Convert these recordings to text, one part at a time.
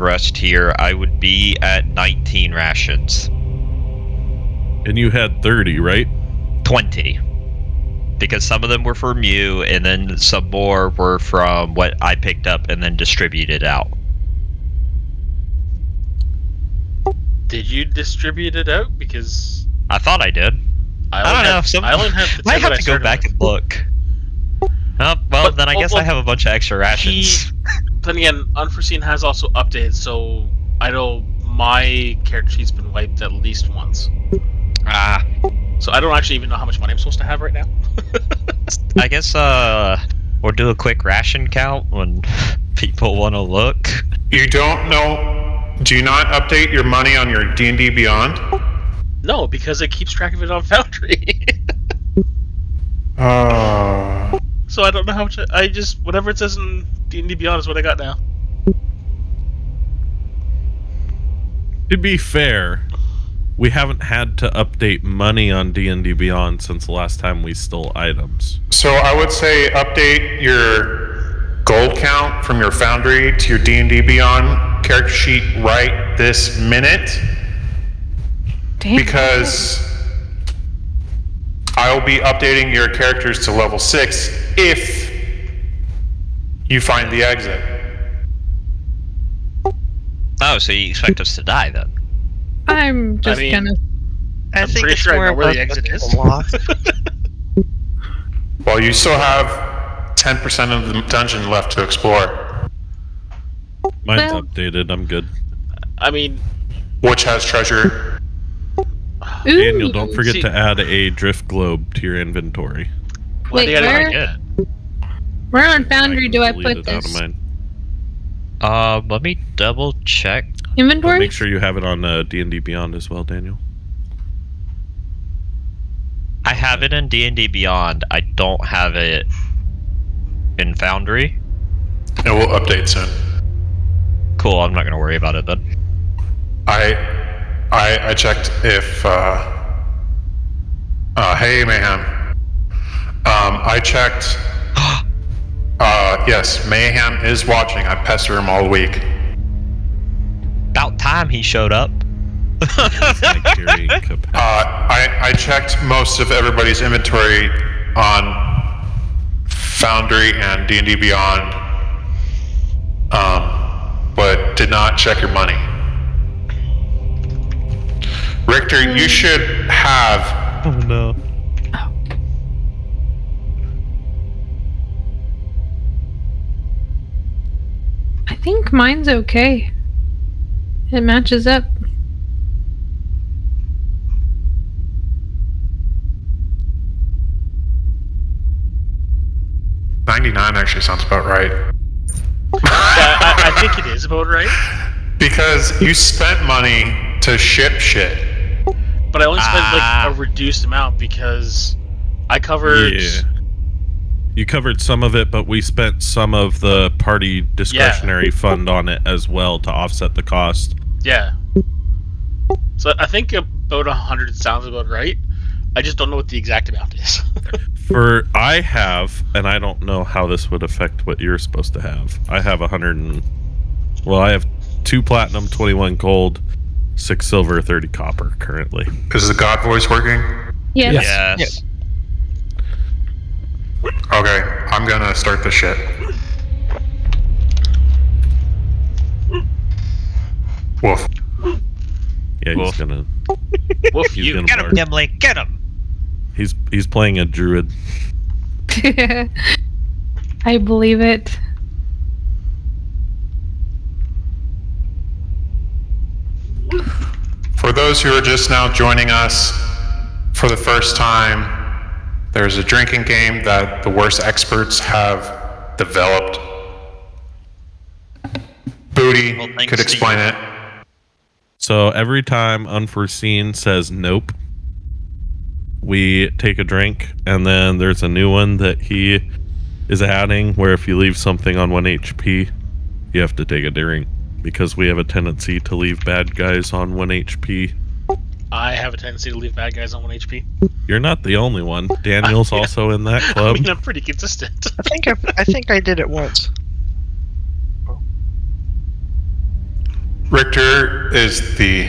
rest here, I would be at 19 rations. And you had 30, right? 20. Because some of them were from you, and then some more were from what I picked up and then distributed out. Did you distribute it out? Because I thought I did. I don't know. I only have the 10 I have that to go started back with. and look. Oh, well, then I guess I have a bunch of extra rations. Then again, Unforeseen has also updated, so I know my character sheet's been wiped at least once. Ah. So I don't actually even know how much money I'm supposed to have right now. I guess, we'll do a quick ration count when people want to look. You don't know... Do you not update your money on your D&D Beyond? No, because it keeps track of it on Foundry. So I don't know how much I just... Whatever it says in D&D Beyond is what I got now. To be fair, we haven't had to update money on D&D Beyond since the last time we stole items. So I would say update your gold count from your Foundry to your D&D Beyond character sheet right this minute. Damn. Because I'll be updating your characters to level 6 if you find the exit. Oh, so you expect us to die, then? I'm just gonna... I'm think pretty it's sure I more know where about the exit is. the lost. Well, you still have 10% of the dungeon left to explore. Mine's Well- updated, I'm good. I mean... Which has treasure. Ooh. Daniel, don't forget See- to add a drift globe to your inventory. Well, Wait, I think I where? did. Where on Foundry do I Delete put it out of this? mine. Let me double check. But Inventory? make sure you have it on D&D Beyond as well, Daniel. I have it in D&D Beyond. I don't have it in Foundry. It will update soon. Cool, I'm not gonna worry about it then. I checked if hey Mayhem. I checked yes, Mayhem is watching. I pester him all week. About time he showed up. Like carrying capacity. I checked most of everybody's inventory on Foundry and D&D Beyond, but did not check your money. Richter, you should have... Oh no. I think mine's okay. It matches up. $99 actually sounds about right. I think it is about right. Because you spent money to ship shit. But I only spent like a reduced amount because I covered... Yeah. You covered some of it, but we spent some of the party discretionary fund on it as well to offset the cost. Yeah. So I think about 100 sounds about right. I just don't know what the exact amount is. I have, and I don't know how this would affect what you're supposed to have. I have 100 and... Well, I have 2 platinum, 21 gold, 6 silver, 30 copper currently. Is the God voice working? Yes. Yes. Okay, I'm gonna start the shit. Wolf. Yeah, Wolf. he's gonna... Woof He's you. gonna Get him, bark. Gimli, get him! He's playing a druid. I believe it. For those who are just now joining us for the first time, there's a drinking game that the Wurst experts have developed. Booty Well, thanks could to explain you. it. So every time Unforeseen says nope, we take a drink, and then there's a new one that he is adding where if you leave something on 1 HP, you have to take a drink, because we have a tendency to leave bad guys on 1 HP. I have a tendency to leave bad guys on 1 HP. You're not the only one. Daniel's also in that I club. mean, I'm pretty consistent. I think I did it once. Richter is the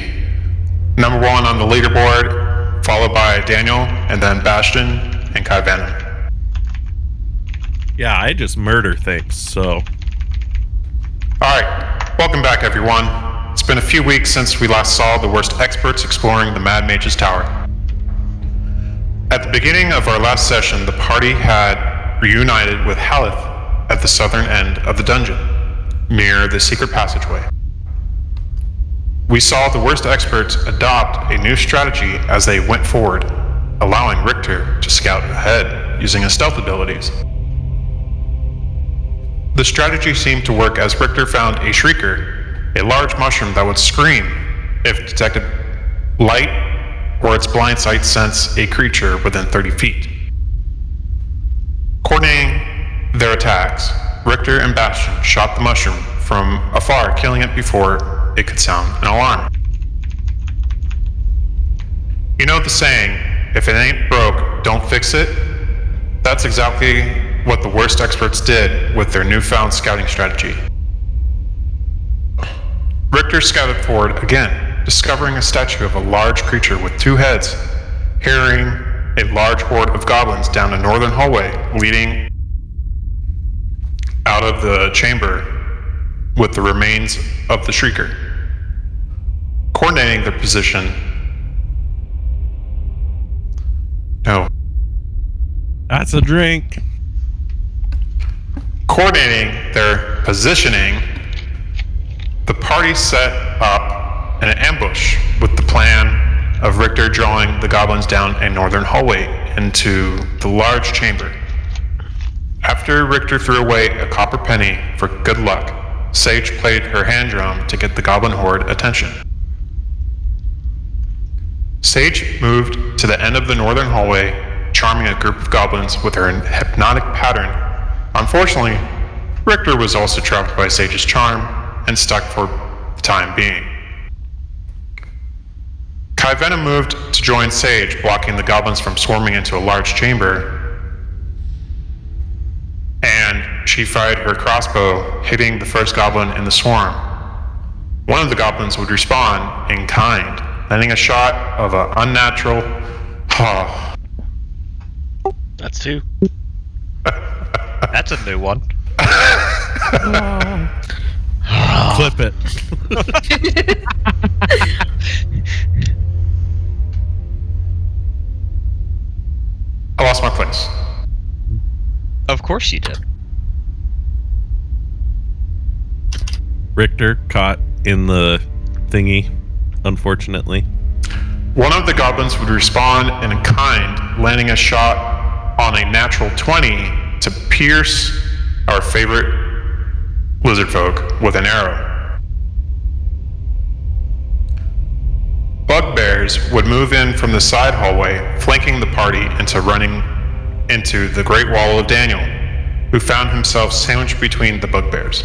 number one on the leaderboard, followed by Daniel, and then Bastion and Kai Venom. Yeah, I just murder things, so. Alright, welcome back everyone. It's been a few weeks since we last saw the worst experts exploring the Mad Mage's Tower. At the beginning of our last session, the party had reunited with Haleth at the southern end of the dungeon, near the secret passageway. We saw the worst experts adopt a new strategy as they went forward, allowing Richter to scout ahead using his stealth abilities. The strategy seemed to work as Richter found a shrieker, a large mushroom that would scream if detected light or its blind sight sense a creature within 30 feet. Coordinating their attacks, Richter and Bastion shot the mushroom from afar, killing it before it could sound an alarm. You know the saying, if it ain't broke, don't fix it? That's exactly what the worst experts did with their newfound scouting strategy. Richter scouted forward again, discovering a statue of a large creature with two heads, carrying a large horde of goblins down a northern hallway leading out of the chamber with the remains of the shrieker. Coordinating their position. No. That's a drink. Coordinating their positioning, the party set up an ambush with the plan of Richter drawing the goblins down a northern hallway into the large chamber. After Richter threw away a copper penny for good luck, Sage played her hand drum to get the goblin horde attention. Sage moved to the end of the northern hallway, charming a group of goblins with her hypnotic pattern. Unfortunately, Richter was also trapped by Sage's charm and stuck for the time being. Kai Venom moved to join Sage, blocking the goblins from swarming into a large chamber, and she fired her crossbow, hitting the first goblin in the swarm. One of the goblins would respawn in kind, landing a shot of an unnatural... That's two. That's a new one. Clip it. I lost my place. Of course you did. Richter caught in the thingy, unfortunately. One of the goblins would respawn in kind, landing a shot on a natural 20 to pierce our favorite lizard folk with an arrow. Bugbears would move in from the side hallway, flanking the party into running into the Great Wall of Daniel, who found himself sandwiched between the bugbears.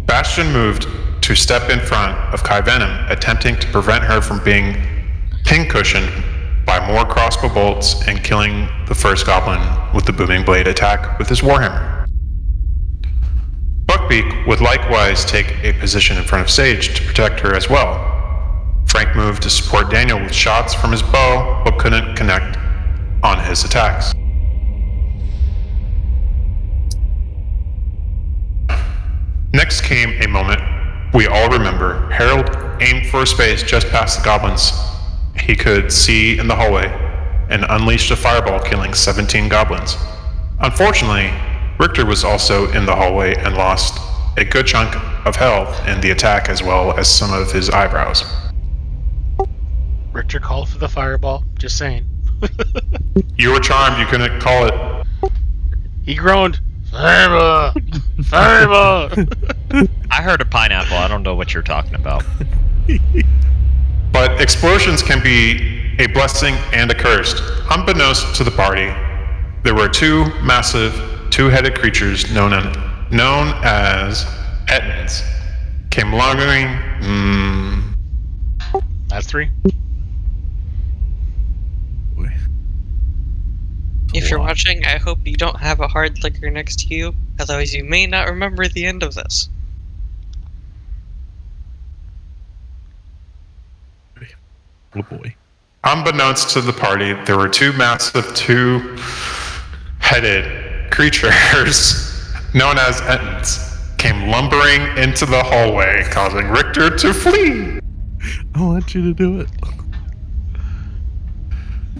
Bastion moved to step in front of Kai Venom, attempting to prevent her from being pincushioned by more crossbow bolts and killing the first goblin with the booming blade attack with his warhammer. Buckbeak would likewise take a position in front of Sage to protect her as well. Frank moved to support Daniel with shots from his bow, but couldn't connect on his attacks. Next came a moment we all remember. Harold aimed for a space just past the goblins he could see in the hallway and unleashed a fireball, killing 17 goblins. Unfortunately, Richter was also in the hallway and lost a good chunk of health in the attack as well as some of his eyebrows. Richter called for the fireball. Just saying. You were charmed, you couldn't call it. He groaned. Fireball! Fireball! I heard a pineapple. I don't know what you're talking about. But explosions can be a blessing and a curse. Unbeknownst to the party, there were two massive, two-headed creatures known as Ettins, came lunging. That's three. If you're watching, I hope you don't have a hard liquor next to you, otherwise you may not remember the end of this. Oh boy. Unbeknownst to the party, there were two massive two-headed creatures known as Ettins came lumbering into the hallway, causing Richter to flee I want you to do it.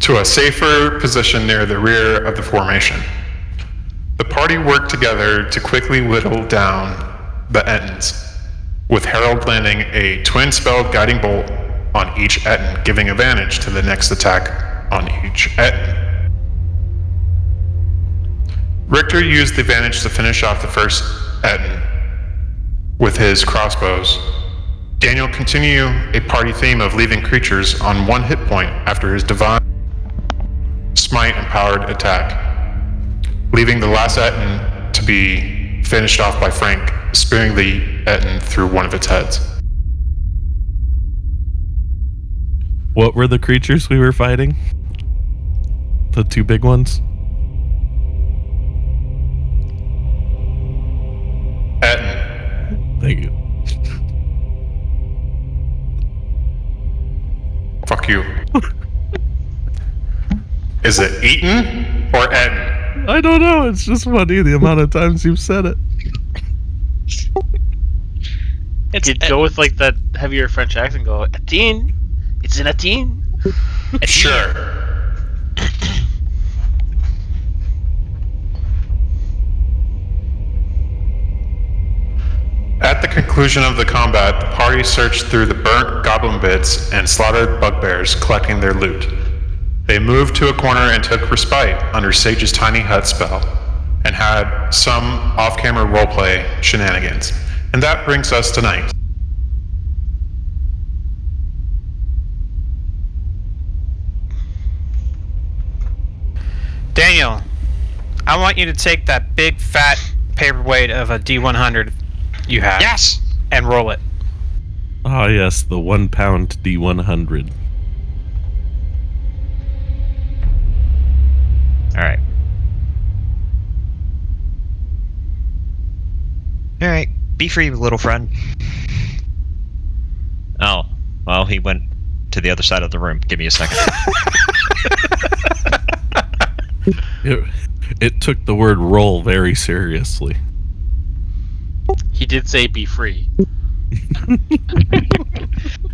to a safer position near the rear of the formation. The party worked together to quickly whittle down the Ettins, with Harold landing a twin-spelled guiding bolt on each Ettin, giving advantage to the next attack on each Ettin. Richter used the advantage to finish off the first Ettin with his crossbows. Daniel continued a party theme of leaving creatures on one hit point after his divine smite-empowered attack, leaving the last Ettin to be finished off by Frank, spearing the Ettin through one of its heads. What were the creatures we were fighting? The two big ones? Ettin. Thank you. Fuck you. Is it Eaton or Ettin? I don't know. It's just funny the amount of times you've said it. You'd go with like that heavier French accent. Go, Atine. It's in Atine. Sure. At the conclusion of the combat, the party searched through the burnt goblin bits and slaughtered bugbears, collecting their loot. They moved to a corner and took respite under Sage's tiny hut spell, and had some off-camera roleplay shenanigans. And that brings us tonight. Daniel, I want you to take that big fat paperweight of a D100 you have. Yes! And roll it. Ah, yes, the 1 pound D100. Alright. Alright, be free, little friend. Oh, well, he went to the other side of the room. Give me a second. It took the word roll very seriously. He did say be free.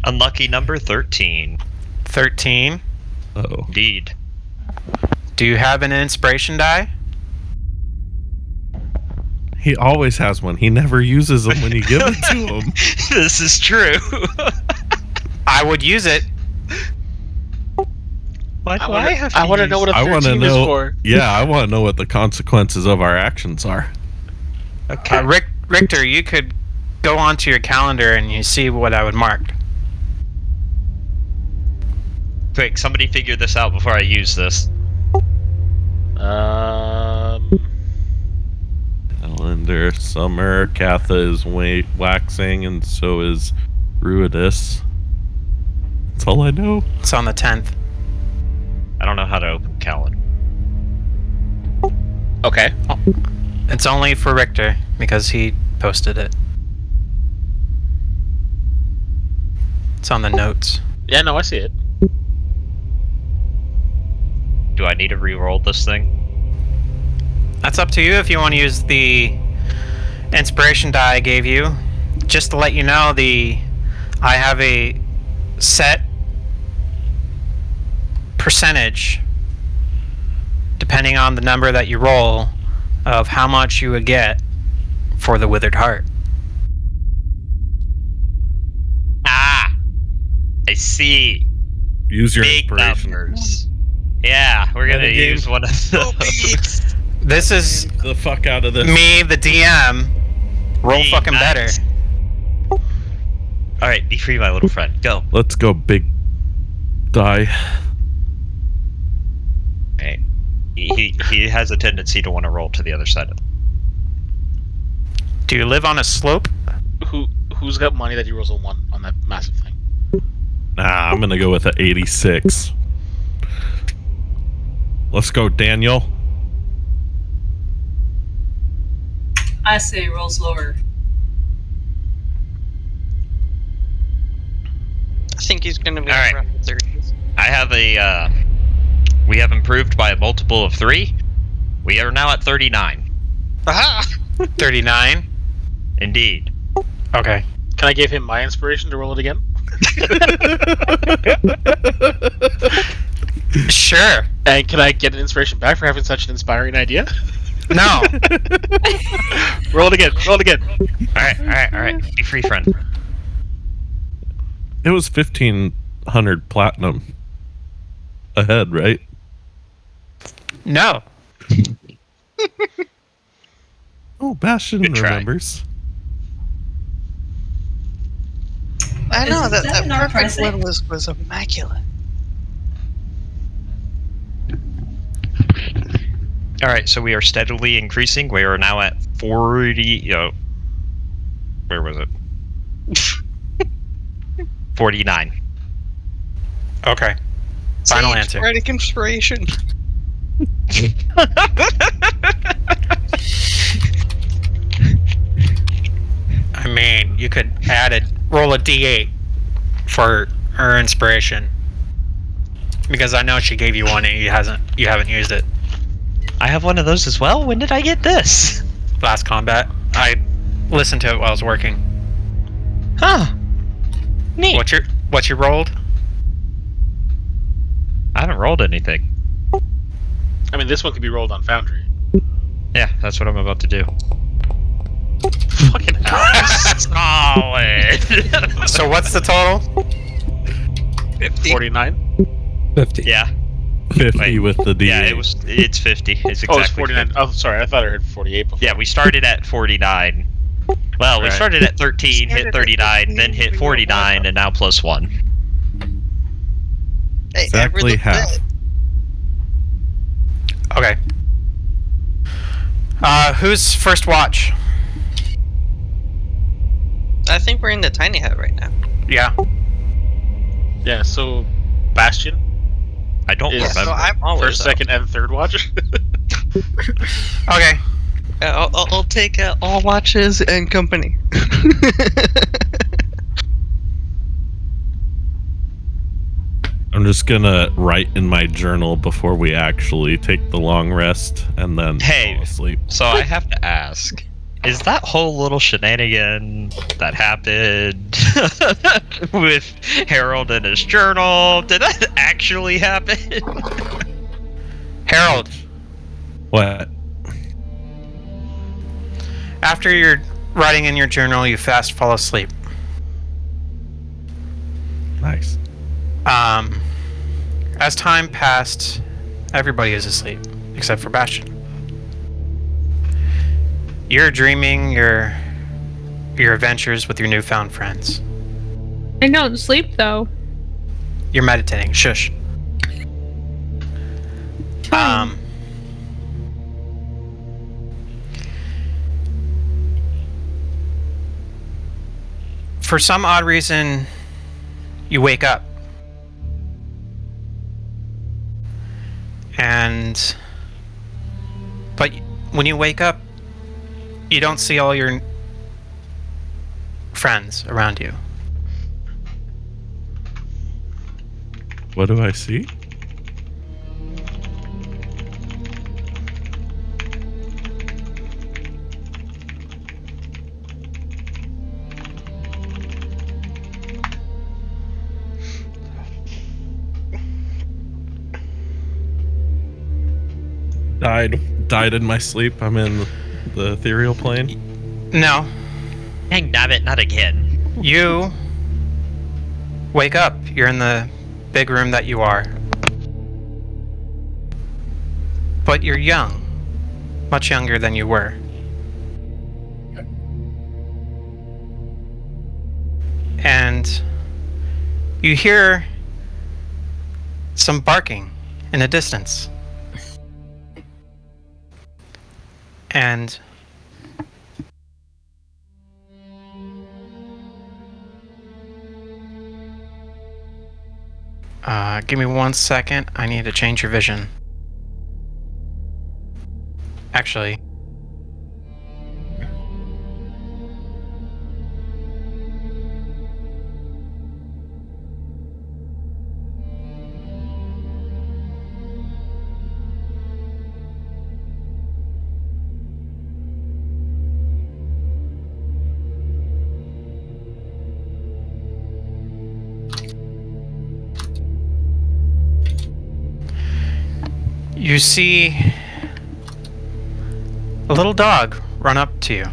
Unlucky number 13. 13. Uh-oh. Indeed. Do you have an inspiration die? He always has one. He never uses them when you give it to him. This is true. I would use it. Why do I have to I want to use- know what a I want to 13 is know. for. Yeah, I want to know what the consequences of our actions are. Okay. Richter, you could go onto your calendar and you see what I would mark. Quick, somebody figure this out before I use this. Calendar, summer, Katha is waxing, and so is Ruidus. That's all I know. It's on the 10th. I don't know how to open calendar. Okay. It's only for Richter because he posted it. It's on the notes. Yeah, no, I see it. Do I need to re-roll this thing? That's up to you if you want to use the inspiration die I gave you. Just to let you know, I have a set percentage, depending on the number that you roll, of how much you would get for the withered heart. Ah! I see. Use your Big inspiration. numbers. Yeah, we're gonna Metagame. use one of those. This is The fuck out of this. me, the DM. Roll Be fucking better. nice. Alright, be free, my little friend. Go. Let's go, big die. Alright. He has a tendency to want to roll to the other side of it. Do you live on a slope? Who's got money that he rolls a 1 on that massive thing? Nah, I'm gonna go with an 86. Let's go, Daniel. I say roll slower. I think he's gonna be All right. around 30s. I have a. We have improved by a multiple of 3. We are now at 39. Aha! 39. Indeed. Okay. Can I give him my inspiration to roll it again? Sure. And can I get an inspiration back for having such an inspiring idea? No. Roll it again. Roll it again. All right. Be free, friend. It was 1,500 platinum ahead, right? No. Oh, Bastion Good try. remembers. I know Is that that not perfect present? one was immaculate. All right, so we are steadily increasing. We are now at 40. Where was it? 49. Okay. Final Sage, answer. Bardic inspiration. I mean, you could roll a d8 for her inspiration. Because I know she gave you one and you haven't used it. I have one of those as well. When did I get this? Last combat. I listened to it while I was working. Huh. Neat. What you rolled? I haven't rolled anything. I mean, this one could be rolled on Foundry. Yeah, that's what I'm about to do. Fucking hell. Solid. So what's the total? 50. 49? 50. Yeah. 50 Wait. with the D8. Yeah, it's 50. It's exactly Oh, it's 49. 50. Oh, sorry. I thought I heard 48 before. Yeah, we started at 49. Well, we Right. started at 13, Started hit at 39, 13, then hit we 49, and now plus 1. Hey, Exactly every little half. bit. Okay. Who's first watch? I think we're in the tiny hut right now. Yeah. Yeah, so Bastion I don't is So remember. I'm always first, up. second, and third watch. Okay. I'll take all watches and company. I'm just gonna write in my journal before we actually take the long rest and then Hey. fall asleep. So I have to ask, is that whole little shenanigan that happened with Harold and his journal, did that actually happen? Harold, What? after you're writing in your journal, you fast fall asleep. Nice. As time passed, everybody is asleep, except for Bastion. You're dreaming your adventures with your newfound friends. I don't sleep though. You're meditating. Shush. For some odd reason, you wake up. But when you wake up, you don't see all your friends around you. What do I see? Died in my sleep. I'm in the ethereal plane. No, Dang nabbit, not again. you wake up. You're in the big room that you are. But you're young. Much younger than you were. And you hear some barking in the distance. And give me 1 second. I need to change your vision. Actually, You see a little dog run up to you.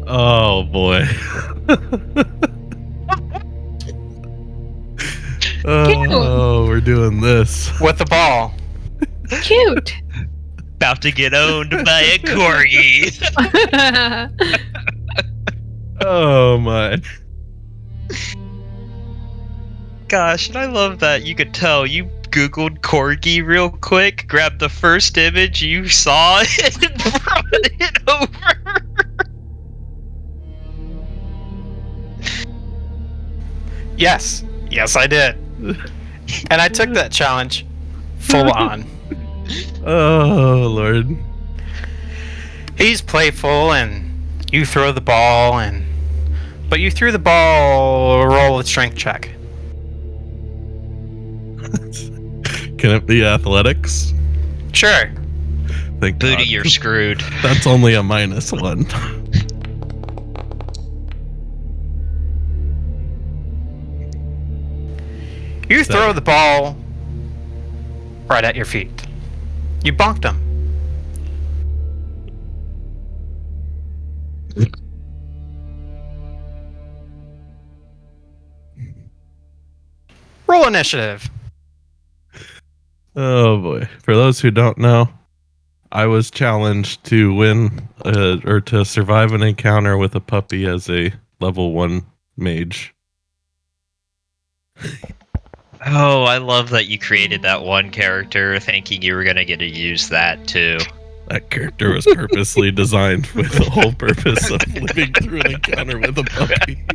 Oh boy. Oh, we're doing this. With the ball. Cute. About to get owned by a corgi. Oh my. Gosh, and I love that you could tell you Googled corgi real quick, grabbed the first image you saw, and brought it over. Yes. Yes, I did. And I took that challenge full on. Oh Lord. He's playful and you throw the ball but you threw the ball, roll a strength check. Can it be athletics? Sure. Thank Booty, God. you're screwed. That's only a -1. You throw the ball right at your feet. You bonked him. Roll initiative. Oh boy. For those who don't know, I was challenged to win or to survive an encounter with a puppy as a level 1 mage. Oh, I love that you created that one character thinking you were going to get to use that too. That character was purposely designed with the whole purpose of living through an encounter with a puppy.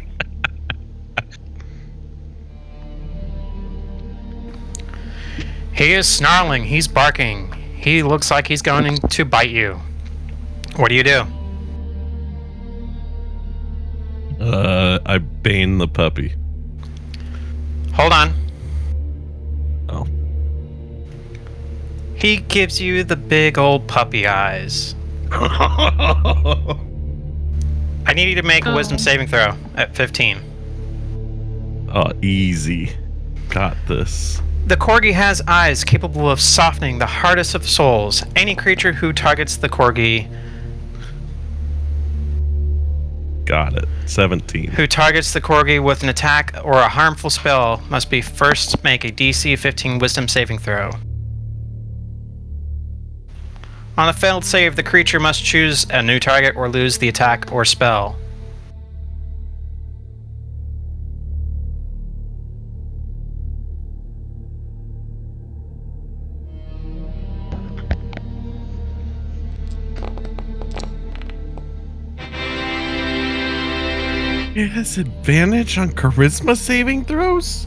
He is snarling. He's barking. He looks like he's going to bite you. What do you do? I bane the puppy. Hold on. Oh. He gives you the big old puppy eyes. I need you to make a wisdom saving throw at 15. Oh, easy. Got this. The corgi has eyes capable of softening the hardest of souls. Any creature who targets the corgi, Got it. 17. who targets the corgi with an attack or a harmful spell must be first make a DC 15 wisdom saving throw. On a failed save, the creature must choose a new target or lose the attack or spell. It has advantage on charisma saving throws?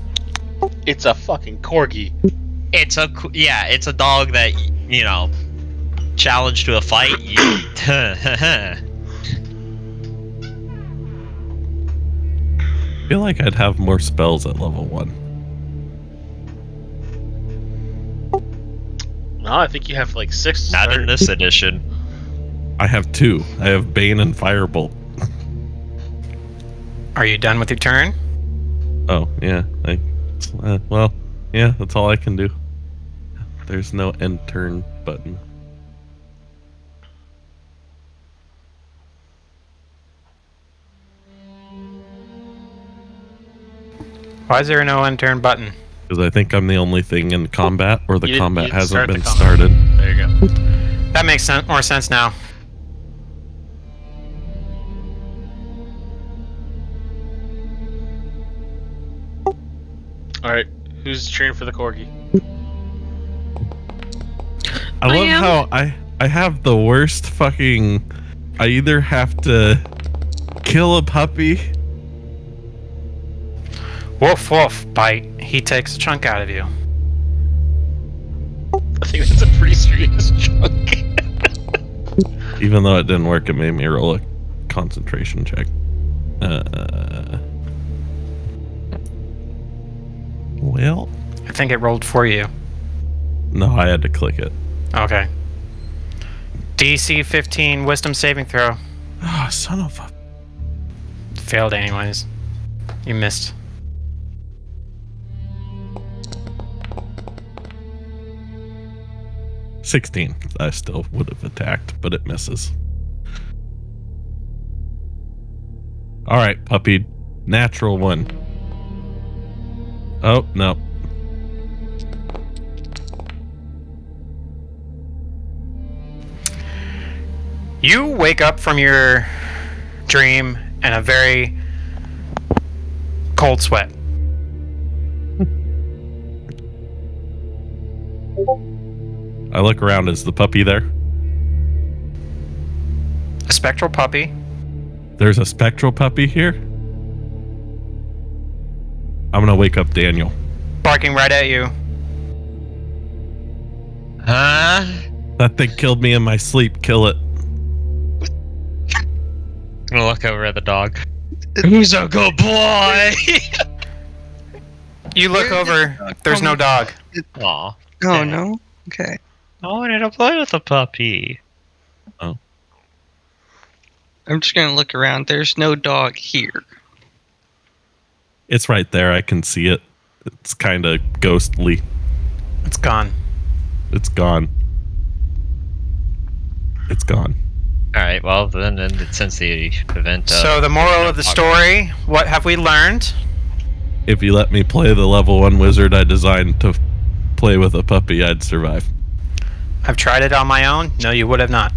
It's a fucking corgi. It's a dog that, you know, challenged to a fight. I feel like I'd have more spells at level 1. No, I think you have like 6. Not in this edition. I have 2. I have Bane and Firebolt. Are you done with your turn? Oh, yeah. Well, yeah, that's all I can do. There's no end turn button. Why is there no end turn button? Because I think I'm the only thing in combat, or the You combat didn't hasn't start the been combat. started. There you go. That makes more sense now. Alright, who's cheering for the corgi? I love am. how I have the worst fucking... I either have to kill a puppy... Woof woof, bite. He takes a chunk out of you. I think that's a pretty serious chunk. Even though it didn't work, it made me roll a concentration check. Well... I think it rolled for you. No, I had to click it. Okay. DC 15 wisdom saving throw. Oh, son of a... Failed anyways. You missed. 16. I still would have attacked, but it misses. All right, puppy. Natural 1. Oh, no. You wake up from your dream in a very cold sweat. I look around. Is the puppy there? A spectral puppy. There's a spectral puppy here? I'm going to wake up Daniel. Barking right at you. Huh? That thing killed me in my sleep. Kill it. I'm gonna look over at the dog. Who's a good boy? You look over. There's no dog. Aw. Oh no. Okay. I wanted to play with a puppy. Oh. I'm just gonna look around. There's no dog here. It's right there. I can see it. It's kind of ghostly. It's gone. It's gone. It's gone. Alright, well, then since the event. So the moral of the story, what have we learned? If you let me play the level 1 wizard I designed to play with a puppy, I'd survive. I've tried it on my own. No, you would have not.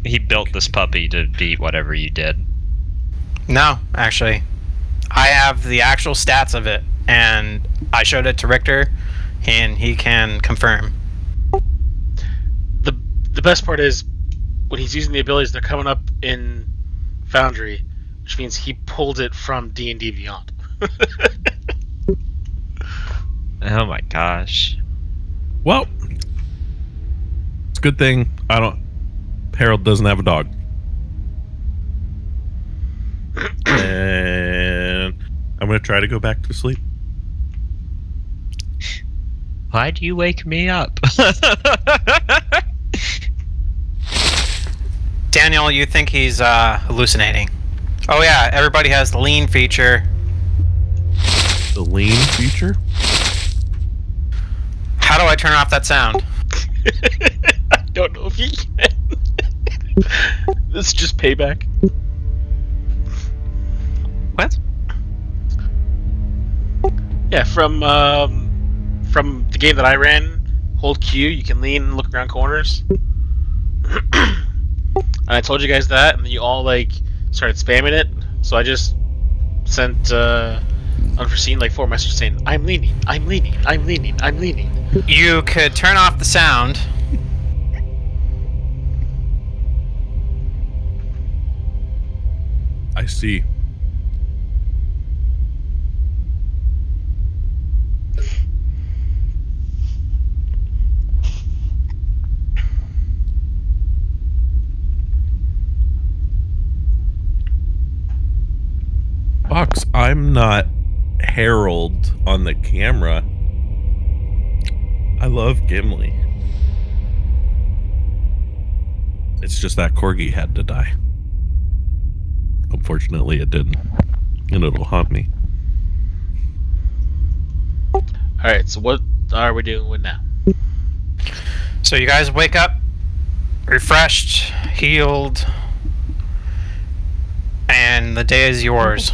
He built this puppy to beat whatever you did. No, actually. I have the actual stats of it, and I showed it to Richter, and he can confirm. The best part is when he's using the abilities, they're coming up in Foundry, which means he pulled it from D&D Beyond. Oh my gosh. Well, it's a good thing Harold doesn't have a dog. And I'm going to try to go back to sleep. Why'd you wake me up? Daniel, you think he's hallucinating. Oh yeah, everybody has the lean feature. The lean feature? How do I turn off that sound? I don't know if you can. This is just payback. What? Yeah, from the game that I ran, hold Q, you can lean and look around corners. And I told you guys that, and then you all like started spamming it. So I just sent unforeseen like 4 messages saying, "I'm leaning, I'm leaning, I'm leaning, I'm leaning." You could turn off the sound. I see. Fox, I'm not Harold on the camera. I love Gimli. It's just that corgi had to die. Unfortunately, it didn't. And it'll haunt me. Alright, so what are we doing now? So you guys wake up, refreshed, healed, and the day is yours.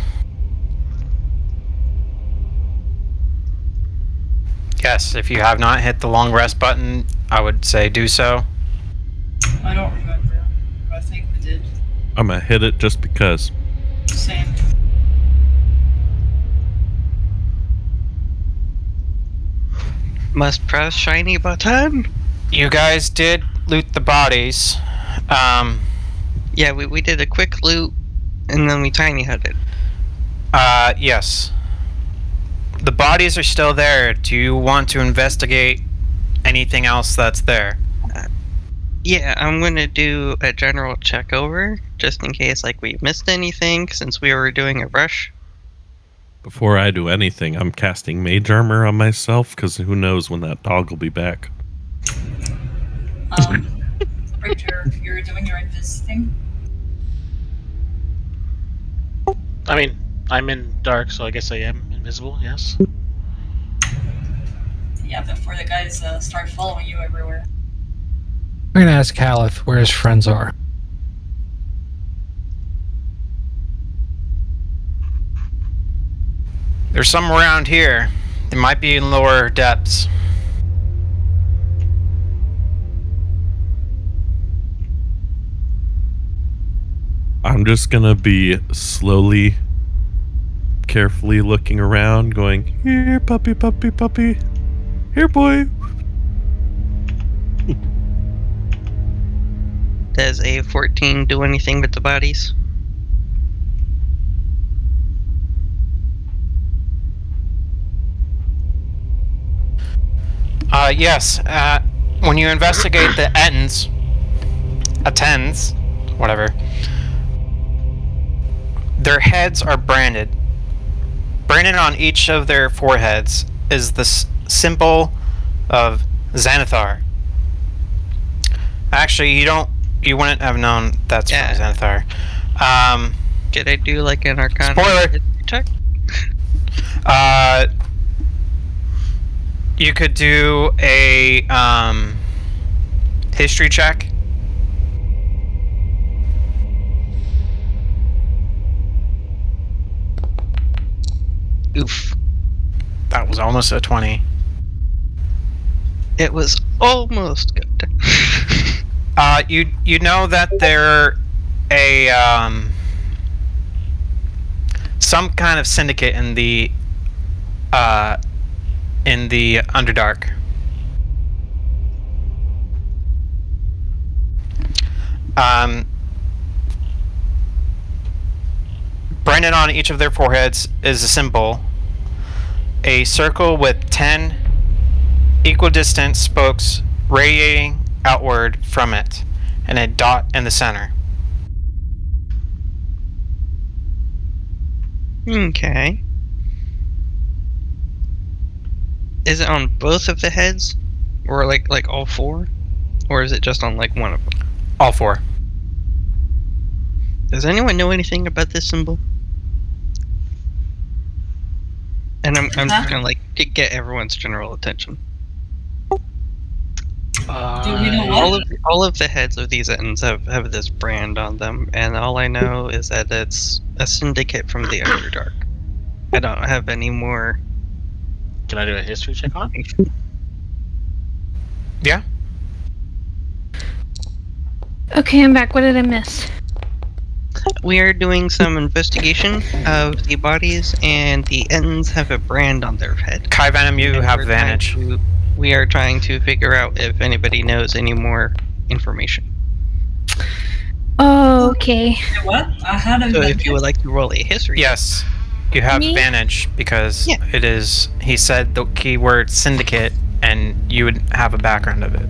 Yes, if you have not hit the long rest button, I would say do so. I don't remember. I think we did. I'm gonna hit it just because. Same. Must press shiny button. You guys did loot the bodies. Yeah, we did a quick loot, and then we tiny hutted. Yes. The bodies are still there. Do you want to investigate anything else that's there? Yeah, I'm gonna do a general check over, just in case like we missed anything, since we were doing a rush. Before I do anything, I'm casting mage armor on myself because who knows when that dog will be back. Richter, you're doing your invis thing? I mean, I'm in dark, so I guess I am invisible, yes? Yeah, up before the guys start following you everywhere. I'm gonna ask Caliph where his friends are. There's some around here. They might be in lower depths. I'm just gonna be slowly, carefully looking around, going, here, puppy, puppy, puppy. Here, boy. Does a 14 do anything with the bodies? Yes. When you investigate the attends, whatever, their heads are branded. Branded on each of their foreheads is the symbol of Xanathar. Actually, you wouldn't have known that's Yeah. from Xanathar. Did I do like an Arcana Spoiler. history check? You could do a history check. Oof. That was almost a 20. It was almost good. You know that they're a some kind of syndicate in the Underdark. Branded on each of their foreheads is a symbol, a circle with 10 equidistant spokes radiating outward from it, and a dot in the center. Okay. Is it on both of the heads? Or like all four? Or is it just on like one of them? All four. Does anyone know anything about this symbol? And I'm just gonna like get everyone's general attention. Do we know what? All of the heads of these ends have this brand on them, and all I know is that it's a syndicate from the Underdark. I don't have any more. Can I do a history check on it? Yeah. Okay, I'm back. What did I miss? We are doing some investigation of the bodies, and the ends have a brand on their head. Kai Venom, you And have we're trying advantage. we are trying to figure out if anybody knows any more information. Okay. What? I had a. So if you would like to roll a history. Yes, you have Me? advantage because Yeah. it is. He said the keyword syndicate, and you would have a background of it.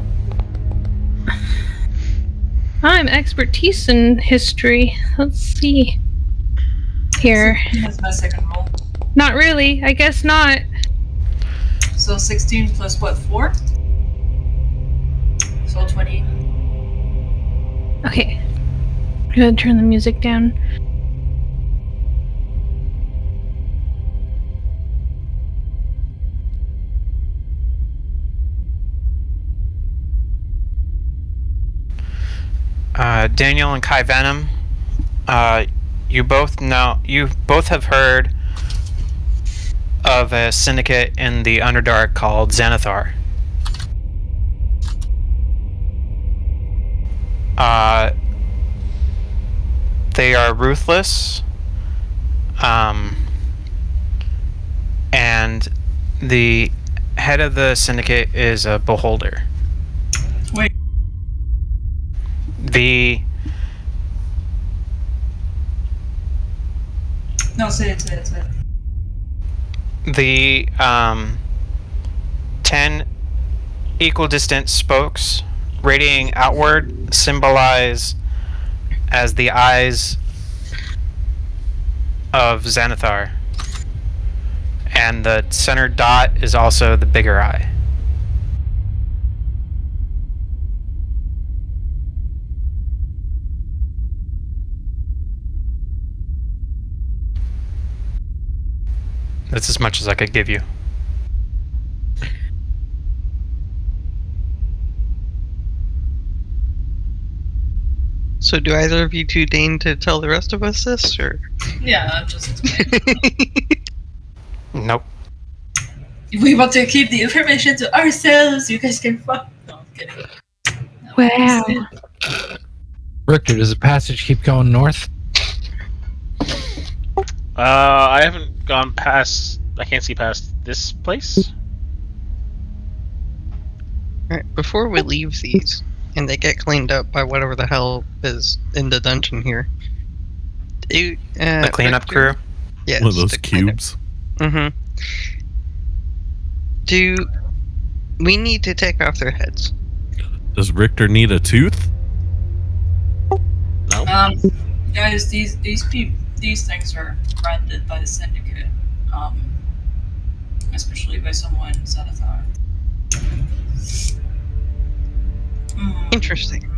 I'm expertise in history. Let's see. Here. That's my second roll. Not really. I guess not. So 16 plus what? 4? So 20. Okay. I'm gonna turn the music down. Daniel and Kai Venom, you both have heard of a syndicate in the Underdark called Xanathar. They are ruthless, and the head of the syndicate is a beholder. Wait. No, say it. The 10 equidistant spokes radiating outward symbolize as the eyes of Xanathar. And the center dot is also the bigger eye. That's as much as I could give you. So do either of you two deign to tell the rest of us this, or? Yeah, I'm just explaining. Nope. We want to keep the information to ourselves. You guys can fuck. No, I'm kidding. No, Wow. Richter, does the passage keep going north? I haven't gone past. I can't see past this place. Alright, before we leave these, and they get cleaned up by whatever the hell is in the dungeon here. The cleanup crew? Yes. One of those cubes. Mm-hmm. Do we need to take off their heads? Does Richter need a tooth? No. Guys, these things are branded by the syndicate, especially by someone in Zanathar. Interesting.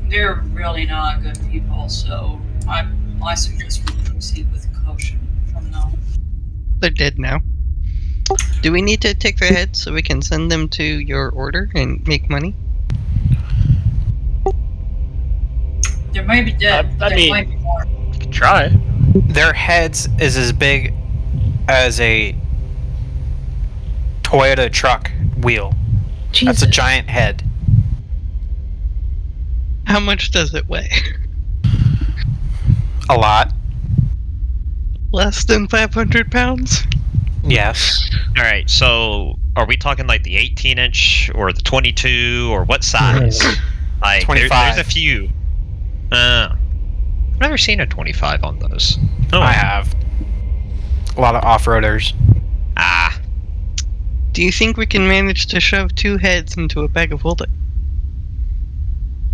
They're really not good people, so I suggest we proceed with caution from now. They're dead now. Do we need to take their heads so we can send them to your order and make money? They might be dead, I but there mean- might be more. You can try. Their heads is as big as a Toyota truck wheel. Jesus. That's a giant head. How much does it weigh? A lot. Less than 500 pounds? Yes. All right, so are we talking like the 18-inch or the 22 or what size? Like 25. there's a few. I've never seen a 25 on those. Oh, I have. A lot of off-roaders. Ah, Do you think we can manage to shove 2 heads into a bag of holding?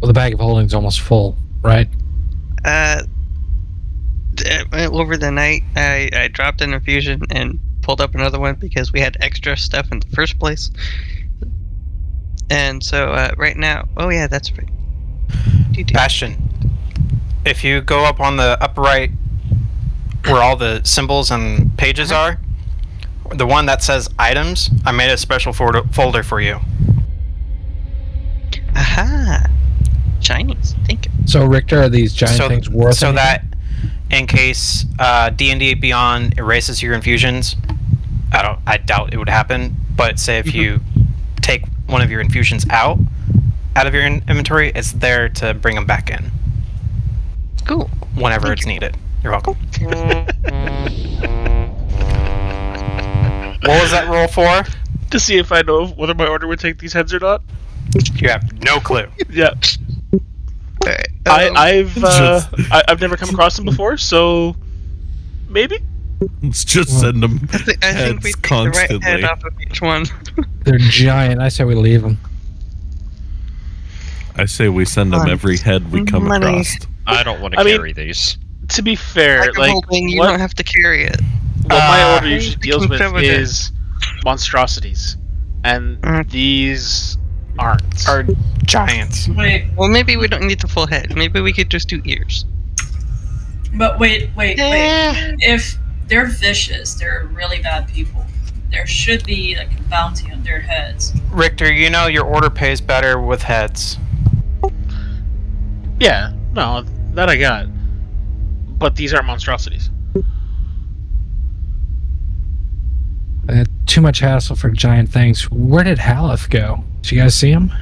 Well, the bag of holding's almost full, right? Over the night, I dropped an infusion and pulled up another one because we had extra stuff in the first place. And so right now, oh yeah, that's right. Bastion, if you go up on the upper right where all the symbols and pages are, the one that says items, I made a special folder for you. Aha! Chinese, thank you. So, Richter, are these giant things worth so anything? that in case D&D Beyond erases your infusions, I doubt it would happen, but say if you take one of your infusions out of your inventory, it's there to bring them back in Cool. whenever it's needed. You're welcome. What was that roll for? To see if I know whether my order would take these heads or not. You have no clue. Yeah. Alright, I've never come across them before, so maybe. Let's just send them I think heads we take the constantly. right head off of each one. They're giant. I say we leave them. I say we send them every head we come Money. across. I don't want to I mean- carry these. To be fair, Bag of like holding, you what, don't have to carry it. what my order I usually think deals we with covered it. is monstrosities, and Mm. these aren't. Are giants. Wait, Well, maybe we don't need the full head. Maybe we could just do ears. but wait. If they're vicious, they're really bad people. There should be like a bounty on their heads. Richter, you know your order pays better with heads. Yeah, no, that I got. But these aren't monstrosities. Too much hassle for giant things. Where did Haleth go? Did you guys see him?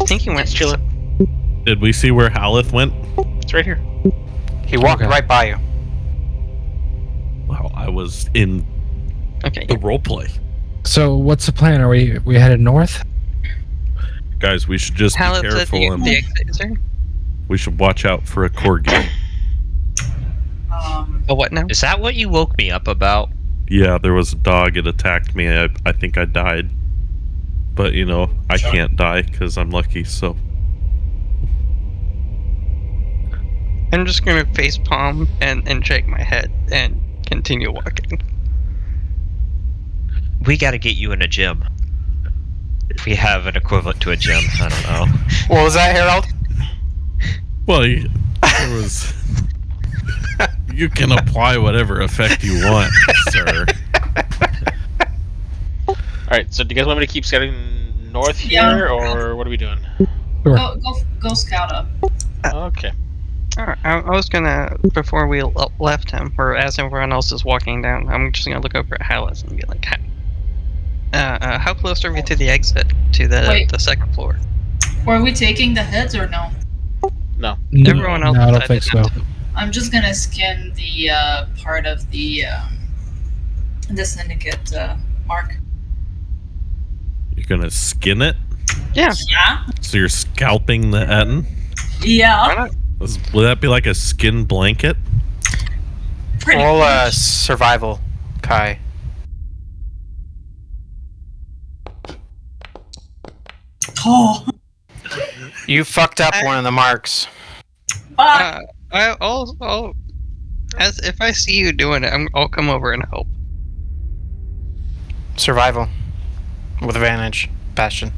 I think he went He's chilling. Did we see where Haleth went? It's right here. He walked Okay. right by you. Well, I was in Okay. the roleplay. So, what's the plan? Are we headed north? Guys, we should just Haleth be said careful and the exit is there? we should watch out for a corgi. A what now? Is that what you woke me up about? Yeah, there was a dog. It attacked me. I think I died. But, you know, I can't die because I'm lucky, so. I'm just gonna face palm and shake my head and continue walking. We got to get you in a gym. If we have an equivalent to a gym, I don't know. What was that, Harold? Well, there was. You can apply whatever effect you want, sir. Alright, so do you guys want me to keep scanning north Yeah. here, or what are we doing? Sure. Go scout up. Okay. Alright, I was gonna, before we left him, or as everyone else is walking down, I'm just gonna look over at Hallis and be like, how close are we to the exit to Wait. the second floor? Were we taking the heads or no? No. Everyone else No, I don't decided think not so. to. I'm just gonna scan the part of the syndicate mark. You're gonna skin it? Yeah. Yeah. So you're scalping the Etten? Yeah. Why not? Would that be like a skin blanket? Pretty Roll much. survival, Kai. Oh. You fucked up one of the marks. Fuck. I'll as if I see you doing it, I'll come over and help. Survival. With advantage. Bastion.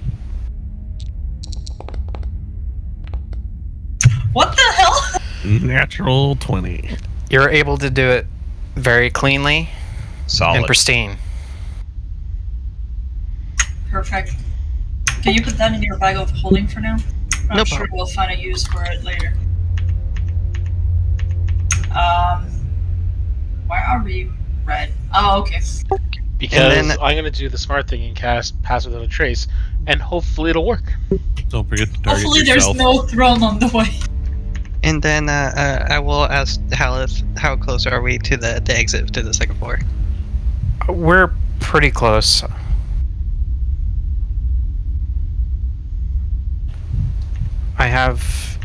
What the hell? Natural 20. You're able to do it very cleanly and Solid. pristine. Perfect. Can you put that in your bag of holding for now? I'm No sure problem. we'll find a use for it later. Why are we red? Oh, okay. Because And then- I'm gonna do the smart thing and cast Pass Without a Trace, and hopefully it'll work. Don't forget to target Hopefully yourself. there's no throne on the way. And then I will ask Hallis, how close are we to the exit to the second floor? We're pretty close. I have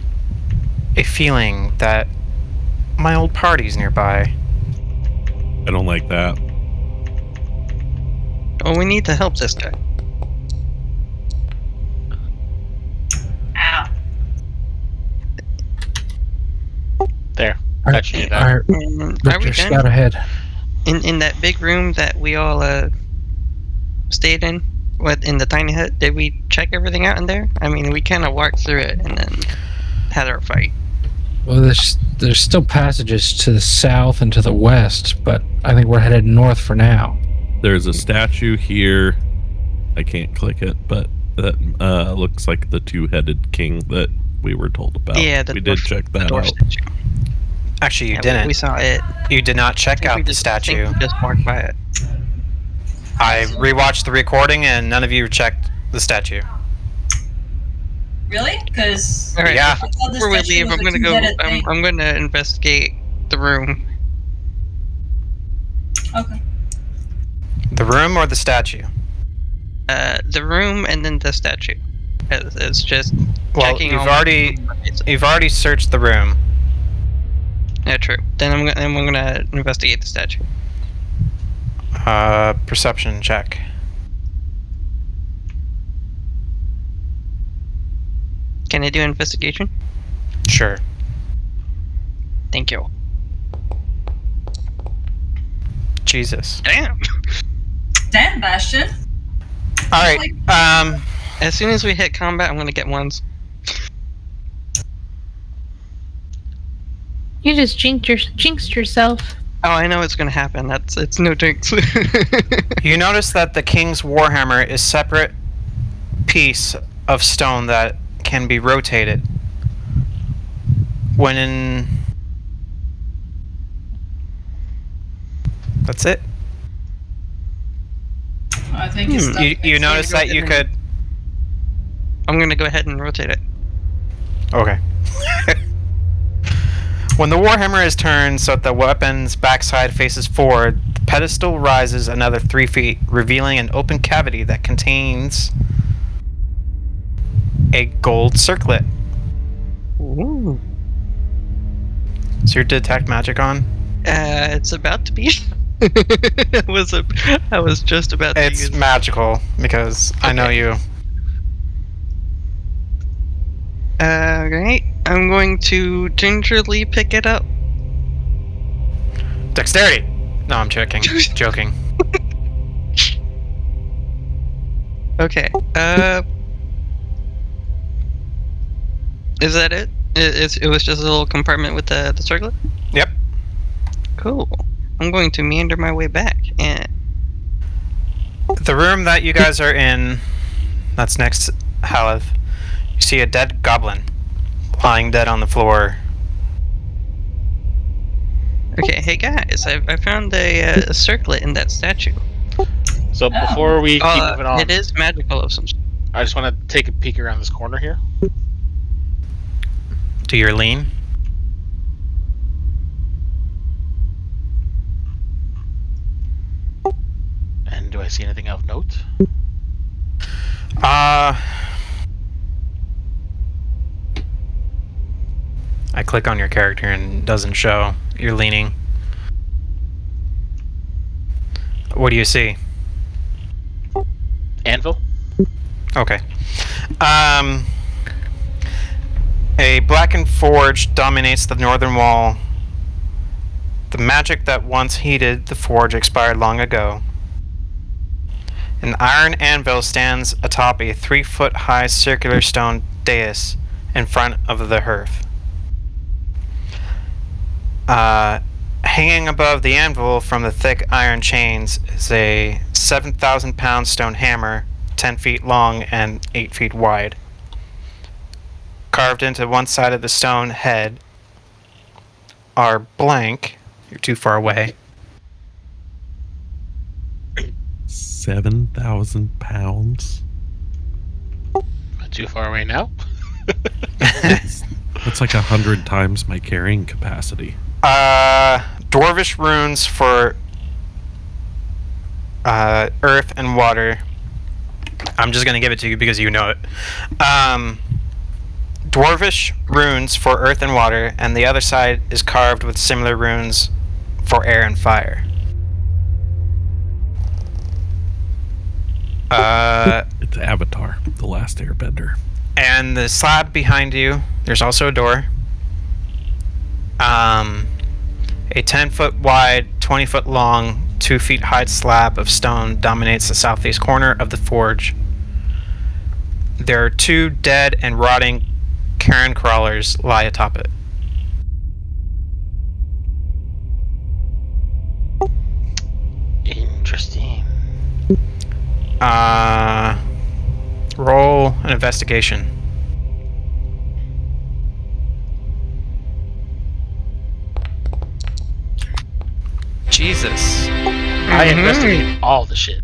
a feeling that my old party's nearby. I don't like that. Oh, we need to help this guy. Ow. There. Alright, That should do that. alright, Are we Victor, scout done? ahead. In that big room that we all stayed in, in the tiny hut, did we check everything out in there? I mean, we kind of walked through it and then had our fight. Well, there's still passages to the south and to the west, but I think we're headed north for now. There's a statue here. I can't click it, but that looks like the two-headed king that we were told about. Yeah, we did check that dwarf out. statue. Actually, you Yeah, didn't. We saw it. You did not check out the statue. We just walked by it. I rewatched the recording and none of you checked the statue. Really? Because All right. Yeah. Before we leave, I'm gonna go. I'm gonna investigate the room. Okay. The room or the statue? The room and then the statue. It's just Well, checking. you've already searched the room. Yeah, true. Then I'm gonna investigate the statue. Perception check. Can I do investigation? Sure. Thank you. Jesus. Damn. Damn, Bastion. All right. As soon as we hit combat, I'm gonna get ones. You just jinxed yourself. Oh, I know it's gonna happen. It's no jinx. You notice that the king's warhammer is separate piece of stone that can be rotated. When in... That's it. I think it's You notice that you could... I'm gonna go ahead and rotate it. Okay. When the warhammer is turned so that the weapon's backside faces forward, the pedestal rises another 3 feet, revealing an open cavity that contains a gold circlet. Ooh. Is your detect magic on? It's about to be. I was just about to It's use. magical because I know you. Alright. I'm going to gingerly pick it up. Dexterity. No, I'm joking. Joking. Okay. Is that it? It was just a little compartment with the circlet? Yep. Cool. I'm going to meander my way back and The room that you guys are in, that's next to Haleth. You see a dead goblin lying dead on the floor. Okay, hey guys, I found a circlet in that statue. So before we keep moving on, It is magical of some sort. I just want to take a peek around this corner here. Do your lean. And do I see anything of note? I click on your character and it doesn't show. You're leaning. What do you see? Anvil? Okay. A blackened forge dominates the northern wall. The magic that once heated the forge expired long ago. An iron anvil stands atop a 3-foot-high circular stone dais in front of the hearth. Hanging above the anvil from the thick iron chains is a 7,000-pound stone hammer, 10 feet long and 8 feet wide. Carved into one side of the stone head are blank. You're too far away. 7,000 pounds. Not too far away now. That's like 100 times my carrying capacity. Dwarvish runes for earth and water. I'm just gonna give it to you because you know it. Dwarvish runes for earth and water, and the other side is carved with similar runes for air and fire. It's Avatar, the last airbender. And the slab behind you, there's also a door. A 10-foot wide, 20-foot long, 2 feet high slab of stone dominates the southeast corner of the forge. There are 2 dead and rotting cairn crawlers lie atop it. Interesting. Roll an investigation. Jesus. I investigated all the shit.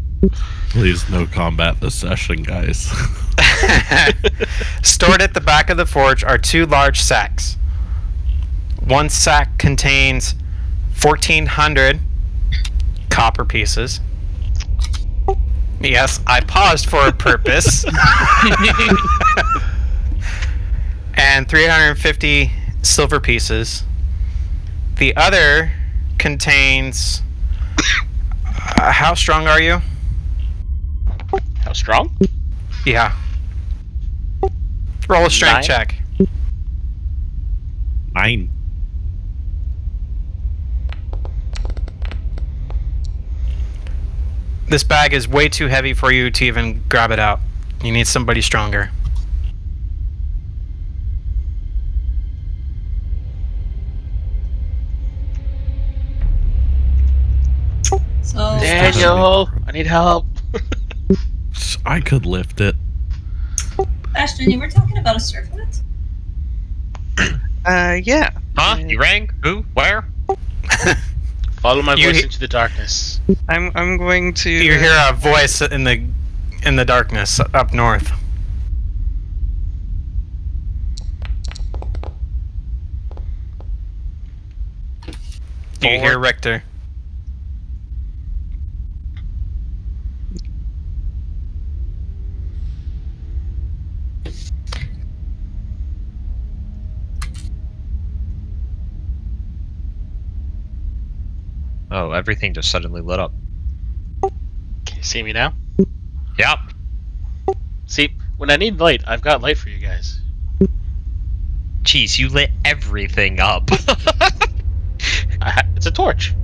Please, no combat this session, guys. Stored at the back of the forge are 2 large sacks. One sack contains 1,400 copper pieces. Yes, I paused for a purpose. And 350 silver pieces. The other contains... how strong are you? How strong? Yeah. Roll a strength 9. check. 9. This bag is way too heavy for you to even grab it out. You need somebody stronger. So, Daniel, I need help. I could lift it. Ashton, you were talking about a circlet? Yeah. Huh? You rang? Who? Where? Follow my You voice he- into the darkness. I'm going to. You hear a voice in the darkness up north. You hear Richter. Oh, everything just suddenly lit up. Can you see me now? Yep. See, when I need light, I've got light for you guys. Jeez, you lit everything up. It's a torch.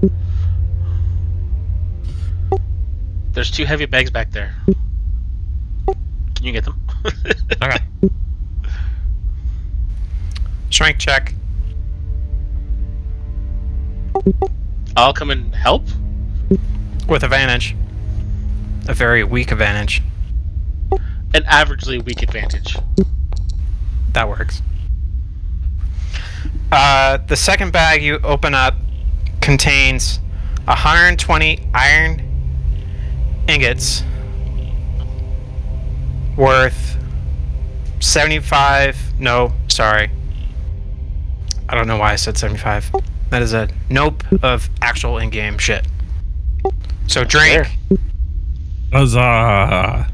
There's 2 heavy bags back there. Can you get them? Okay. Strength check. I'll come and help. With advantage. A very weak advantage. An averagely weak advantage. That works. The second bag you open up contains 120 iron ingots worth 75. No, sorry. I don't know why I said 75. That is a nope of actual in-game shit. So drink. Huzzah!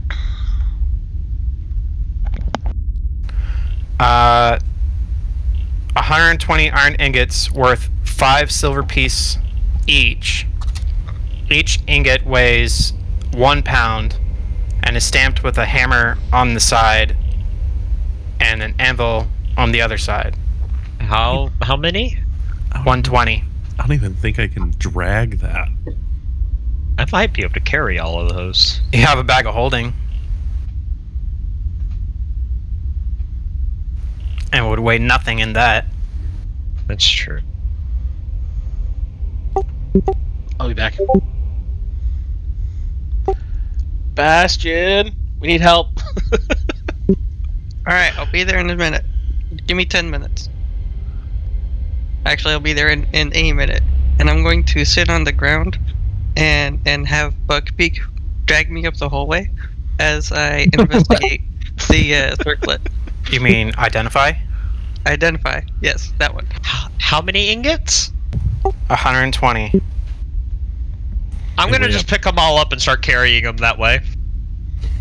120 iron ingots worth 5 silver piece each. Each ingot weighs 1 pound and is stamped with a hammer on the side and an anvil on the other side. How many? 120. I don't even think I can drag that. I might be able to carry all of those. You have a bag of holding. And would weigh nothing in that. That's true. I'll be back. Bastion, we need help. Alright, I'll be there in a minute. Give me 10 minutes. Actually, I'll be there in a minute. And I'm going to sit on the ground and have Buckbeak drag me up the hallway as I investigate the circlet. You mean identify? Identify. Yes, that one. How many ingots? 120. I'm gonna just pick them all up and start carrying them that way.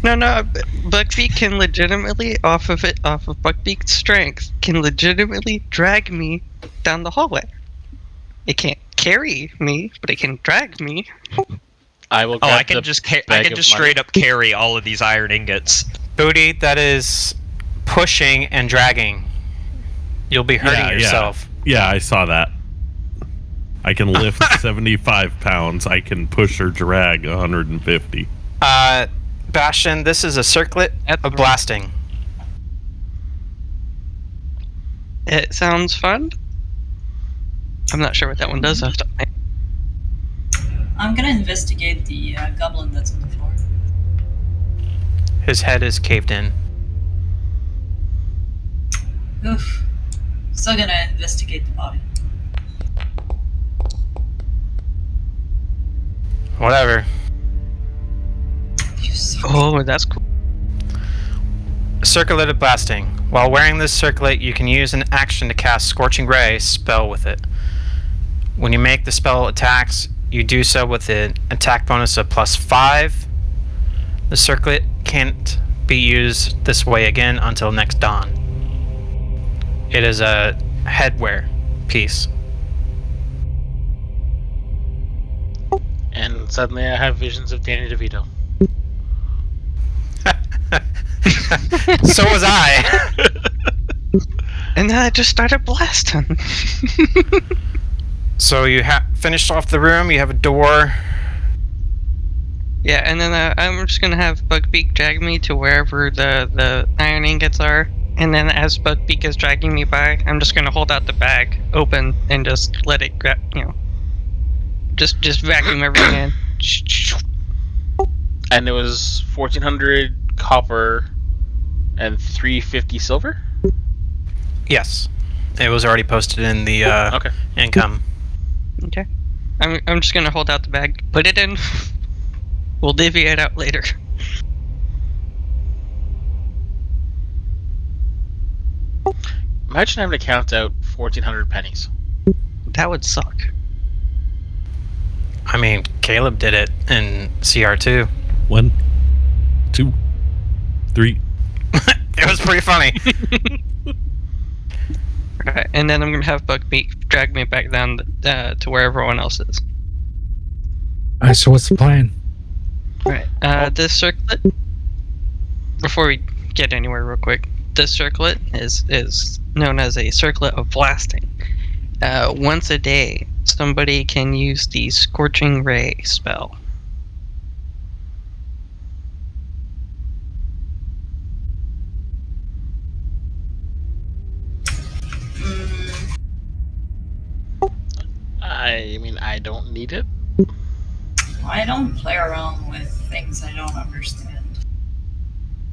No, Buckbeak can legitimately, off of Buckbeak's strength, can legitimately drag me down the hallway. It can't carry me, but it can drag me. I will. I can just straight up carry all of these iron ingots. Booty, that is pushing and dragging. You'll be hurting yourself. Yeah, I saw that. I can lift 75 pounds. I can push or drag 150. Bastion, this is a circlet of blasting. It sounds fun. I'm not sure what that one does. I'm gonna investigate the goblin that's on the floor. His head is caved in. Oof. Still gonna investigate the body. Whatever. Oh, that's cool. Circlet of blasting. While wearing this circlet, you can use an action to cast Scorching Ray spell with it. When you make the spell attacks, you do so with an attack bonus of +5. The circlet can't be used this way again until next dawn. It is a headwear piece. And suddenly I have visions of Danny DeVito. So was I. And then I just started blasting. So you finished off the room, you have a door. Yeah, and then I'm just gonna have Buckbeak drag me to wherever the iron ingots are. And then as Buckbeak is dragging me by, I'm just gonna hold out the bag open and just let it grab, just vacuum everything in. And it was 1,400 copper and 350 silver? Yes. It was already posted in the Okay. income. Okay. I'm just gonna hold out the bag, put it in. We'll divvy it out later. Imagine having to count out 1,400 pennies. That would suck. I mean, Caleb did it in CR2. 1, 2, 3. It was pretty funny. Right, and then I'm gonna have Buckbeak drag me back down to where everyone else is. Alright, so what's the plan? Right. This circlet. Before we get anywhere, real quick, this circlet is known as a circlet of blasting. Once a day, somebody can use the Scorching Ray spell. I mean, I don't need it. I don't play around with things I don't understand.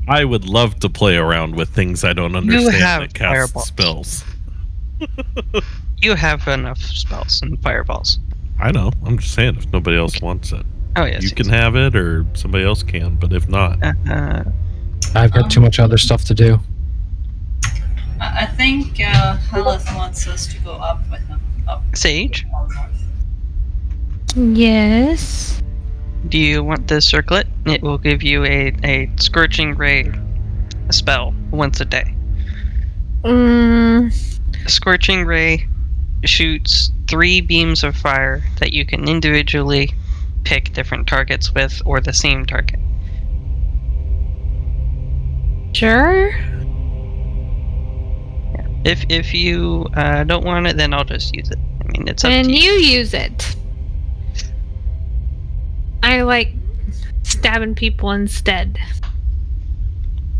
I would love to play around with things I don't understand have that cast fireballs. spells. You have enough spells and fireballs. I know. I'm just saying if nobody else wants it. Oh, yes. You can have it or somebody else can, but if not. I've got too much other stuff to do. I think Haleth wants us to go up with him. Up Sage, all north. Yes. do you want this circlet? It will give you a scorching ray spell once a day. A scorching ray shoots 3 beams of fire that you can individually pick different targets with or the same target. Sure. If you don't want it, then I'll just use it. I mean, it's up And to you. you use it. I like stabbing people instead.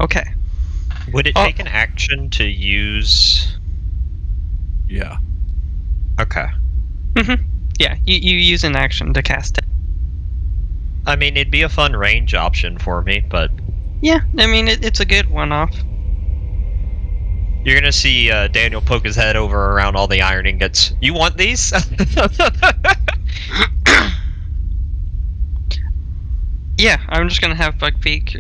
Okay. Would it take an action to use? Yeah. Okay. Yeah, you use an action to cast it. I mean, it'd be a fun range option for me, but Yeah, I mean, it's a good one-off. you're gonna see Daniel poke his head over around all the iron ingots. You want these? Yeah, I'm just gonna have Buckbeak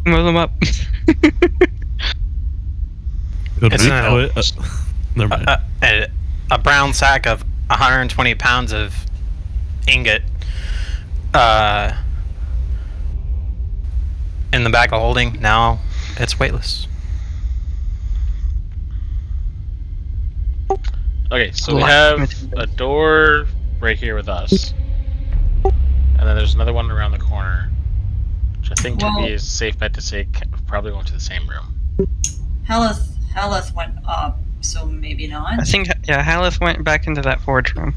move them up. Could It's we not- put- never mind. A brown sack of 120 pounds of ingot in the bag of holding. Now it's weightless. Okay, so we Lock have material. a door right here with us. And then there's another one around the corner. Which I think would be a safe bet to say probably going to the same room. Haleth went up, so maybe not. I think, yeah, Haleth went back into that forge room.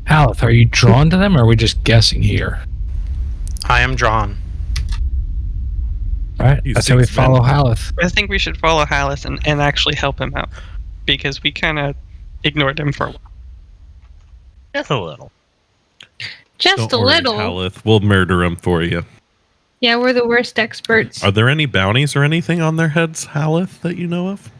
Haleth, are you drawn to them or are we just guessing here? I am drawn. Alright, He I say we thinks men- follow Haleth. I think we should follow Haleth and actually help him out. Because we kind of ignored him for a while. Just a little. Just Don't a worry, little. Haleth. We'll murder him for you. Yeah, we're the worst experts. Are there any bounties or anything on their heads, Haleth, that you know of?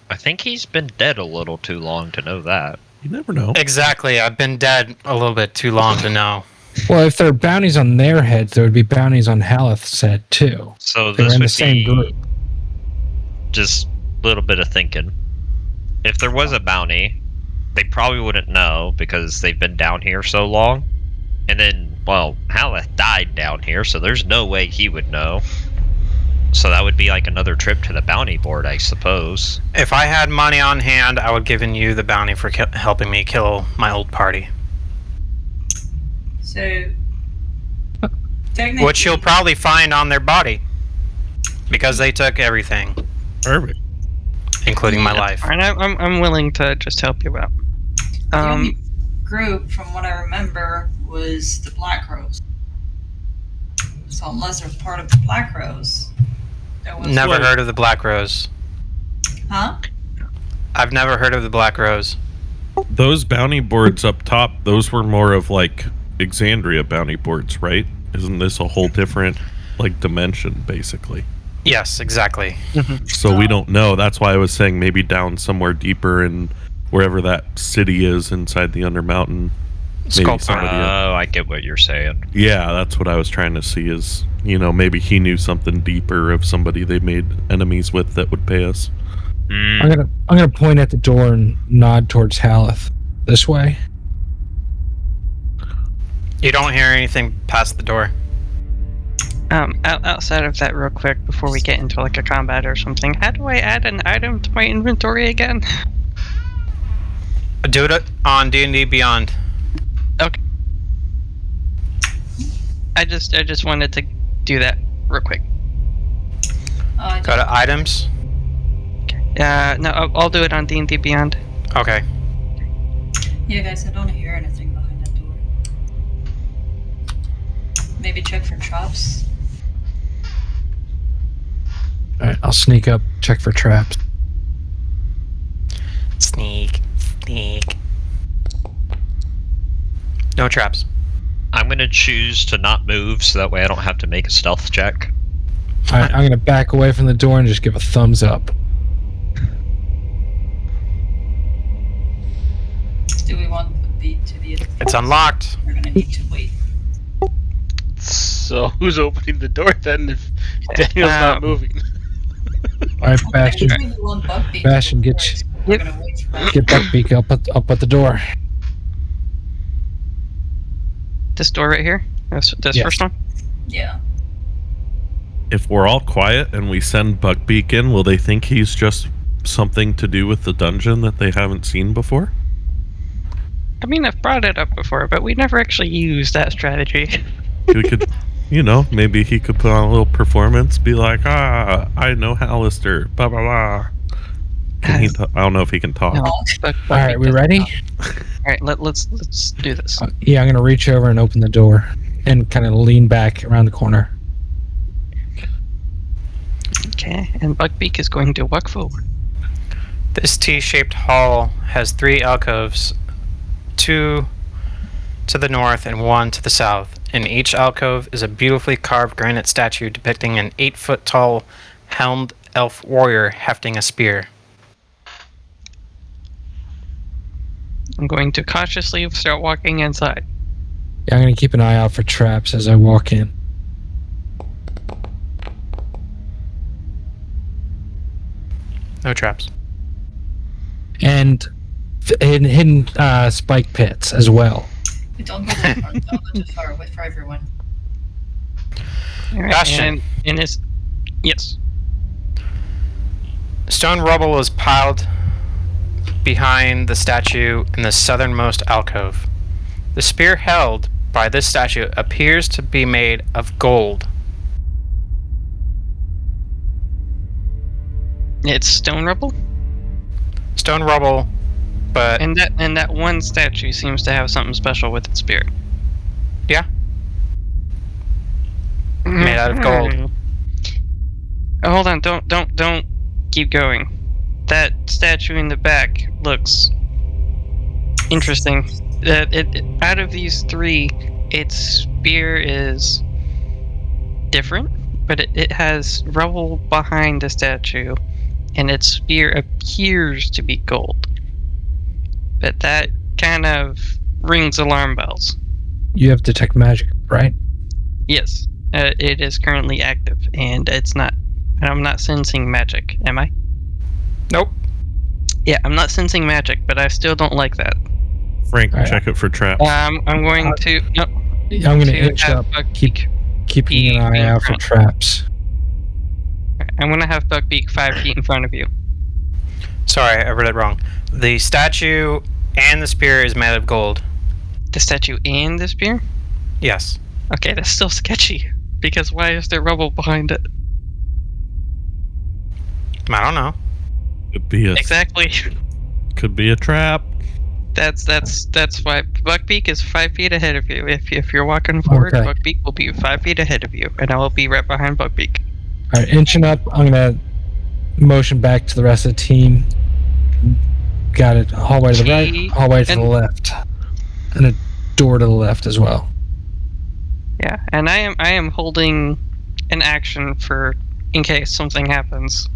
I think he's been dead a little too long to know that. You never know. Exactly. I've been dead a little bit too long to know. Well, if there are bounties on their heads, there would be bounties on Haleth's head too. So They're this in would the same be group. just a little bit of thinking. If there was a bounty, they probably wouldn't know because they've been down here so long. And then, well, Haleth died down here, so there's no way he would know. So that would be like another trip to the bounty board, I suppose. If I had money on hand, I would given you the bounty for helping me kill my old party. So, technically, Which you'll probably find on their body. Because they took everything, Perfect. including my life. And I'm willing to just help you out. the only group, from what I remember, was the Black Rose. So unless they're part of the Black Rose, there was Never heard of the Black Rose. Huh? I've never heard of the Black Rose. Those bounty boards up top, those were more of like Exandria bounty boards, right? Isn't this a whole different like dimension, basically? Yes, exactly. So we don't know. That's why I was saying maybe down somewhere deeper in wherever that city is inside the Undermountain. Maybe Sculptor. somebody. Oh, I get what you're saying. Yeah, that's what I was trying to see. Is maybe he knew something deeper of somebody they made enemies with that would pay us. I'm gonna point at the door and nod towards Haleth. This way. You don't hear anything past the door. Outside of that, real quick, before we get into like a combat or something, how do I add an item to my inventory again? Do it on D&D Beyond. Okay. I just wanted to do that real quick. Go to items. No, I'll do it on D&D Beyond. Okay. Yeah, guys, I don't hear anything behind that door. Maybe check for traps. Alright, I'll sneak up, check for traps. Sneak. No traps. I'm gonna choose to not move so that way I don't have to make a stealth check. Alright, I'm gonna back away from the door and just give a thumbs up. Do we want the beat to be? It's unlocked. We're gonna need to wait. So who's opening the door then if Daniel's not moving? Alright, Bastion. Technically, we want Buckbeak. Bastion, get first. We're gonna wait for that. Buckbeak up at the door. This door right here? This Yes. first one? Yeah. If we're all quiet and we send Buckbeak in, will they think he's just something to do with the dungeon that they haven't seen before? I mean, I've brought it up before, but we never actually used that strategy. We could, maybe he could put on a little performance, be like, I know Hallister, blah, blah, blah. Can he I don't know if he can talk. No, Alright, we ready? Alright, let's do this. Yeah, I'm gonna reach over and open the door and kind of lean back around the corner. Okay, and Buckbeak is going to walk forward. This T-shaped hall has 3 alcoves, 2 to the north and 1 to the south. In each alcove is a beautifully carved granite statue depicting an 8-foot-tall helmed elf warrior hefting a spear. I'm going to cautiously start walking inside. Yeah, I'm gonna keep an eye out for traps as I walk in. No traps. And hidden spike pits as well. We don't go too far. Don't go too far. Wait for everyone. Alright, Bastion. and it's... Yes. Stone rubble is piled behind the statue in the southernmost alcove. The spear held by this statue appears to be made of gold. It's stone rubble? Stone rubble, but And that one statue seems to have something special with its spear. yeah, made out of gold. Oh, hold on, don't keep going. That statue in the back looks interesting. Out of these 3, its spear is different, but it has rubble behind the statue, and its spear appears to be gold. But that kind of rings alarm bells. You have detect magic, right? Yes, it is currently active, and I'm not sensing magic, am I? Nope. Yeah, I'm not sensing magic, but I still don't like that. Frank, Alright. check it for traps. I'm going to... No, I'm gonna to inch have up, Buckbeak. keeping an eye out for traps. I'm gonna have Buckbeak 5 feet in front of you. Sorry, I read it wrong. The statue and the spear is made of gold. The statue and the spear? Yes. Okay, that's still sketchy. Because why is there rubble behind it? I don't know. Could be Exactly. Could be a trap. That's why Buckbeak is 5 feet ahead of you. If you're walking forward, Okay. Buckbeak will be 5 feet ahead of you, and I will be right behind Buckbeak. Alright, inching up, I'm gonna motion back to the rest of the team. Got it. Hallway to the right, hallway to the left. And a door to the left as well. Yeah, and I am holding an action for in case something happens.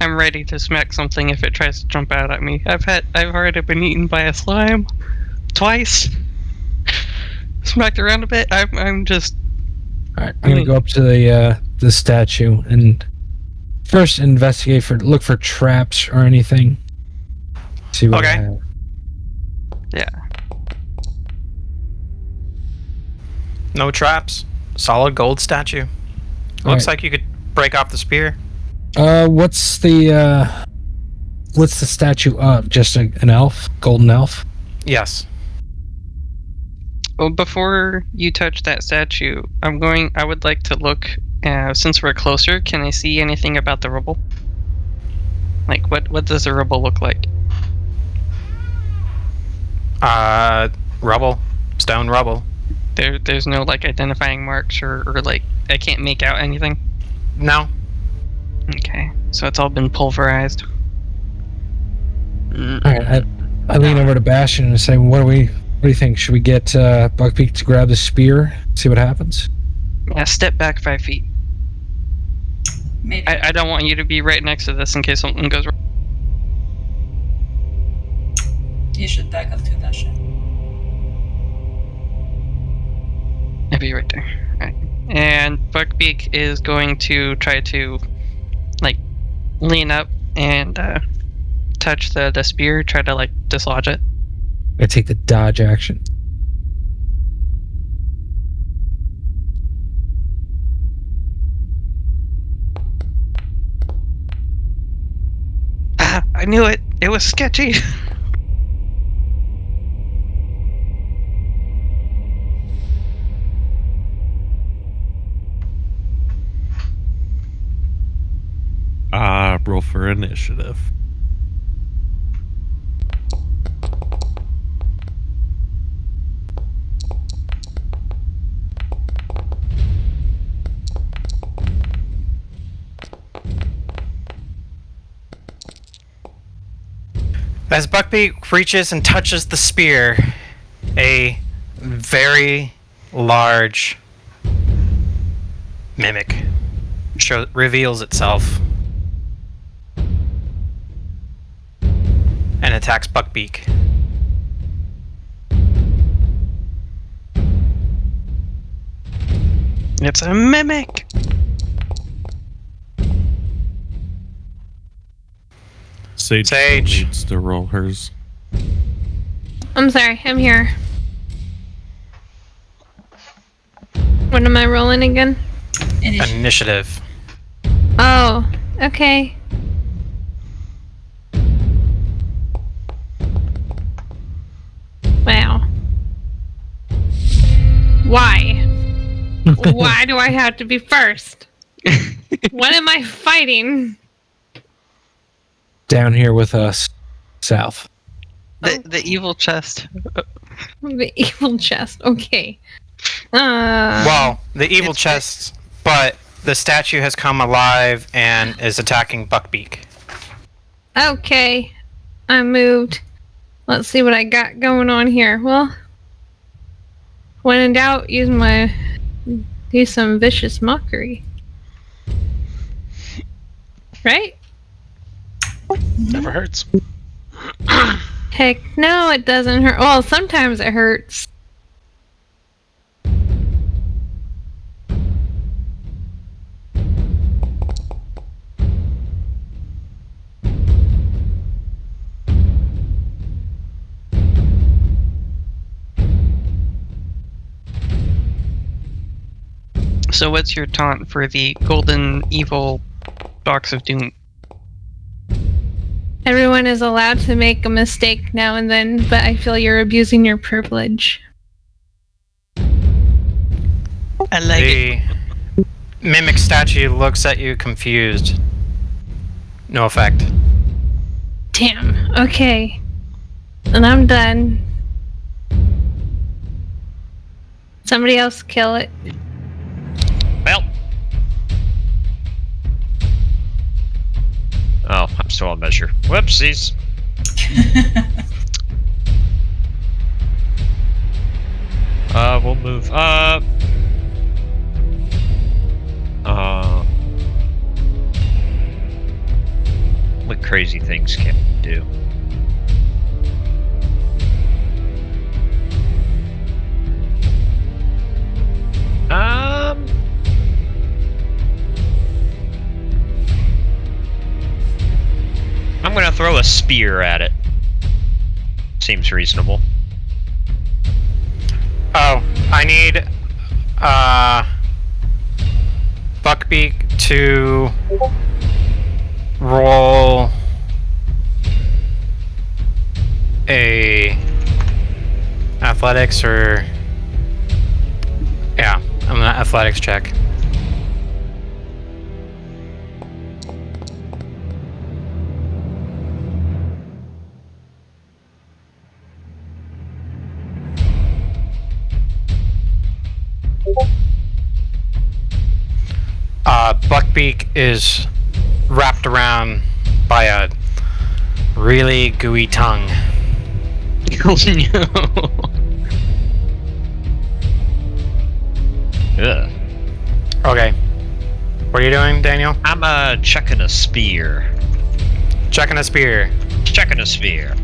I'm ready to smack something if it tries to jump out at me. I've already been eaten by a slime twice. Smacked around a bit. I'm just... Alright, I'm gonna go up to the statue and first look for traps or anything. See what I Okay. have. Yeah. No traps. Solid gold statue. Looks like you could break off the spear. What's the statue of? Just an elf? Golden elf? Yes. Well, before you touch that statue, I would like to look, since we're closer, can I see anything about the rubble? Like, what does the rubble look like? Rubble. Stone rubble. There's no, like, identifying marks or like, I can't make out anything? No. Okay, so it's all been pulverized. Alright, I lean over to Bastion and say, what do What do you think? Should we get Buckbeak to grab the spear? See what happens? Yeah, step back 5 feet. Maybe. I don't want you to be right next to this in case something goes wrong. You should back up to that shit. I'll be right there. Alright. And Buckbeak is going to try to, like, lean up and touch the spear, try to, like, dislodge it. I take the dodge action. Ah, I knew it! It was sketchy! Roll for initiative. As Buckbeak reaches and touches the spear, a very large mimic reveals itself and attacks Buckbeak. It's a mimic! Sage needs to roll hers. I'm sorry, I'm here. What am I rolling again? Initiative. Oh, okay. Wow. Why? Why do I have to be first? What am I fighting? Down here with us, south. The evil chest. The evil chest. Okay. Well, the evil chest, but the statue has come alive and is attacking Buckbeak. Okay. I moved. Let's see what I got going on here. Well, when in doubt, use some vicious mockery. Right? Never hurts. Heck no, it doesn't hurt. Well, sometimes it hurts. So what's your taunt for the golden evil box of doom? Everyone is allowed to make a mistake now and then, but I feel you're abusing your privilege. I like it. The mimic statue looks at you confused. No effect. Damn. Okay. And I'm done. Somebody else kill it. Well. Oh, I'm still on measure. Whoopsies. We'll move up. What crazy things can we do? I'm gonna throw a spear at it. Seems reasonable. Oh, I need Buckbeak to roll a athletics or yeah, I'm gonna athletics check. Buckbeak is wrapped around by a really gooey tongue. Oh no. Ugh. Okay. What are you doing, Daniel? I'm checking a spear. Checking a spear. Checking a spear.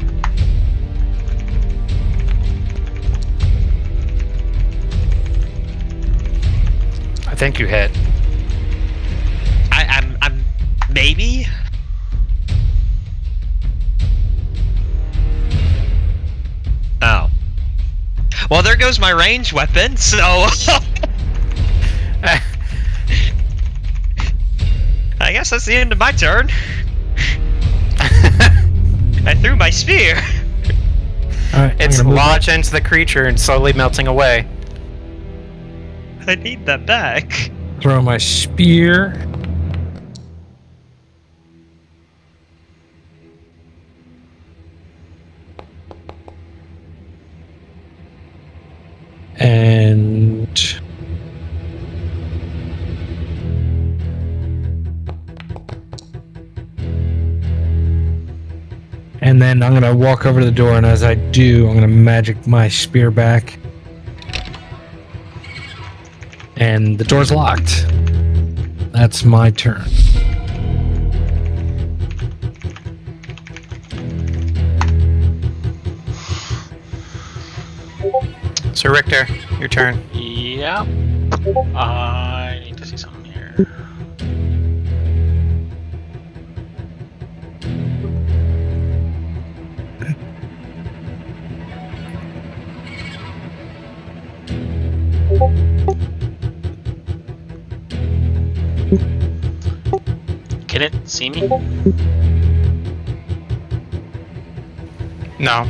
I think you hit. I'm maybe. Oh. Well, there goes my ranged weapon. So. I guess that's the end of my turn. I threw my spear. Alright, It's lodged into the creature and slowly melting away. I need that back. Throw my spear. And then I'm gonna walk over to the door, and as I do, I'm gonna magic my spear back. And the door's locked. That's my turn. So Richter, your turn. Yeah. I need to see something here. Can it see me? No.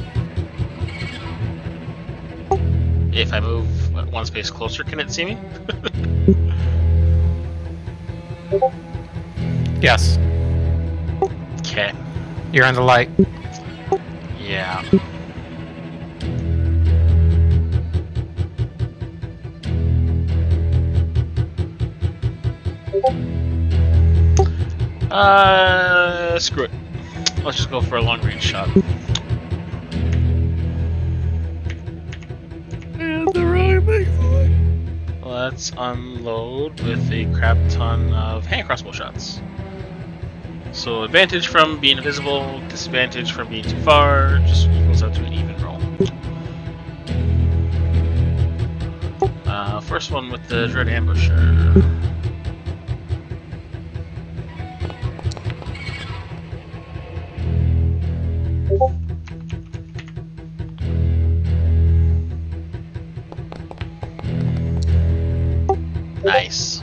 If I move one space closer, can it see me? Yes. Okay. You're in the light. Yeah. Screw it. Let's just go for a long range shot. Let's unload with a crap ton of hand crossbow shots. So advantage from being invisible, disadvantage from being too far, just equals out to an even roll. First one with the Dread Ambusher. Nice.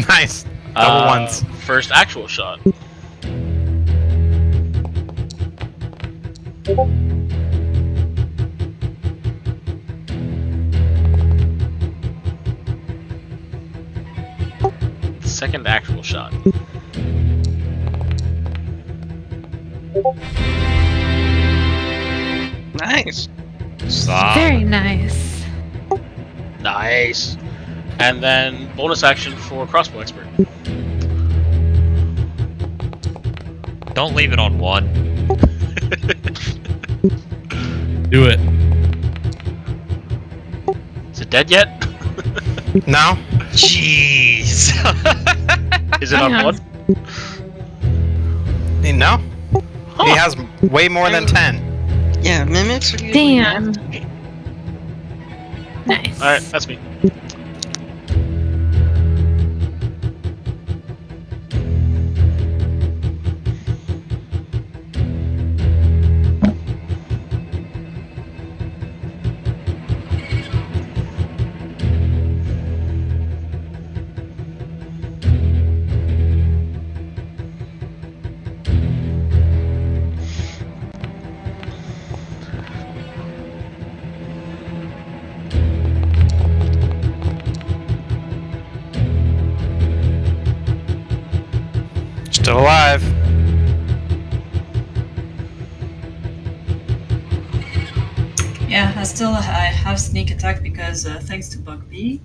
Nice. Double ones. First actual shot. Second actual shot. Nice. Stop. Very nice. Nice. And then bonus action for crossbow expert. Don't leave it on one. Do it. Is it dead yet? No. Jeez. Is it on Yeah. one? No. Huh. He has way more than 10. Yeah, mimics are usually Damn. Nice. Alright, that's me. Still alive. Yeah, I have sneak attack because thanks to Bug B.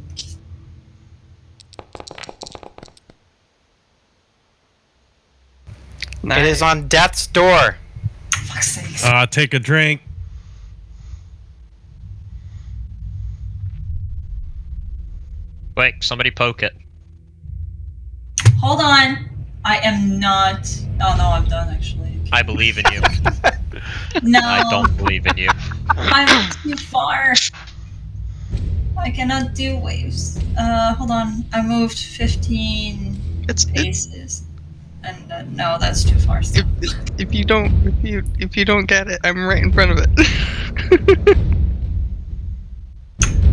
nice. It is on death's door. Fuck's sakes. Take a drink. Wait, somebody poke it. Hold on. I am not. Oh no, I'm done actually. I believe in you. No, I don't believe in you. I'm too far. I cannot do waves. Hold on. I moved 15 paces, and no, that's too far. Still. If you don't get it, I'm right in front of it.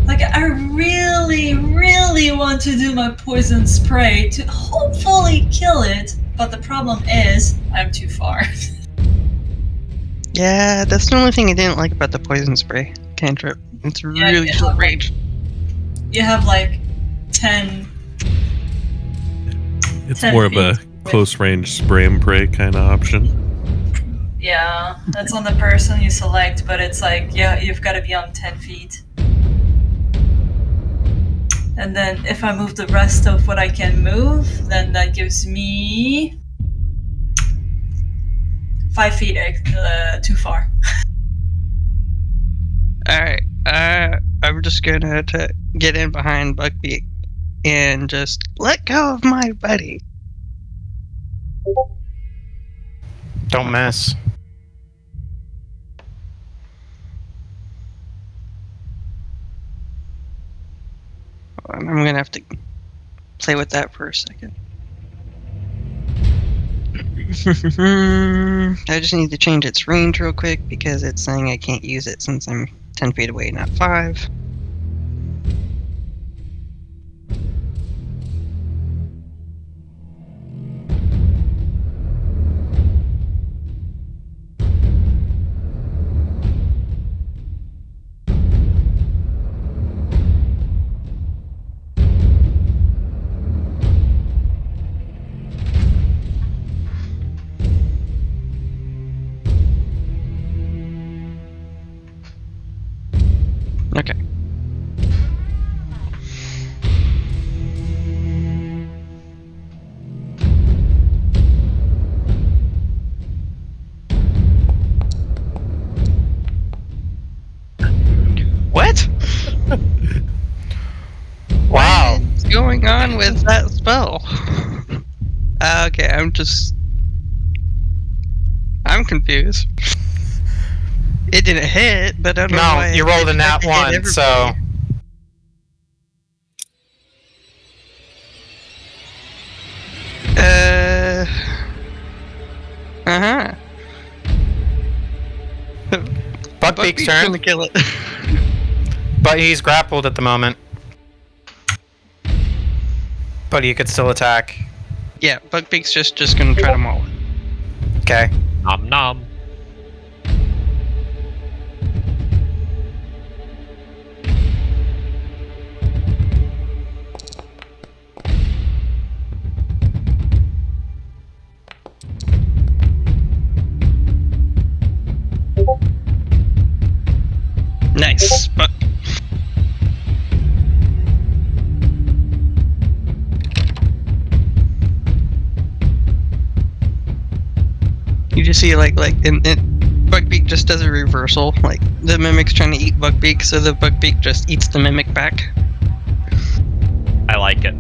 Like, I really, really want to do my poison spray to hopefully kill it, but the problem is, I'm too far. Yeah, that's the only thing I didn't like about the poison spray cantrip. It's really short range. You have like 10. It's 10 more of a feet. close range spray and pray kind of option. Yeah, that's on the person you select, but it's like, yeah, you've got to be on 10 feet. And then if I move the rest of what I can move, then that gives me 5 feet too far. Alright, I'm just gonna get in behind Buckbeak and just let go of my buddy. Don't miss. I'm gonna have to play with that for a second. I just need to change its range real quick because it's saying I can't use it since I'm 10 feet away, not 5. Okay. What? Wow. What's going on with that spell? Okay, I'm confused. It didn't hit, but I don't know why. No, you rolled a nat it hit 1, everybody. so Uh-huh. Buckbeak's turn. Gonna kill it. But he's grappled at the moment. But he could still attack. Yeah, Buckbeak's just gonna try to maul it. Okay. Nom nom. Nice. Buck. You just see like and Buckbeak just does a reversal. Like the mimic's trying to eat Buckbeak, so the Buckbeak just eats the mimic back. I like it.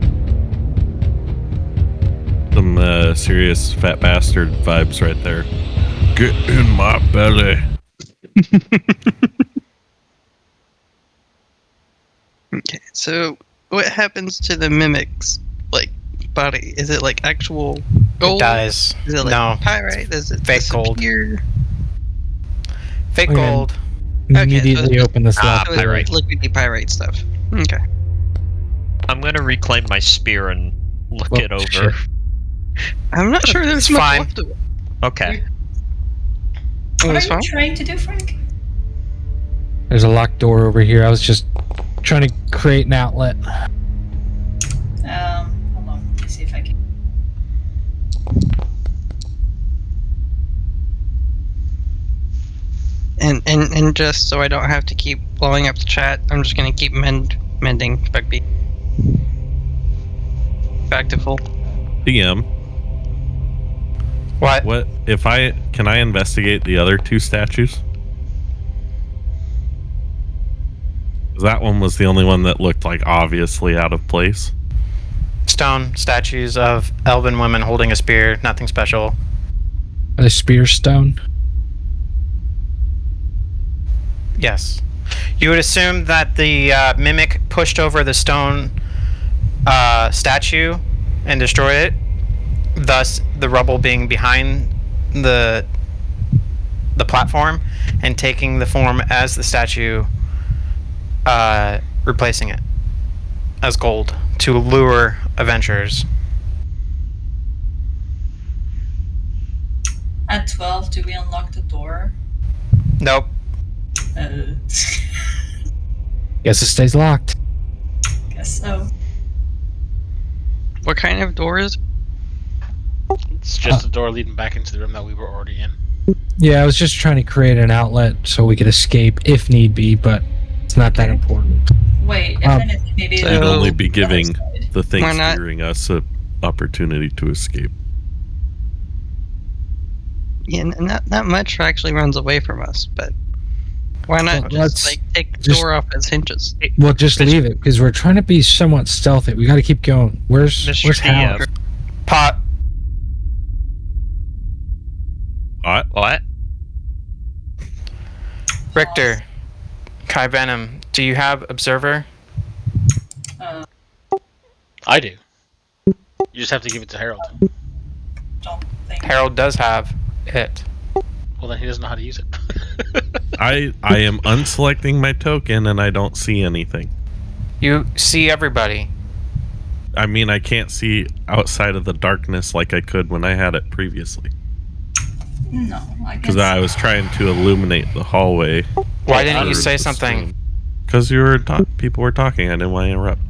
Some serious fat bastard vibes right there. Get in my belly. Okay, so what happens to the mimic's like body? Is it like actual gold? It dies. Is it like No. pyrite? Does it Fake gold. disappear? Fake Okay. gold. Immediately so open the slot. So it's pyrite. liquidy pyrite stuff. Okay. I'm gonna reclaim my spear and look Well, it over. shit. I'm not sure there's It's much fine. left of it. Okay. Oh, What that's are fine. you trying to do, Frank? There's a locked door over here. I was just trying to create an outlet. Hold on. Let me see if I can. And just so I don't have to keep blowing up the chat, I'm just gonna keep mending Buckbeak. Back to full. DM. What? What if can I investigate the other two statues? That one was the only one that looked like obviously out of place. Stone statues of elven women holding a spear. Nothing special. Are they spear stone? Yes. You would assume that the mimic pushed over the stone statue and destroyed it, thus the rubble being behind the platform and taking the form as the statue, replacing it as gold to lure adventurers. At 12, do we unlock the door? Nope. Guess it stays locked. Guess so. What kind of door is? It's just a door leading back into the room that we were already in. Yeah, I was just trying to create an outlet so we could escape if need be, but it's not that important. Wait, if anything, maybe so- You'd only the be other giving side. the thing Why not? steering us an opportunity to escape. Yeah, not much actually runs away from us, but why not Well, just let's take the just- door off its hinges? Well, just leave it because we're trying to be somewhat stealthy. We got to keep going. Where's Mr. Hal? DM. Pot. What? Richter. Kai Venom. Do you have Observer? I do. You just have to give it to Harold. Don't think. Harold does have it. Well, then he doesn't know how to use it. I am unselecting my token and I don't see anything. You see everybody. I mean, I can't see outside of the darkness like I could when I had it previously. No, I guess. Because I was trying to illuminate the hallway. Why didn't you say something? Because people were talking. I didn't want to interrupt.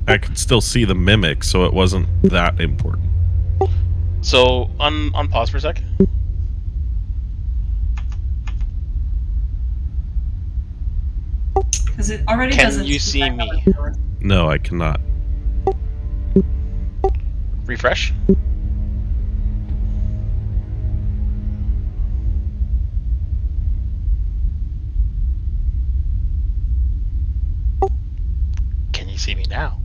I could still see the mimic, so it wasn't that important. So, on pause for a sec. Because it already Can doesn't you see back me? up the door. No, I cannot. Refresh. Can you see me now?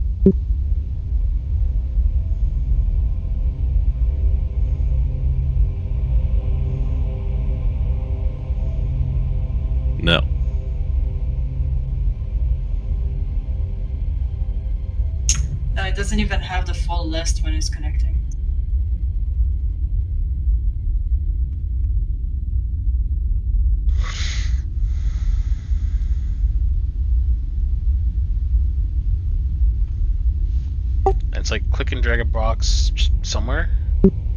No. No, it doesn't even have the full list when it's connecting. It's like click and drag a box somewhere.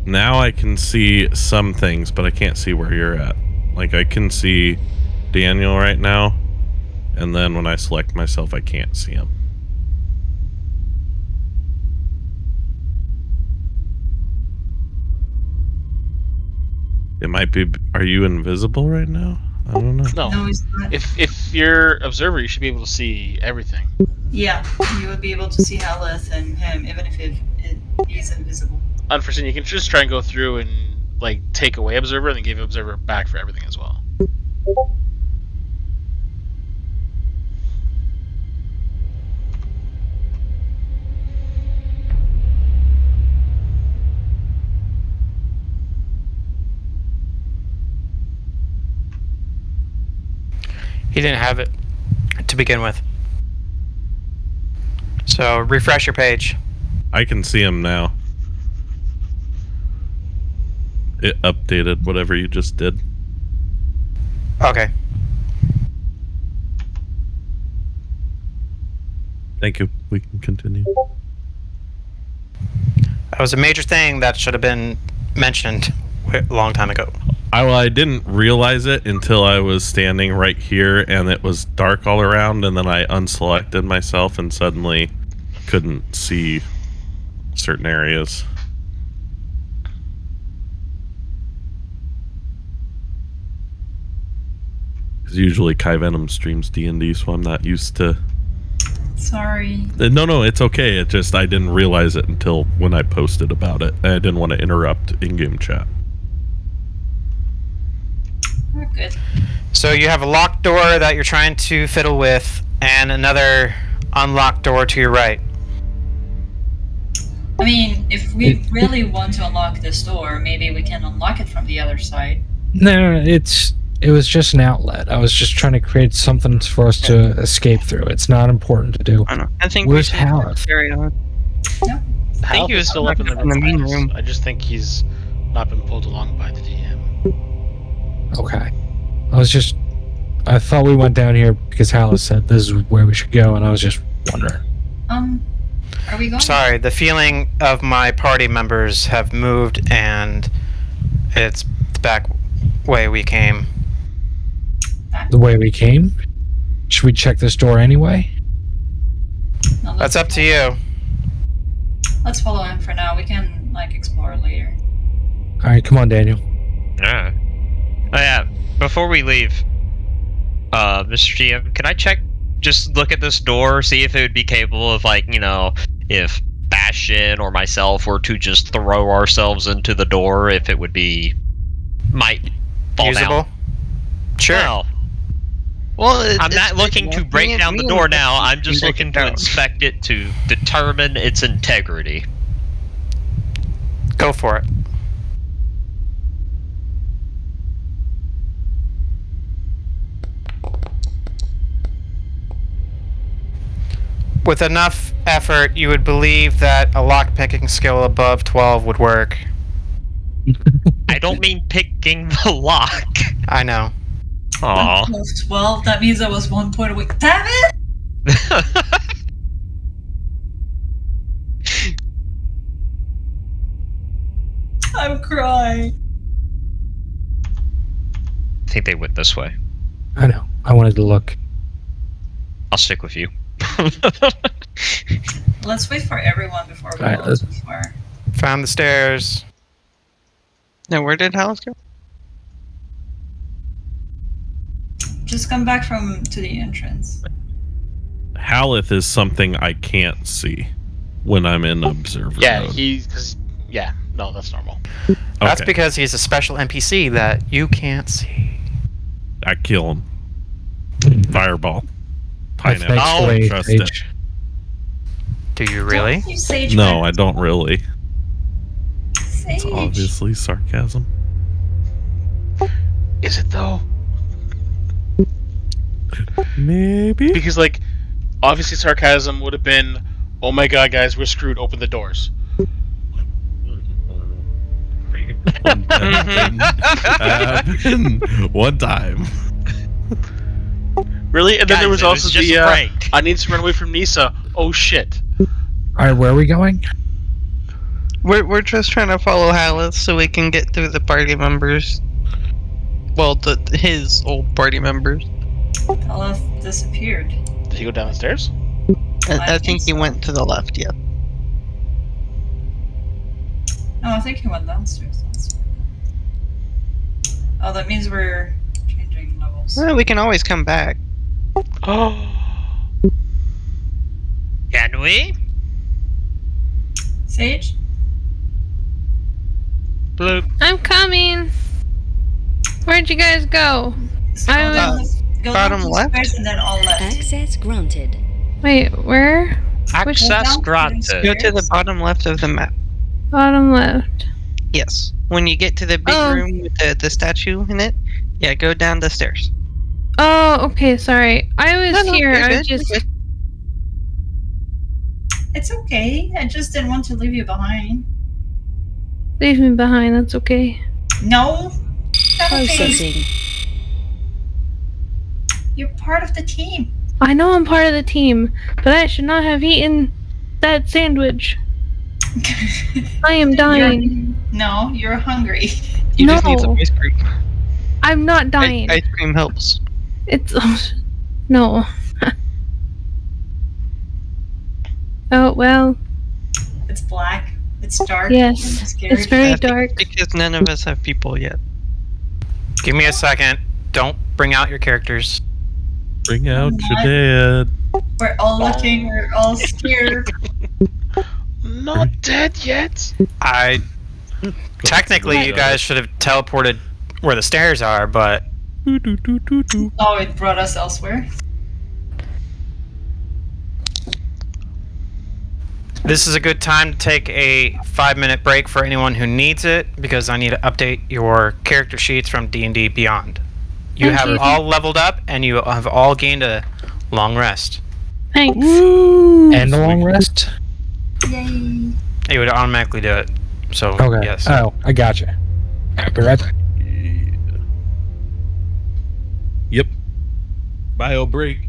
Now I can see some things, but I can't see where you're at. Like, I can see Daniel right now, and then when I select myself, I can't see him. It might be... Are you invisible right now? I don't know. No. No, he's not. If you're observer, you should be able to see everything. Yeah, you would be able to see Haleth and him, even if he's invisible. Unforeseen, you can just try and go through and like take away observer and then give observer back for everything as well. He didn't have it to begin with. So refresh your page. I can see him now. It updated whatever you just did. Okay. Thank you. We can continue. That was a major thing that should have been mentioned a long time ago. I didn't realize it until I was standing right here and it was dark all around, and then I unselected myself and suddenly couldn't see certain areas. Because usually Kai Venom streams D&D, so I'm not used to... Sorry. No, it's okay. It just, I didn't realize it until when I posted about it. I didn't want to interrupt in-game chat. We're good. So you have a locked door that you're trying to fiddle with. and another unlocked door to your right. I mean, if we really want to unlock this door, maybe we can unlock it from the other side. No, it was just an outlet. I was just trying to create something for us to escape through. It's not important to do. I don't know. I think Where's we should Haleth? carry on. Hal he is was still up in the in the main room. room. I just think he's not been pulled along by the DM. Okay. I thought we went down here because Haleth said this is where we should go, and I was just wondering. Are we going? Sorry, the feeling of my party members have moved, and it's the back way we came. The way we came? Should we check this door anyway? No, That's up to you. Let's follow him for now. We can, explore later. Alright, come on, Daniel. Yeah. Oh yeah. Before we leave, Mr. GM, can I just look at this door, see if it would be capable of, if Bastion or myself were to just throw ourselves into the door, if it might fall Usable? down. Sure. Well, I'm not looking to break down the door now. I'm just looking to inspect it to determine its integrity. Go for it. With enough effort, you would believe that a lockpicking skill above 12 would work. I don't mean picking the lock. I know. Aww. 12, that means I was 1 point away. Damn it! I'm crying. I think they went this way. I know. I wanted to look. I'll stick with you. Let's wait for everyone before we Alright, go too far. Found the stairs. Now, where did Haleth go? Just come back to the entrance. Haleth is something I can't see when I'm in observer Yeah, mode. no, that's normal. That's Okay. because he's a special NPC that you can't see. I kill him. Fireball. That's Pineapple. next way, Trust Sage. Do you really? Don't you Sage No, man. I don't really. Sage. It's obviously sarcasm. Is it though? Maybe. Because obviously sarcasm would have been, "Oh my god, guys, we're screwed. Open the doors." One time. Really? And then Guys, there was it also just the a prank. I need to run away from Nisa. Oh shit. Alright, where are we going? We're just trying to follow Haleth so we can get through the party members. Well, his old party members. Haleth disappeared. Did he go down the stairs? I think he so. went to the left, yeah. No, I think he went downstairs. Oh, that means we're changing levels. Well, we can always come back. Oh. Can we? Sage? Bloop. I'm coming. Where'd you guys go? So I go down was- go bottom down the left? stairs and then all left. Access granted. Wait, where? Access down granted. Go to the bottom left of the map. Bottom left. Yes. When you get to the big Oh. room with the statue in it, yeah, go down the stairs. Oh, okay, sorry. I was No, here. you're I good, was just. you're good. It's okay. I just didn't want to leave you behind. Leave me behind, that's okay. No. Not okay. Processing. You're part of the team. I know I'm part of the team, but I should not have eaten that sandwich. I am dying. No, you're hungry. You just need some No. ice cream. I'm not dying. Ice cream helps. It's. No. Oh, well, It's black. It's dark. yes. I'm scared. It's very I think dark. Because none of us have people yet. Give me a second. Don't bring out your characters. Bring out What? your dad. We're all looking. We're all scared. Not dead yet. Technically, you guys should have teleported where the stairs are, but Oh, it brought us elsewhere. This is a good time to take a 5-minute break for anyone who needs it, because I need to update your character sheets from D&D Beyond. You have all leveled up, and you have all gained a long rest. Thanks. Woo! And a long rest. Yay. It would automatically do it. So, Okay. yes. Oh, I gotcha. I'll be right back. Yep. Bio break.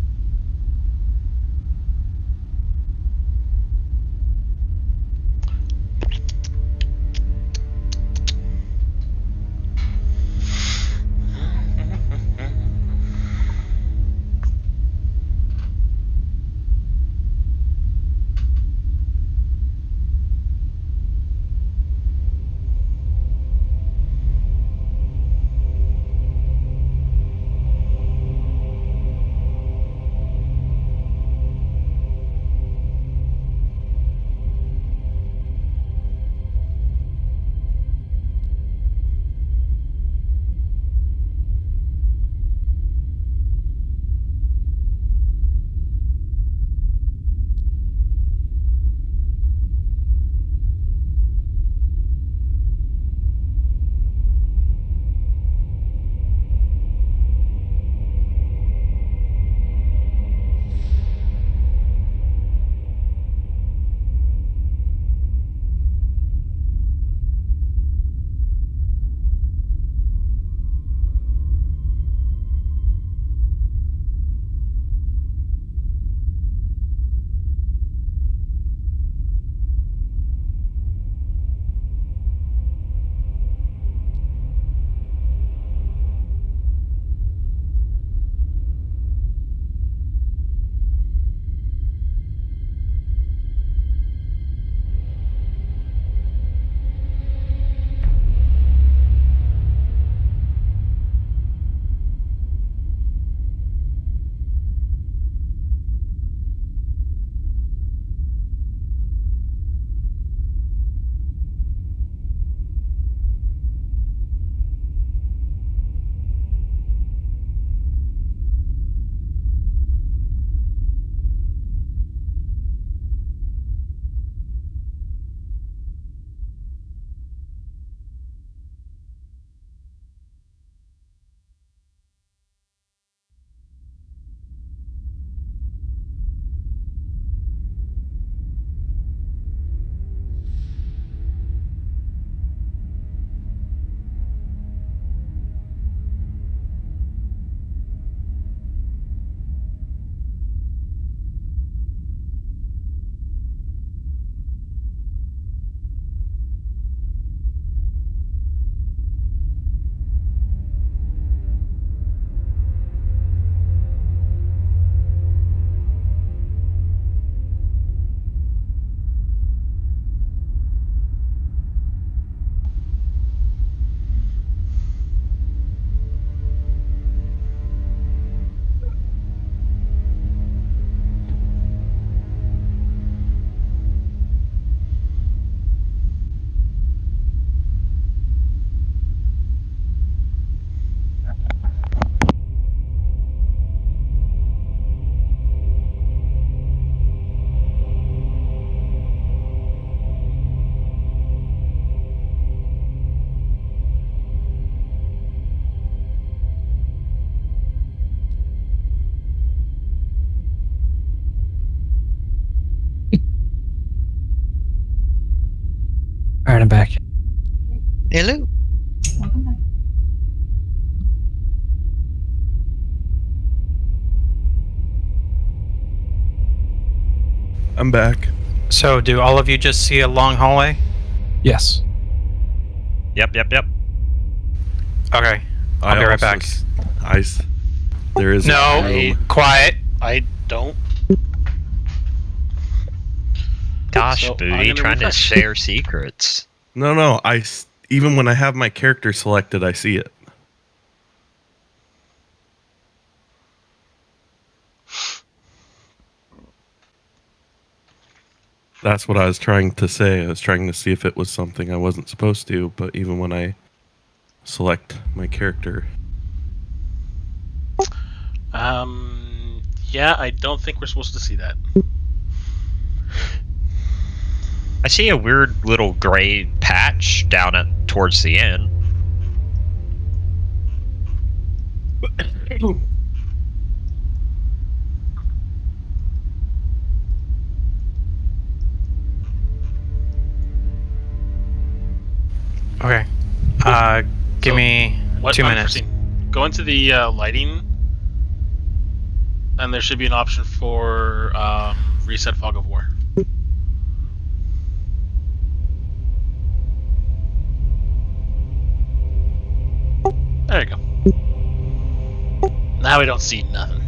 All right, I'm back. Hello. Welcome back. I'm back. So, do all of you just see a long hallway? Yes. Yep. Okay. I'll be right back. There is No, a room. quiet. I don't. Gosh, So, I'm Booty, gonna trying to refresh. share secrets. No. Even when I have my character selected, I see it. That's what I was trying to say. I was trying to see if it was something I wasn't supposed to, but even when I select my character. Yeah, I don't think we're supposed to see that. I see a weird little gray patch down at towards the end. Okay. Give me What 2 minutes. unforeseen? Go into the lighting, and there should be an option for reset fog of war. There you go. Now we don't see nothing.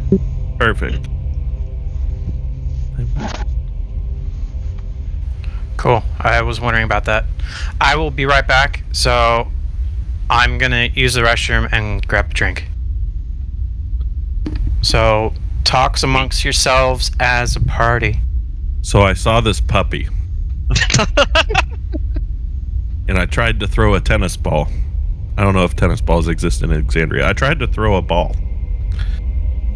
Perfect. Cool. I was wondering about that. I will be right back. So I'm gonna use the restroom and grab a drink. So talks amongst yourselves as a party. So I saw this puppy. And I tried to throw a tennis ball. I don't know if tennis balls exist in Alexandria. I tried to throw a ball.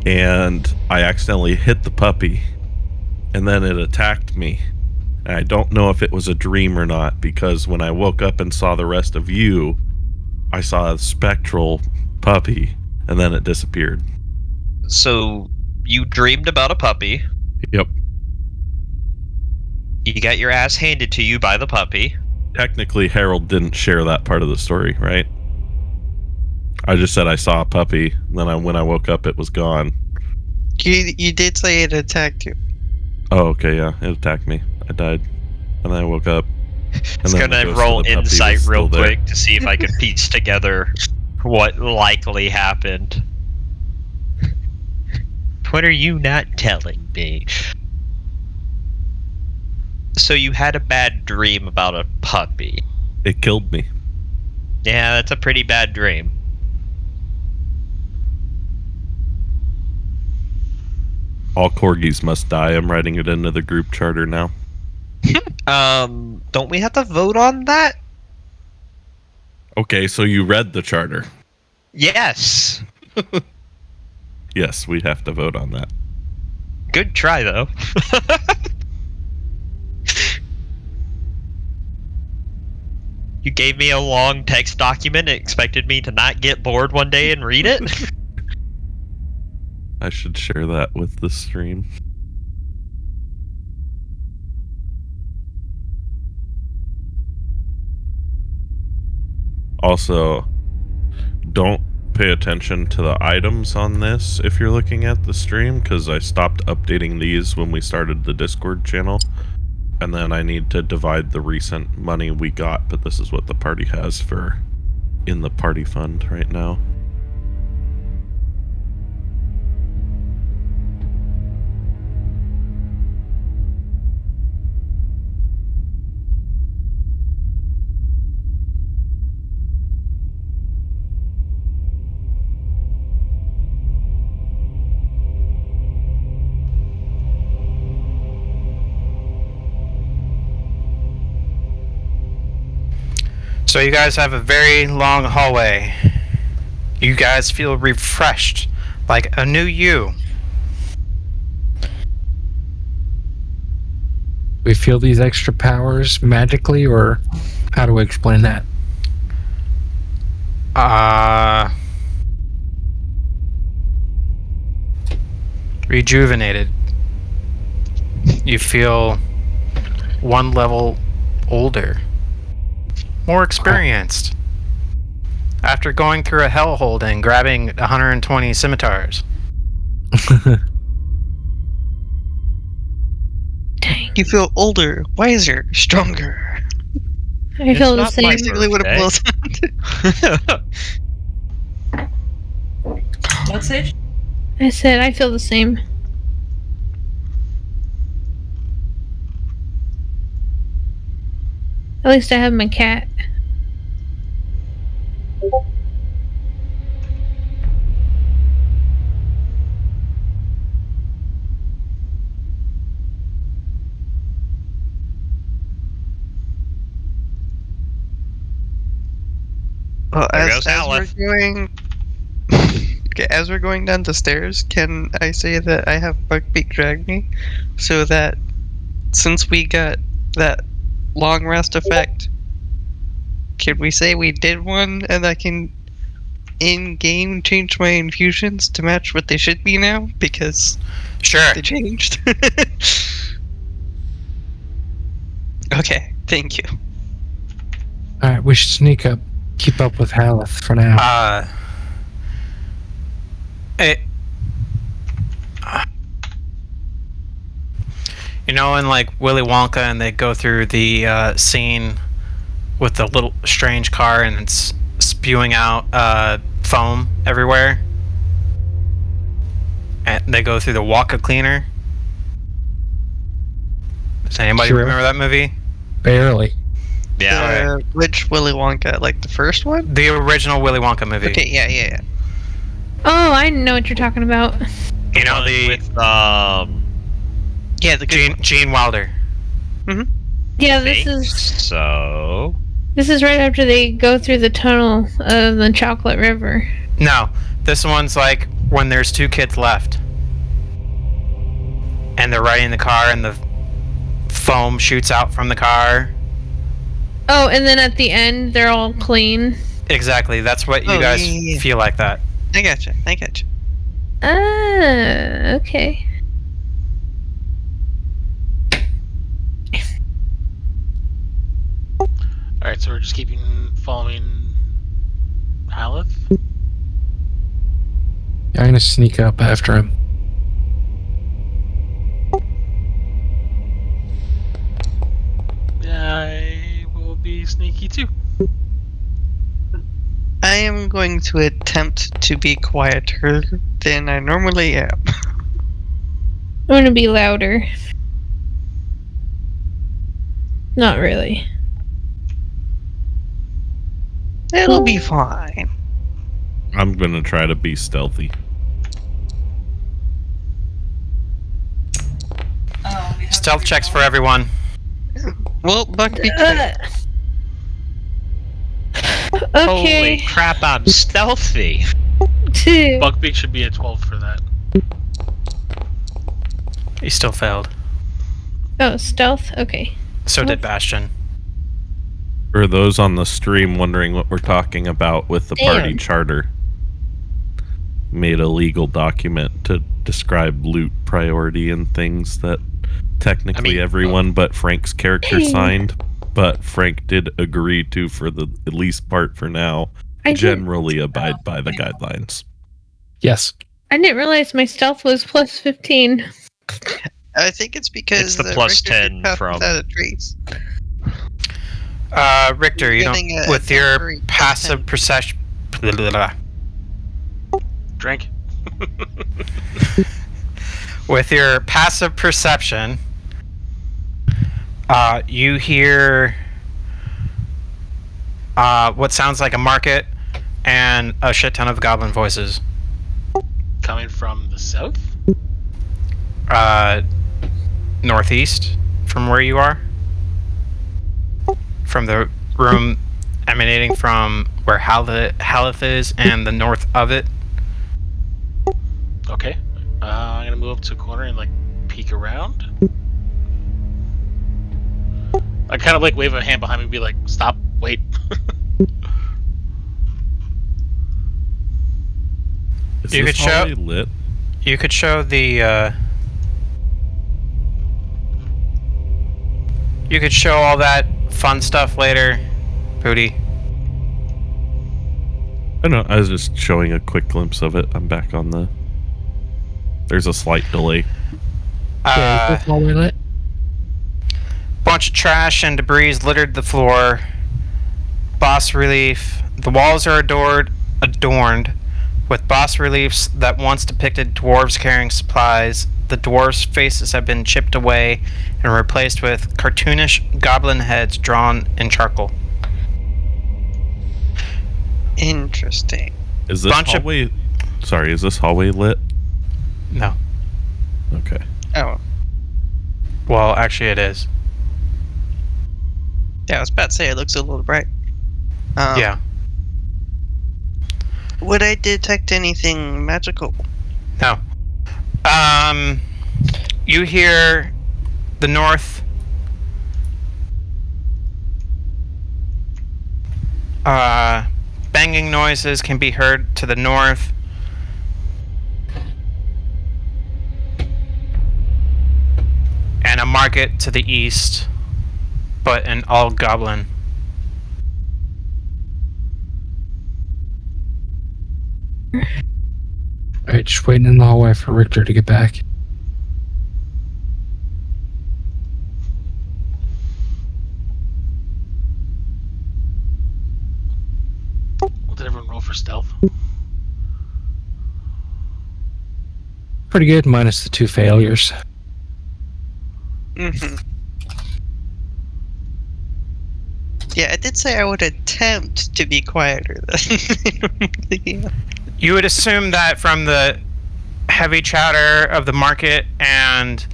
And I accidentally hit the puppy. And then it attacked me. And I don't know if it was a dream or not, because when I woke up and saw the rest of you, I saw a spectral puppy, and then it disappeared. So you dreamed about a puppy. Yep. You got your ass handed to you by the puppy. Technically, Harold didn't share that part of the story, right? I just said I saw a puppy, and then when I woke up, it was gone. You did say it attacked you. Oh, okay, yeah, it attacked me. I died, and then I woke up. It's then the gonna ghost roll of the puppy insight was real still there. quick to see if I can piece together what likely happened. What are you not telling me? So you had a bad dream about a puppy. It killed me. Yeah, that's a pretty bad dream. All corgis must die. I'm writing it into the group charter now. Don't we have to vote on that? Okay, so you read the charter. Yes. Yes, we have to vote on that. Good try, though. You gave me a long text document and expected me to not get bored one day and read it? I should share that with the stream. Also, don't pay attention to the items on this if you're looking at the stream, because I stopped updating these when we started the Discord channel. And then I need to divide the recent money we got, but this is what the party has for in the party fund right now. So you guys have a very long hallway. You guys feel refreshed, like a new you. We feel these extra powers magically, or how do we explain that? Rejuvenated. You feel one level older. More experienced. After going through a hellhole and grabbing 120 scimitars. Dang. You feel older, wiser, stronger. I feel the not my same. Basically what it boils down to. What, Sage? I said I feel the same. At least I have my cat. Well, There as goes we're Aleph. going, okay, as we're going down the stairs, can I say that I have Buckbeak drag me, so that since we got that long rest effect. Can we say we did one and I can in-game change my infusions to match what they should be now? Because Sure. they changed. Okay, thank you. Alright, we should sneak up. Keep up with Haleth for now. You know, in like Willy Wonka, and they go through the scene with the little strange car, and it's spewing out foam everywhere, and they go through the Wonka cleaner. Does anybody Sure. remember that movie? Barely. Yeah. Which Willy Wonka? Like the first one? The original Willy Wonka movie. Okay, yeah. Oh, I know what you're talking about. You know, One the with Yeah, the good Gene Wilder. Yeah, think this is right after they go through the tunnel of the Chocolate River. No, this one's like when there's two kids left, and they're riding the car, and the foam shoots out from the car. Oh, and then at the end, they're all clean. Exactly. That's what you guys feel like that. I gotcha. Ah, okay. Alright, so we're just following Haleth. I'm gonna sneak up after him. I will be sneaky too. I am going to attempt to be quieter than I normally am. I'm gonna be louder. Not really. It'll be fine. I'm gonna try to be stealthy. Oh, we have Stealth to checks for reroll. everyone. Well, Buckbeak. Holy Okay. crap, I'm stealthy. Buckbeak should be a 12 for that. He still failed. Oh, stealth? Okay. So did Bastion. For those on the stream wondering what we're talking about with the party Damn. charter, made a legal document to describe loot priority and things that technically everyone but Frank's character Hey. signed, but Frank did agree to, for the at least part for now, I didn't, generally abide by the guidelines. Yes. I didn't realize my stealth was plus 15. I think it's because It's the plus Richter did 10 pass from- without a trace. Richter, you Getting don't a with your temporary passive 10. perception. Drink. With your passive perception, you hear what sounds like a market and a shit ton of goblin voices. Coming from the south? Northeast from where you are. From the room emanating from where Haleth is and the north of it. Okay. I'm gonna move up to a corner and like peek around. I kind of like wave a hand behind me and be like, stop, wait. Is You this could show- hallway lit? You could show the you could show all that fun stuff later, Pooty. I know, I was just showing a quick glimpse of it. I'm back on the... There's a slight delay. Yeah, is this hallway lit? Bunch of trash and debris littered the floor. Boss relief. The walls are adorned with boss reliefs that once depicted dwarves carrying supplies. The dwarves' faces have been chipped away and replaced with cartoonish goblin heads drawn in charcoal. Interesting. Is this Bunch of- hallway... Sorry, is this hallway lit? No. Okay. Oh, Well, actually it is. yeah, I was about to say it looks a little bright. Yeah. Would I detect anything magical? No. You hear the north Banging noises can be heard to the north. And a market to the east, but an all goblin. Alright, just waiting in the hallway for Richter to get back. Did everyone roll for stealth? Pretty good, minus the 2 failures. Mm-hmm. Yeah, I did say I would attempt to be quieter than. You would assume that from the heavy chatter of the market and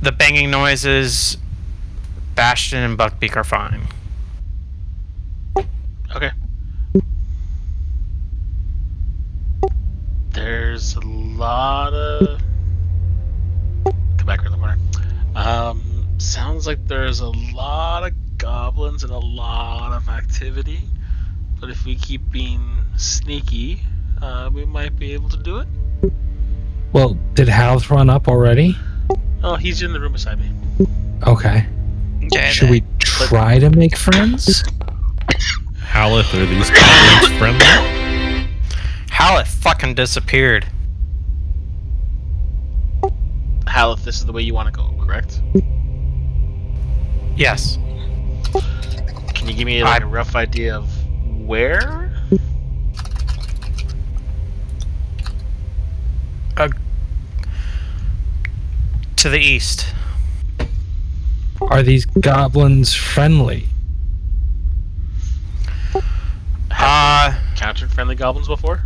the banging noises, Bastion and Buckbeak are fine. Okay. There's a lot of... Come back in the corner. Sounds like there's a lot of goblins and a lot of activity. But if we keep being sneaky, we might be able to do it. Well, did Halth run up already? Oh, he's in the room beside me. Okay. Yeah, Should we try to make friends? Haleth, are these goblins friendly? Haleth fucking disappeared. Haleth, this is the way you want to go, correct? Yes. Can you give me like a rough idea of where? To the east. Are these goblins friendly? Have you encountered friendly goblins before?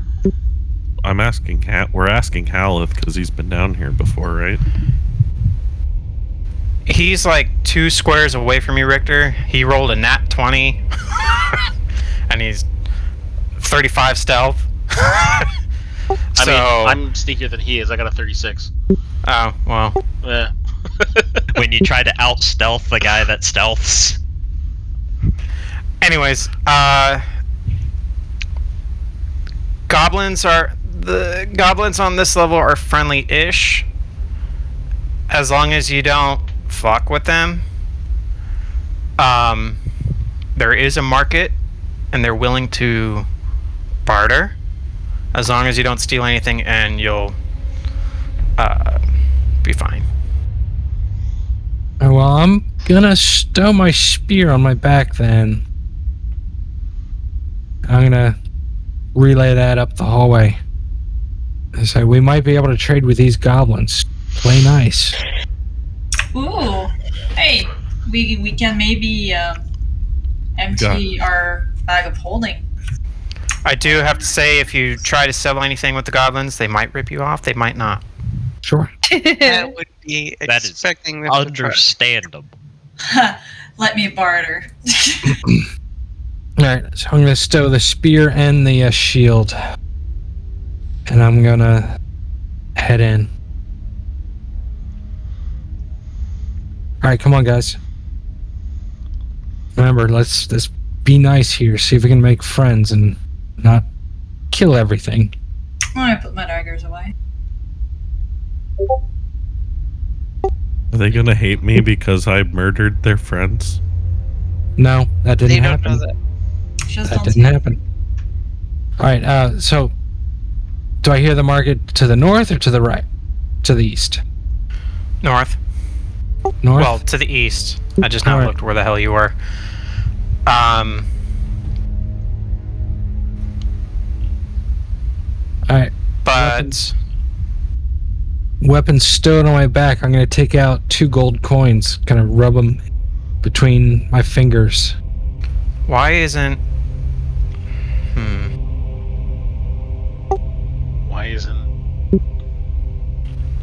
I'm asking we're asking Haleth because he's been down here before, right? He's like 2 squares away from you, Richter. He rolled a nat 20. And he's 35 stealth. I mean, I'm sneakier than he is. I got a 36. Oh, well. Yeah. When you try to out stealth the guy that stealths. Anyways, the goblins on this level are friendly-ish, as long as you don't fuck with them. There is a market, and they're willing to barter, as long as you don't steal anything, and you'll be fine. Well, I'm gonna stow my spear on my back then. I'm gonna relay that up the hallway. So we might be able to trade with these goblins. Play nice. Ooh. Hey, we can maybe empty our bag of holding. I do have to say, if you try to sell anything with the goblins, they might rip you off, they might not. Sure. That would be That is expecting them to try. understandable. Let me barter. Alright, so I'm gonna stow the spear and the shield. And I'm gonna head in. Alright, come on, guys. Remember, let's be nice here. See if we can make friends and not kill everything. I'm gonna put my daggers away. Are they gonna hate me because I murdered their friends? No, that didn't They don't happen. know that. Just That don't didn't happen. Alright, so do I hear the market to the north or to the right? To the east? North. North? Well, to the east. I just now Alright. looked where the hell you were. Alright. But Weapons stowed on my back. I'm going to take out 2 gold coins, kind of rub them between my fingers. why isn't... Why isn't...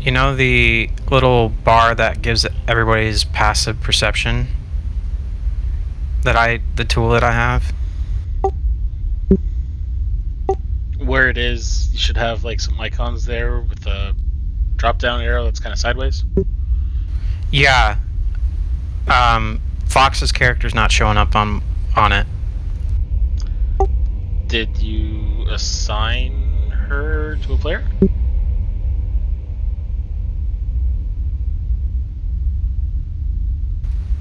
You know the little bar that gives everybody's passive perception? The tool that I have? Where it is, you should have like some icons there with a drop-down arrow that's kind of sideways. Yeah. Fox's character's not showing up on it. Did you assign her to a player?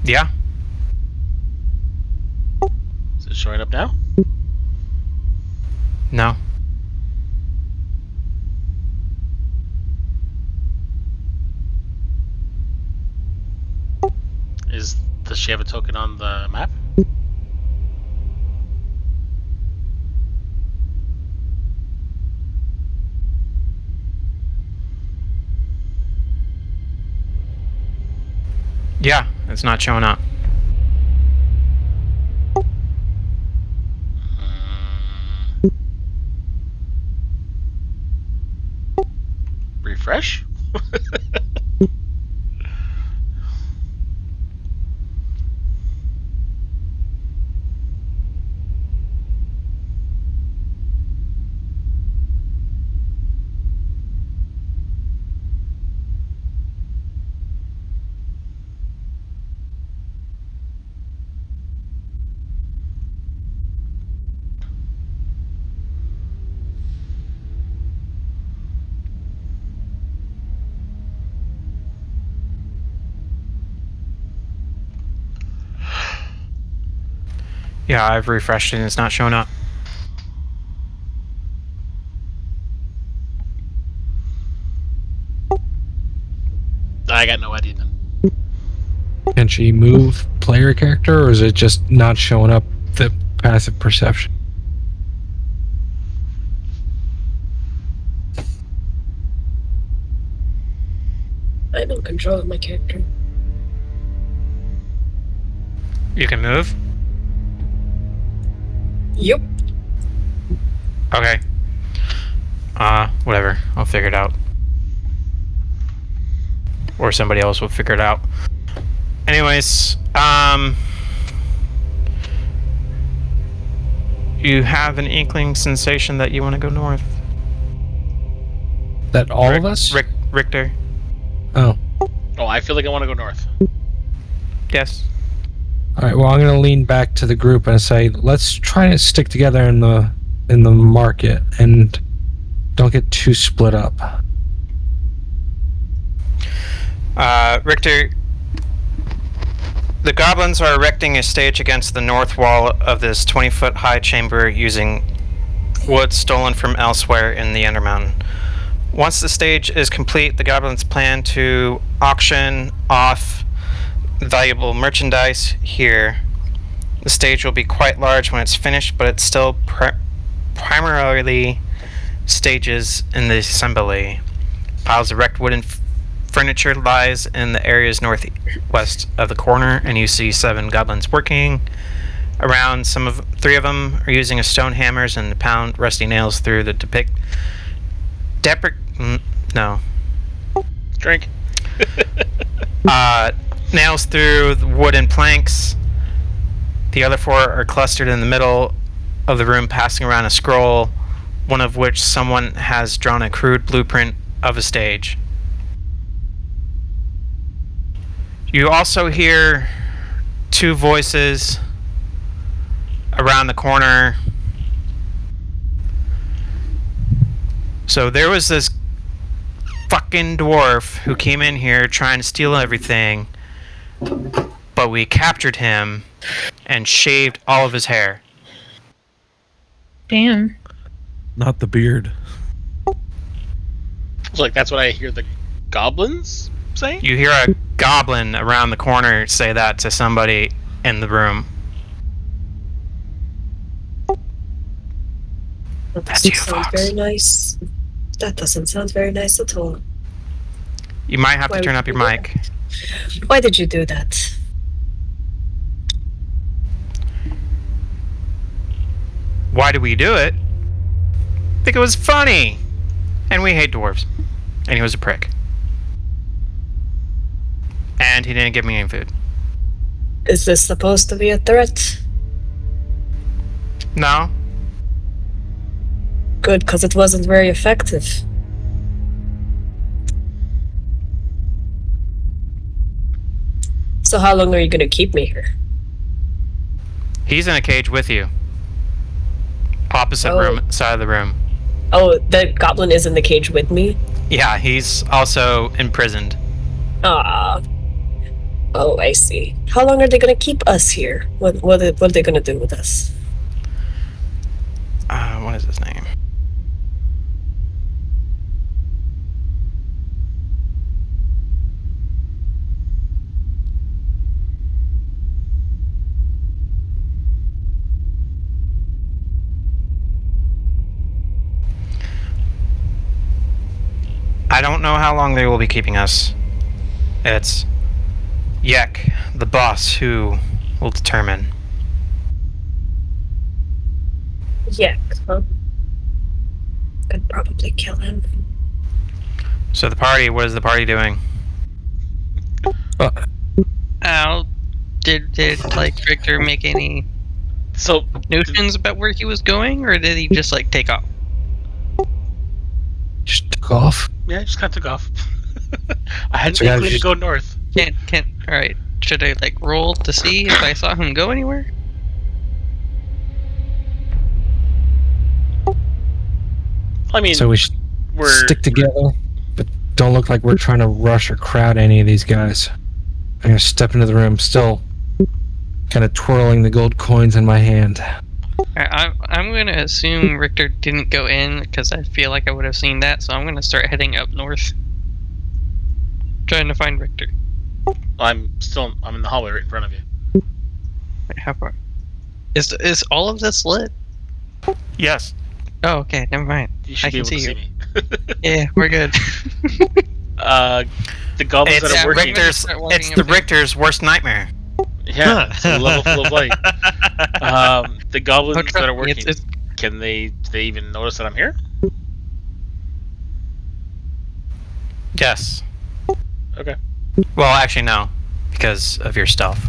Yeah. Is it showing up now? No. Does she have a token on the map? Yeah, it's not showing up. Refresh? Yeah, I've refreshed it and it's not showing up. I got no idea then. Can she move player character, or is it just not showing up the passive perception? I don't control my character. You can move? Yep. Okay. Whatever. I'll figure it out. Or somebody else will figure it out. Anyways, you have an inkling sensation that you want to go north. That all of us? Richter. Oh. Oh, I feel like I want to go north. Yes. All right. Well, I'm going to lean back to the group and say, let's try to stick together in the market and don't get too split up. Richter, the goblins are erecting a stage against the north wall of this 20-foot high chamber using wood stolen from elsewhere in the Undermountain. Once the stage is complete, the goblins plan to auction off valuable merchandise here. The stage will be quite large when it's finished, but it's still primarily stages in the assembly. Piles of wrecked wooden furniture lies in the areas northwest of the corner, and you see 7 goblins working around. 3 of them are using a stone hammers and pound rusty nails through the Drink. nails through the wooden planks. The other 4 are clustered in the middle of the room, passing around a scroll, one of which someone has drawn a crude blueprint of a stage. You also hear 2 voices around the corner. So there was this fucking dwarf who came in here trying to steal everything, but we captured him and shaved all of his hair. Damn. Not the beard. So, like, that's what I hear the goblins saying? You hear a goblin around the corner say that to somebody in the room. That That's doesn't you, sound Fox. very nice. That doesn't sound very nice at all. You might have Why to turn would up your you do mic. Why did you do that? Why did we do it? I think it was funny. And we hate dwarves. And he was a prick. And he didn't give me any food. Is this supposed to be a threat? No. Good, because it wasn't very effective. So how long are you gonna keep me here? He's in a cage with you. Opposite side of the room. Oh, the goblin is in the cage with me? Yeah, he's also imprisoned. Ah. Oh, I see. How long are they gonna keep us here? What are they gonna do with us? What is his name? I don't know how long they will be keeping us. It's Yek, the boss, who will determine. Yek, huh? I'd probably kill him. So what is the party doing? Did like Victor make any notions about where he was going, or did he just like take off? Just took off. Yeah, I just kind of took off. I had So an guys, inkling to just- go north. Can't. All right. Should I like roll to see if I saw him go anywhere? I mean, So we should stick together, but don't look like we're trying to rush or crowd any of these guys. I'm gonna step into the room, still kind of twirling the gold coins in my hand. I'm gonna assume Richter didn't go in because I feel like I would have seen that, so I'm gonna start heading up north, trying to find Richter. I'm in the hallway right in front of you. Wait, how far? Is all of this lit? Yes. Oh, okay. Never mind. You should I be can able to see see you. me. Yeah, we're good. The goblins It's that are working. Richter's worst nightmare. Yeah, it's a level full of light. The goblins that are working. It's- Can they even notice that I'm here? Yes. Okay. Well, actually, no, because of your stealth.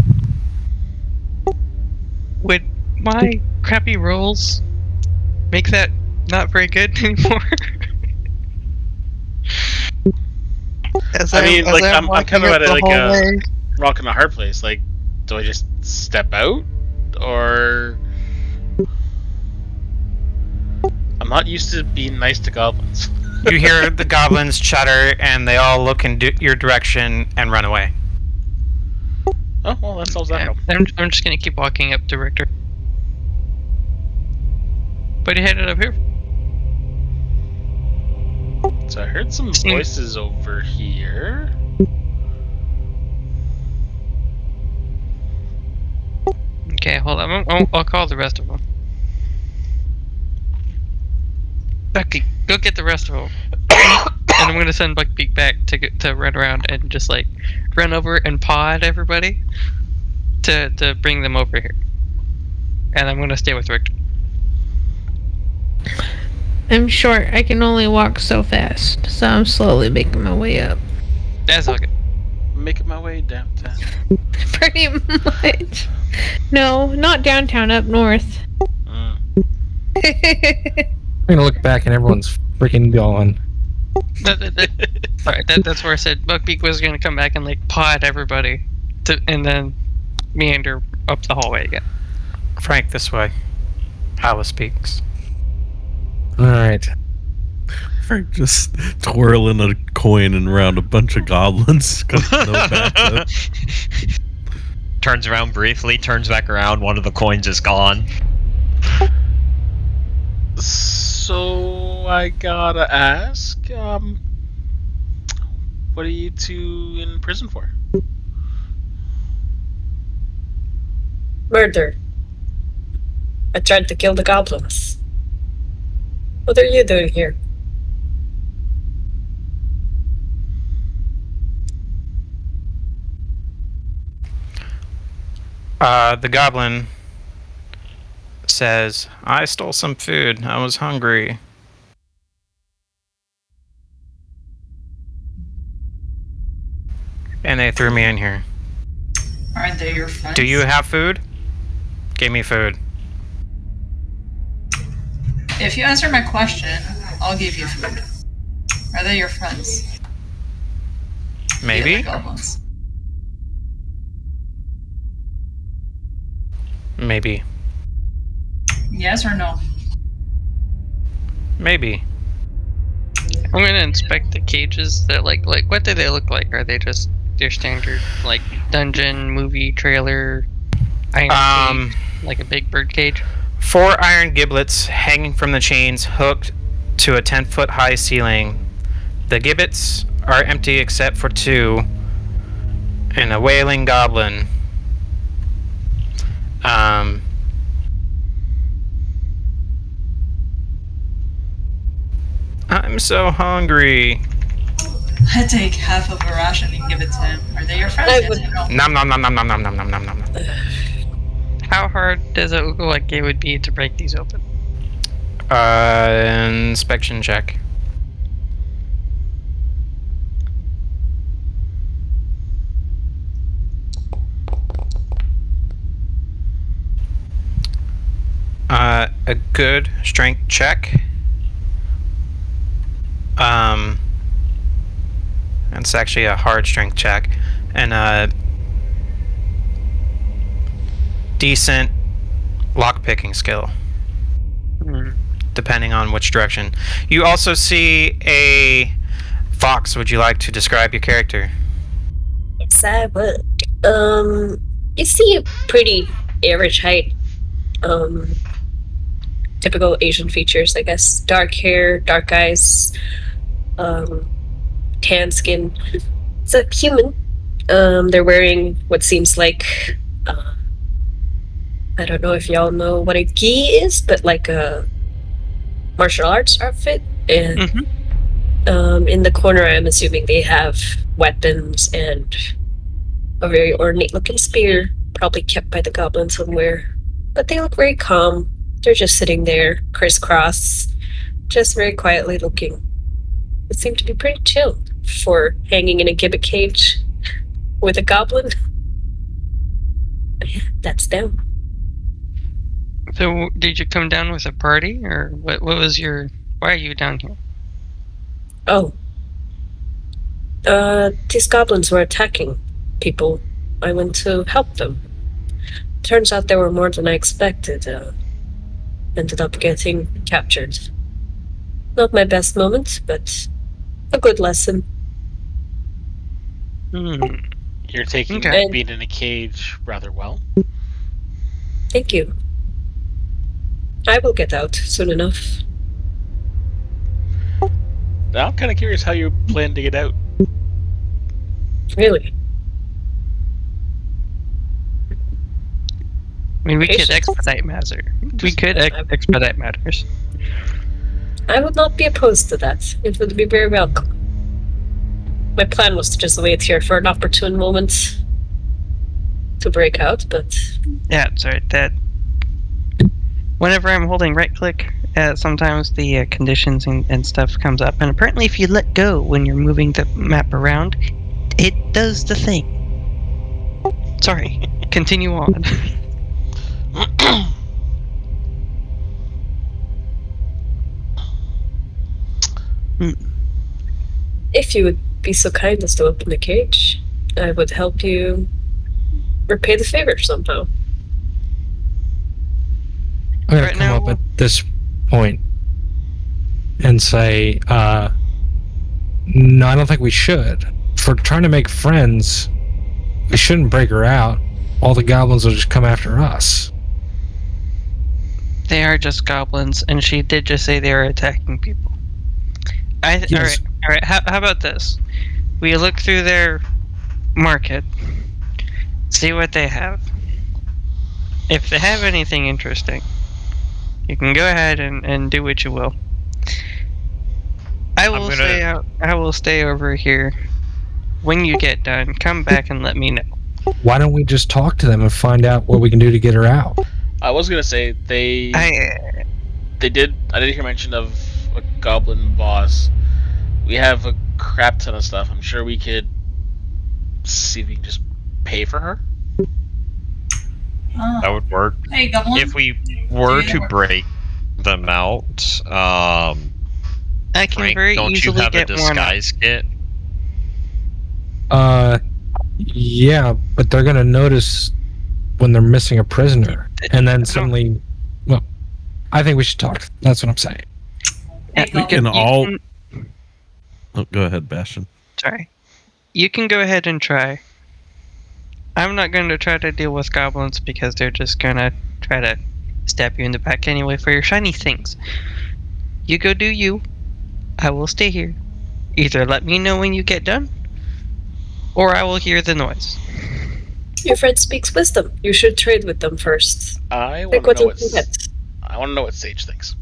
Would my crappy rolls make that not very good anymore? I'm kind of at a rock and a hard place. Like, do I just step out, or I'm not used to being nice to goblins. You hear the goblins chatter, and they all look in your direction and run away. Oh well, that solves that problem. I'm just gonna keep walking up to Richter. But he headed up here. So I heard some voices over here. Okay, hold on. I'll call the rest of them. Bucky, go get the rest of them. And I'm gonna send Buckbeak back to run around and just like run over and pod everybody to bring them over here. And I'm gonna stay with Richter. I'm short. I can only walk so fast, so I'm slowly making my way up. That's all good. Making my way downtown. Pretty much. No, not downtown, up north. I'm gonna look back and everyone's freaking gone. Alright, that's where I said Buckbeak was gonna come back and like pod everybody and then meander up the hallway again. Frank, this way. Hala speaks. Alright. Frank just twirling a coin and around a bunch of goblins. 'Cause no backup. Turns around briefly, turns back around, one of the coins is gone. So I gotta ask, what are you two in prison for? Murder. I tried to kill the goblins. What are you doing here? The goblin says, I stole some food. I was hungry. And they threw me in here. Aren't they your friends? Do you have food? Give me food. If you answer my question, I'll give you food. Are they your friends? Maybe? Yeah, the goblins. Maybe. Yes or no? Maybe. I'm gonna inspect the cages. That like what do they look like? Are they just your standard like dungeon movie trailer iron cage, like a big bird cage? 4 iron giblets hanging from the chains hooked to a 10-foot high ceiling. The gibbets are empty except for 2 and a wailing goblin. I'm so hungry. I take half of a ration and give it to him. Are they your friends? I Yes would- or no? Nom nom nom nom nom nom nom nom nom nom. How hard does it look like it would be to break these open? Inspection check. A good strength check. It's actually a hard strength check, and a decent lockpicking skill, depending on which direction. You also see a fox. Would you like to describe your character? Yes, I would. You see a pretty average height. Typical Asian features, I guess. Dark hair, dark eyes, tan skin. It's a human. They're wearing what seems like, I don't know if y'all know what a gi is, but like a martial arts outfit. And in the corner, I'm assuming they have weapons and a very ornate looking spear, probably kept by the goblin somewhere. But they look very calm. They're just sitting there, crisscross, just very quietly looking. It seemed to be pretty chill for hanging in a gibbet cage with a goblin. That's them. So, did you come down with a party, or what was your... Why are you down here? Oh. These goblins were attacking people. I went to help them. Turns out there were more than I expected. Ended up getting captured. Not my best moment, but a good lesson. You're taking Okay. being in a cage rather well. Thank you. I will get out soon enough. Now I'm kind of curious how you plan to get out. Really? I mean, we could Patience. expedite matters. We could expedite matters. I would not be opposed to that. It would be very welcome. My plan was to just wait here for an opportune moment to break out, but Yeah, sorry. That. Whenever I'm holding right click, sometimes the conditions and stuff comes up, and apparently, if you let go when you're moving the map around, it does the thing. Sorry. Continue on. if you would be so kind as to open the cage, I would help you repay the favor somehow. I'm gonna Right come now- up at this point and say, no, I don't think we should. If we're trying to make friends, we shouldn't break her out. All the goblins will just come after us. They are just goblins, and she did just say they were attacking people. Yes. All right. How about this? We look through their market, see what they have. If they have anything interesting, you can go ahead and do what you will. I will stay over here. When you get done, come back and let me know. Why don't we just talk to them and find out what we can do to get her out? I was gonna say I did hear mention of a goblin boss. We have a crap ton of stuff. I'm sure we could see if we can just pay for her. That would work. Hey, Goblin. If we were Do to you- break them out, I can Frank, very don't you easily have a get one. disguise kit? Yeah, but they're gonna notice when they're missing a prisoner, and then suddenly, well, I think we should talk. That's what I'm saying. Hey, We Goblin. can all. can- Oh, go ahead, Bastion. Sorry. You can go ahead and try. I'm not going to try to deal with goblins because they're just going to try to stab you in the back anyway for your shiny things. You go do you. I will stay here. Either let me know when you get done, or I will hear the noise. Your friend speaks wisdom. You should trade with them first. I Pick want to know what you can get. I want to know what Sage thinks.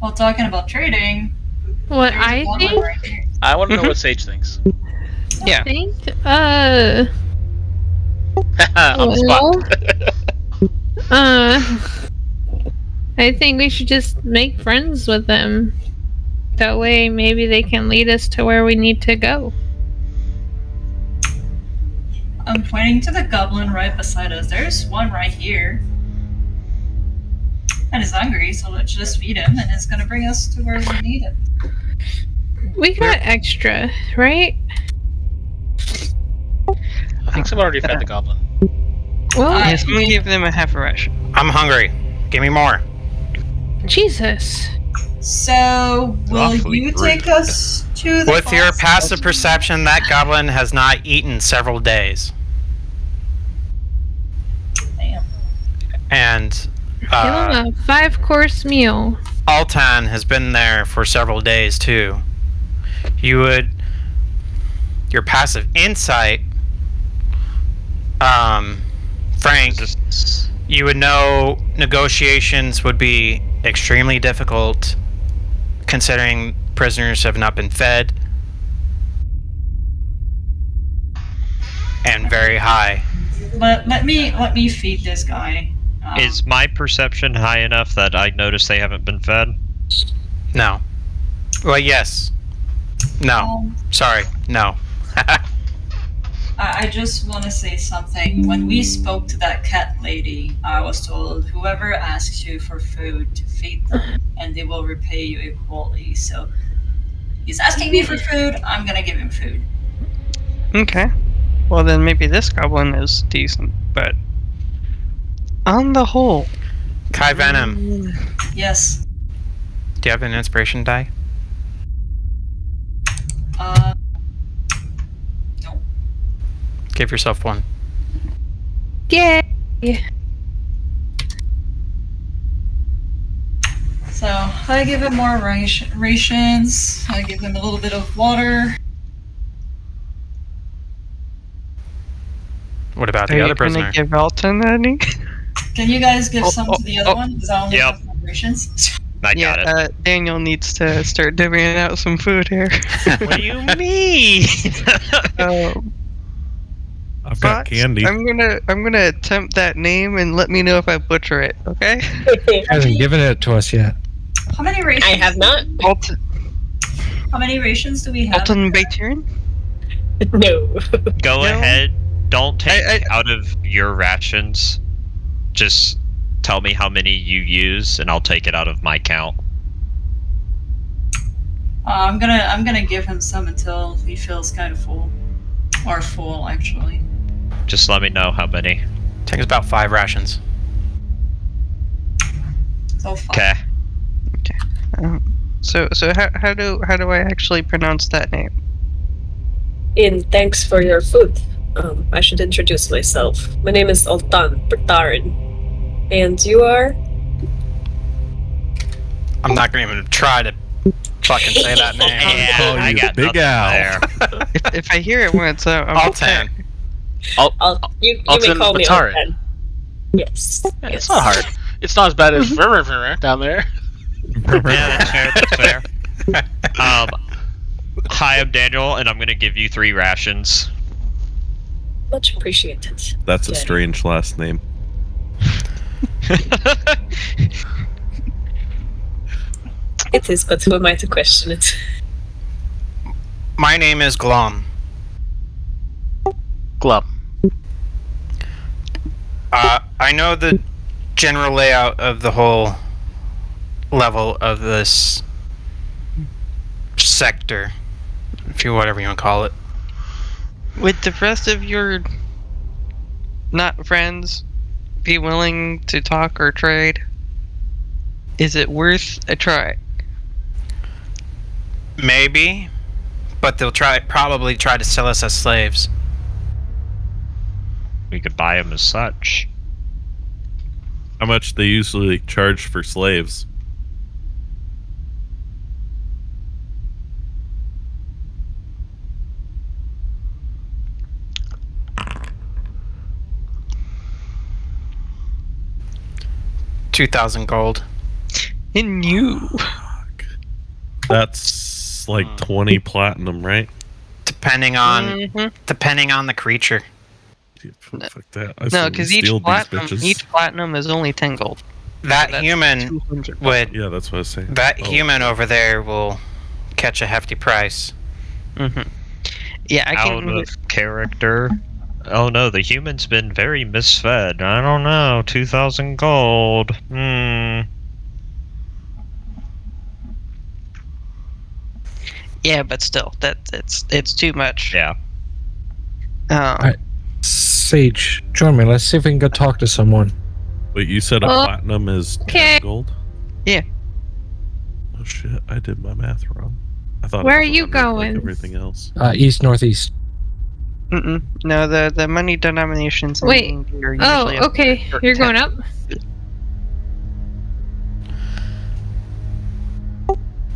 Well, talking about trading, What there's I one think? right here. I want to know Mhm. what Sage thinks. Yeah. I think, On the spot. I think we should just make friends with them. That way, maybe they can lead us to where we need to go. I'm pointing to the goblin right beside us. There's one right here. And he's hungry, so let's just feed him, and it's gonna bring us to where we need it. We got extra, right? I think someone already fed the goblin. Well, Yes, I'm going to give them a half a ration. I'm hungry. Give me more. Jesus. So, will Awfully you rude. take us to the With your boss passive station? perception, that goblin has not eaten several days. Damn. And Give them a 5-course meal. Altan has been there for several days too. Your passive insight, Frank, you would know negotiations would be extremely difficult considering prisoners have not been fed and very high. Let me feed this guy. Is my perception high enough that I notice they haven't been fed? No. Well, yes. No. Sorry. No. I just want to say something. When we spoke to that cat lady, I was told whoever asks you for food to feed them, and they will repay you equally. So he's asking me for food. I'm gonna give him food. Okay. Well, then maybe this goblin is decent, but on the whole, Kai Venom, Yes. do you have an inspiration die? No. Give yourself one. Yay! So I give him more rations. I give him a little bit of water. What about are the you other going prisoner? to give Elton any? Can you guys give Oh, some to the other one? Because I only Yep. have 5 rations. I got it. Daniel needs to start divvying out some food here. What do you mean? I've got Fox, candy. I'm gonna attempt that name and let me know if I butcher it, okay? He hasn't given it to us yet. How many rations? I have not. How many rations do we have? Alton Baytiran? No. Go No. ahead. Don't take I- out of your rations. Just tell me how many you use, and I'll take it out of my count. I'm gonna give him some until he feels kind of full, or full actually. Just let me know how many. Takes about 5 rations. So 5. Okay. So how do I actually pronounce that name? And thanks for your food. I should introduce myself. My name is Altan Bertarin. And you are? I'm not gonna even try to fucking say that name. call I you got Big nothing Al. If, if I hear it once, I'm Altan. You may Altan call me Bertarin. Altan. Yes. Yeah, yes. it's not hard. It's not as bad as down there. Yeah, that's fair. That's fair. Hi, I'm Daniel, and I'm gonna give you 3 rations. Much appreciated. That's a Yeah. strange last name. It is, but who am I to question it? My name is Glom. Glub. I know the general layout of the whole level of this sector, if you whatever you want to call it. Would the rest of your not friends be willing to talk or trade? Is it worth a try? Maybe, but they'll probably try to sell us as slaves. We could buy them as such. How much they usually charge for slaves? $2,000 gold. In you. That's like 20 platinum, right? Depending on the creature. Fuck that. I No, say we because steal these bitches. each platinum is only 10 gold. That that's human 200 would. Yeah, that's what I was saying. That human over there will catch a hefty price. Yeah, I Out can. of character. Oh no, the human's been very misfed. I don't know. 2,000 gold. Yeah, but still, it's too much. Yeah. Sage, join me. Let's see if we can go talk to someone. Wait, you said a platinum is 10 gold? Yeah. Oh shit, I did my math wrong. I thought. Where it was are you 100 going? Like everything else. East northeast. No, the money denominations. Wait. Are Oh, usually okay. You're going up?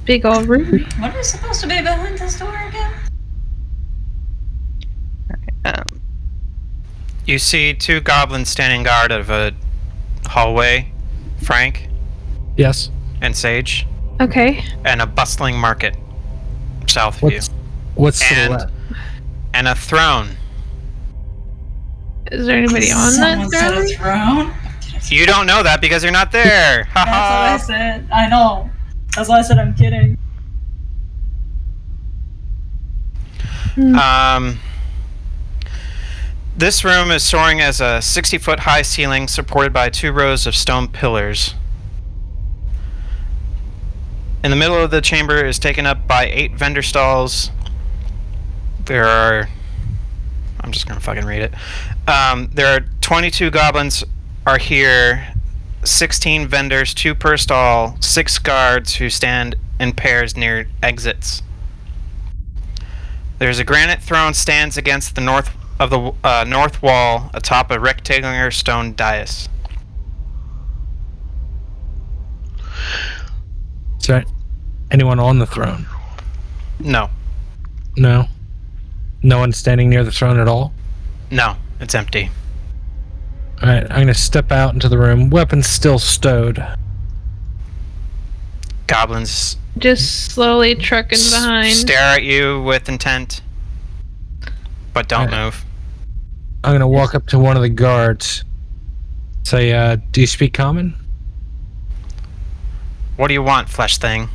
Big old room. What is supposed to be behind this door again? You see 2 goblins standing guard of a hallway, Frank Yes. and Sage, Okay. and a bustling market south of you, What's to the and left? and a throne. Is there anybody on Someone that said a throne? throne? You don't know that because you're not there. That's what I said. I know. That's why I said I'm kidding. This room is soaring as a 60-foot high ceiling supported by 2 rows of stone pillars. In the middle of the chamber is taken up by 8 vendor stalls. There are... I'm just gonna fucking read it. There are 22 goblins are here, 16 vendors, 2 per stall, 6 guards who stand in pairs near exits. There's a granite throne stands against the north wall atop a rectangular stone dais. Is there anyone on the throne? No, No. No one standing near the throne at all? no, it's empty. Alright, I'm gonna step out into the room. Weapons still stowed. Goblins Just slowly trucking behind. stare at you with intent, but don't move. I'm gonna walk up to one of the guards. Say, do you speak common? What do you want, flesh thing?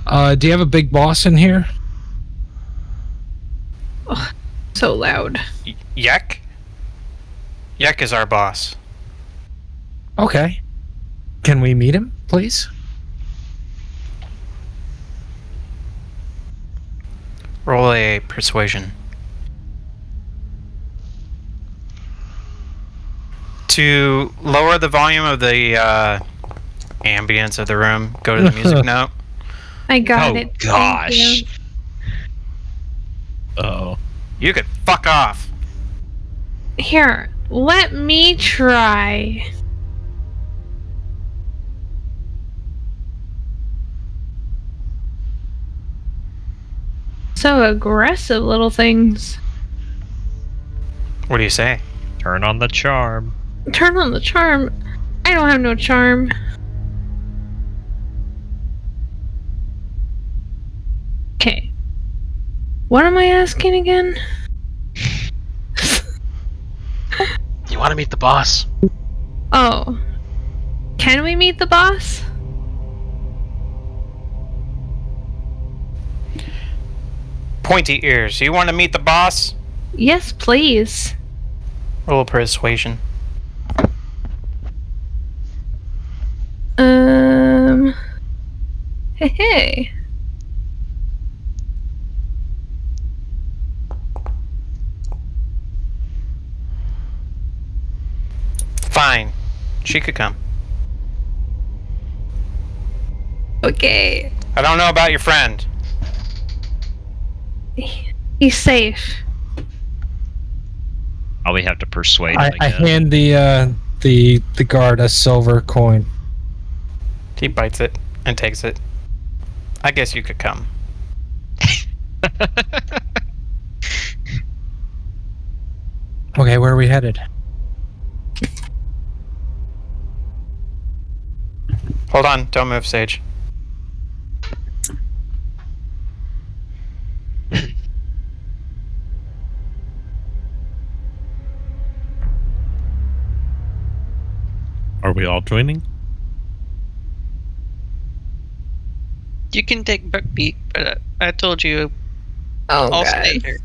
Do you have a big boss in here? So loud. Yek? Yek is our boss. Okay. Can we meet him, please? Roll a persuasion. To lower the volume of the ambience of the room, go to the music note. I got Oh, it. Thank gosh. you. Uh-oh. You could fuck off. Here, let me try. So aggressive, little things. What do you say? Turn on the charm. Turn on the charm. I don't have no charm. Okay. What am I asking again? You want to meet the boss? Oh. Can we meet the boss? Pointy ears. You want to meet the boss? Yes, please. Roll a persuasion. Hey. Fine. She could come. Okay. I don't know about your friend. He's safe. Probably have to persuade him I again. hand the guard a silver coin. He bites it and takes it. I guess you could come. Okay, where are we headed? Hold on, don't move, Sage. Are we all joining? You can take Buckbeak, but I told you Oh, I'll God. stay here.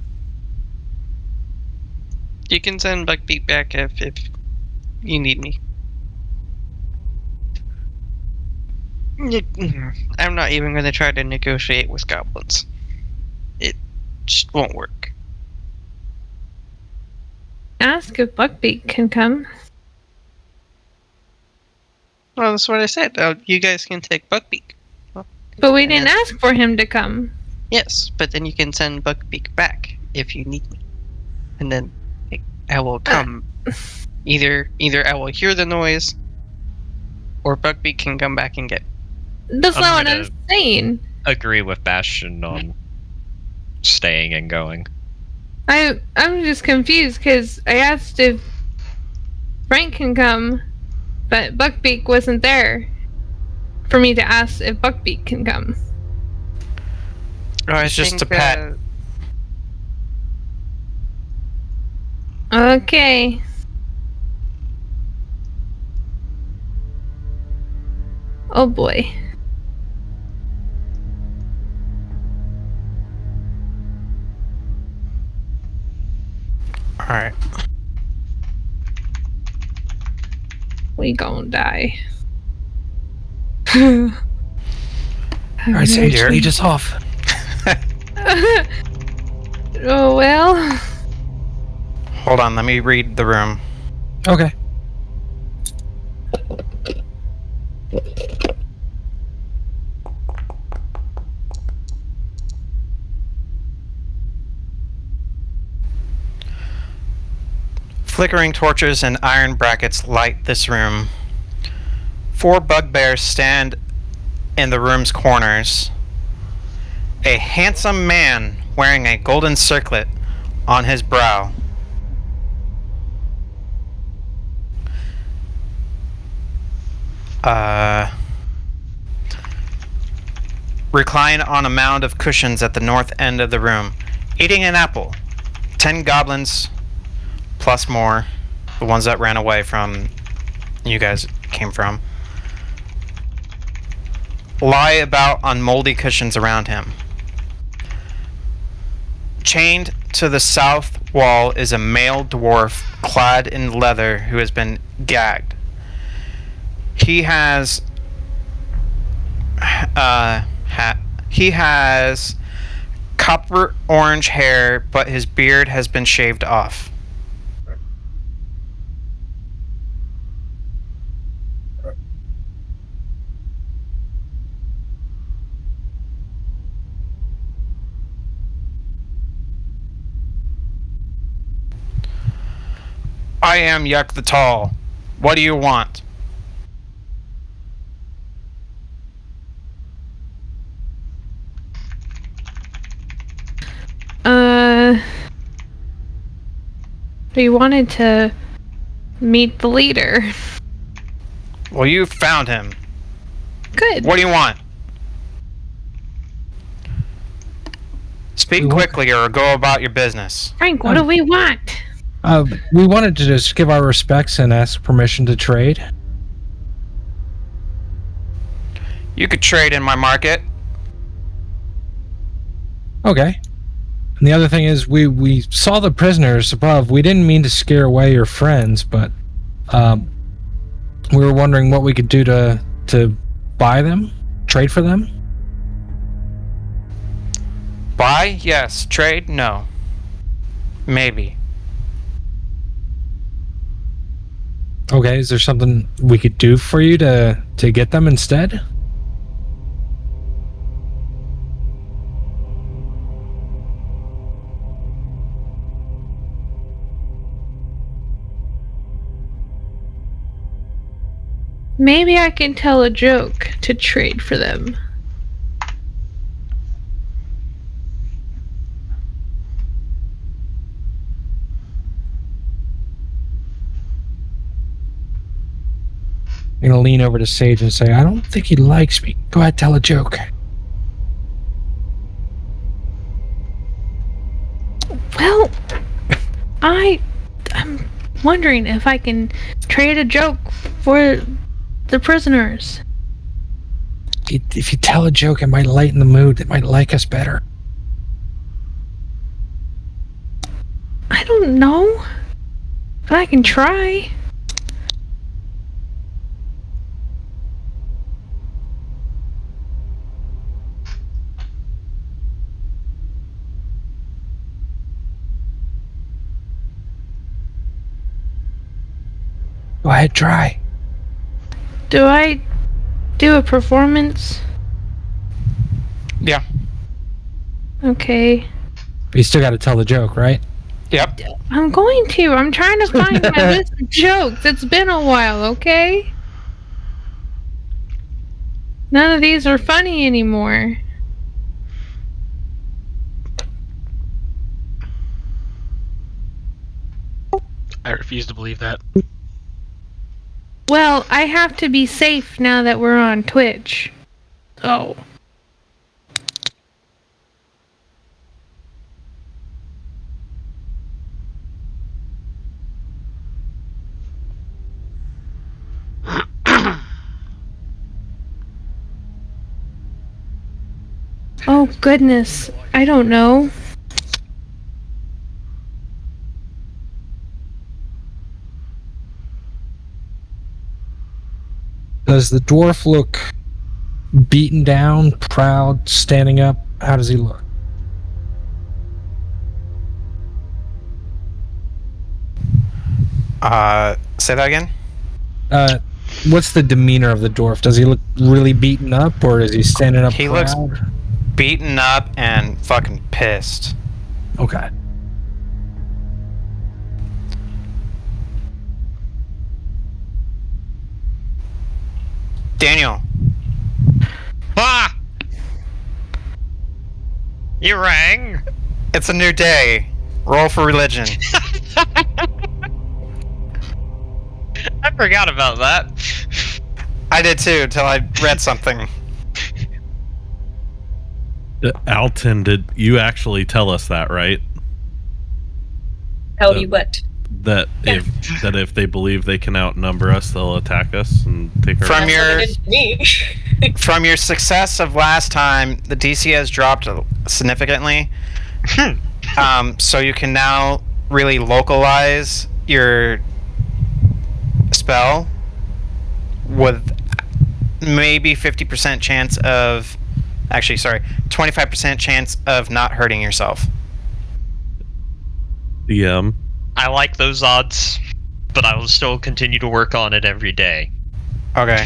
You can send Buckbeak back if you need me. I'm not even going to try to negotiate with goblins. It just won't work. Ask if Buckbeak can come. Well, that's what I said. You guys can take Buckbeak. But we And didn't then- ask for him to come. Yes, but then you can send Buckbeak back if you need me. And then I will come. Either I will hear the noise, or Buckbeak can come back and get me. That's I'm not what gonna- I'm saying. Agree with Bastion on staying and going. I'm just confused because I asked if Frank can come, but Buckbeak wasn't there for me to ask if Buckbeak can come. It's just a pet. Okay. Oh boy. Alright. We gon' die. Alright, Sage, Here. lead us off. Oh well. Hold on, let me read the room. Okay. Flickering torches and iron brackets light this room. 4 bugbears stand in the room's corners. A handsome man wearing a golden circlet on his brow. Recline on a mound of cushions at the north end of the room, eating an apple. 10 goblins, plus more, the ones that ran away from you guys came from, lie about on moldy cushions around him. Chained to the south wall is a male dwarf clad in leather who has been gagged. He has copper orange hair, but his beard has been shaved off. I am Yuck the Tall. What do you want? We wanted to meet the leader. Well, you found him. Good. What do you want? Speak quickly or go about your business. Frank, what do we want? We wanted to just give our respects and ask permission to trade. You could trade in my market. Okay. And the other thing is, we saw the prisoners above. We didn't mean to scare away your friends, but we were wondering what we could do to buy them, trade for them. Buy? Yes. Trade? No. Maybe. Okay, is there something we could do for you to get them instead? Maybe I can tell a joke to trade for them. I'm gonna lean over to Sage and say, I don't think he likes me. Go ahead, tell a joke. Well, I'm wondering if I can trade a joke for the prisoners. If you tell a joke, it might lighten the mood. They might like us better. I don't know, but I can try. Go ahead, try. Do I do a performance? Yeah. Okay. But you still got to tell the joke, right? Yep. I'm going to. I'm trying to find my list of jokes. It's been a while, okay? None of these are funny anymore. I refuse to believe that. Well, I have to be safe now that we're on Twitch. Oh. Oh, goodness. I don't know. Does the dwarf look beaten down, proud, standing up? How does he look? Say that again? What's the demeanor of the dwarf? Does he look really beaten up, or is he standing up He proud? looks beaten up and fucking pissed. Okay. Daniel. Ah! You rang? It's a new day. Roll for religion. I forgot about that. I did too, till I read something. Alton, did you actually tell us that, right? Tell you what? That if they believe they can outnumber us, they'll attack us and take our. From That's what your they did to me. from your success of last time, the DC has dropped significantly. So you can now really localize your spell with maybe 50% chance of, actually, sorry, 25% chance of not hurting yourself. I like those odds, but I will still continue to work on it every day. Okay.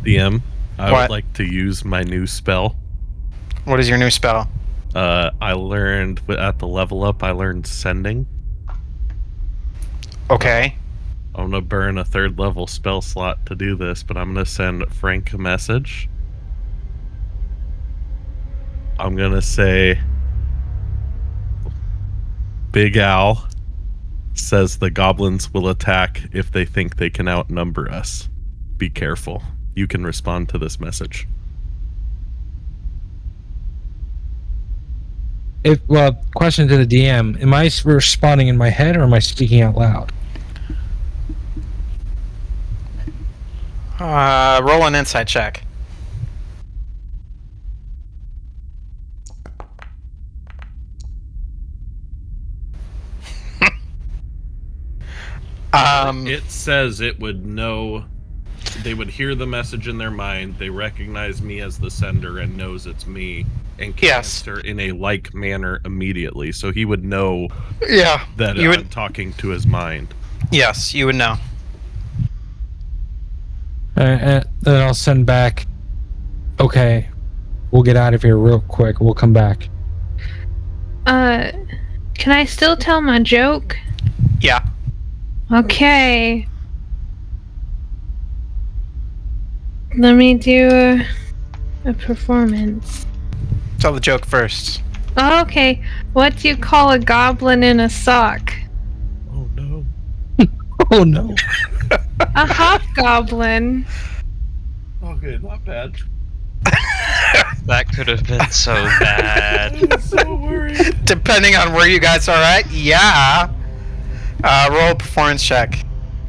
I What? would like to use my new spell. What is your new spell? I learned at the level up. I learned sending. Okay. I'm gonna burn a 3rd level spell slot to do this, but I'm gonna send Frank a message. I'm gonna say, Big Al says the goblins will attack if they think they can outnumber us. Be careful. You can respond to this message. Question to the DM: am I responding in my head, or am I speaking out loud? Roll an insight check. It says it would know. They would hear the message in their mind. They recognize me as the sender and knows it's me, and can answer in a like manner immediately. So he would know. Yeah. That I'm talking to his mind. Yes, you would know. Then I'll send back. Okay, we'll get out of here real quick. We'll come back. Can I still tell my joke? Yeah. Okay. Let me do a performance. Tell the joke first. Oh, okay. What do you call a goblin in a sock? Oh no. Oh no. A hobgoblin. Okay, not bad. That could have been so bad. I'm so worried. Depending on where you guys are at, yeah. Roll a performance check.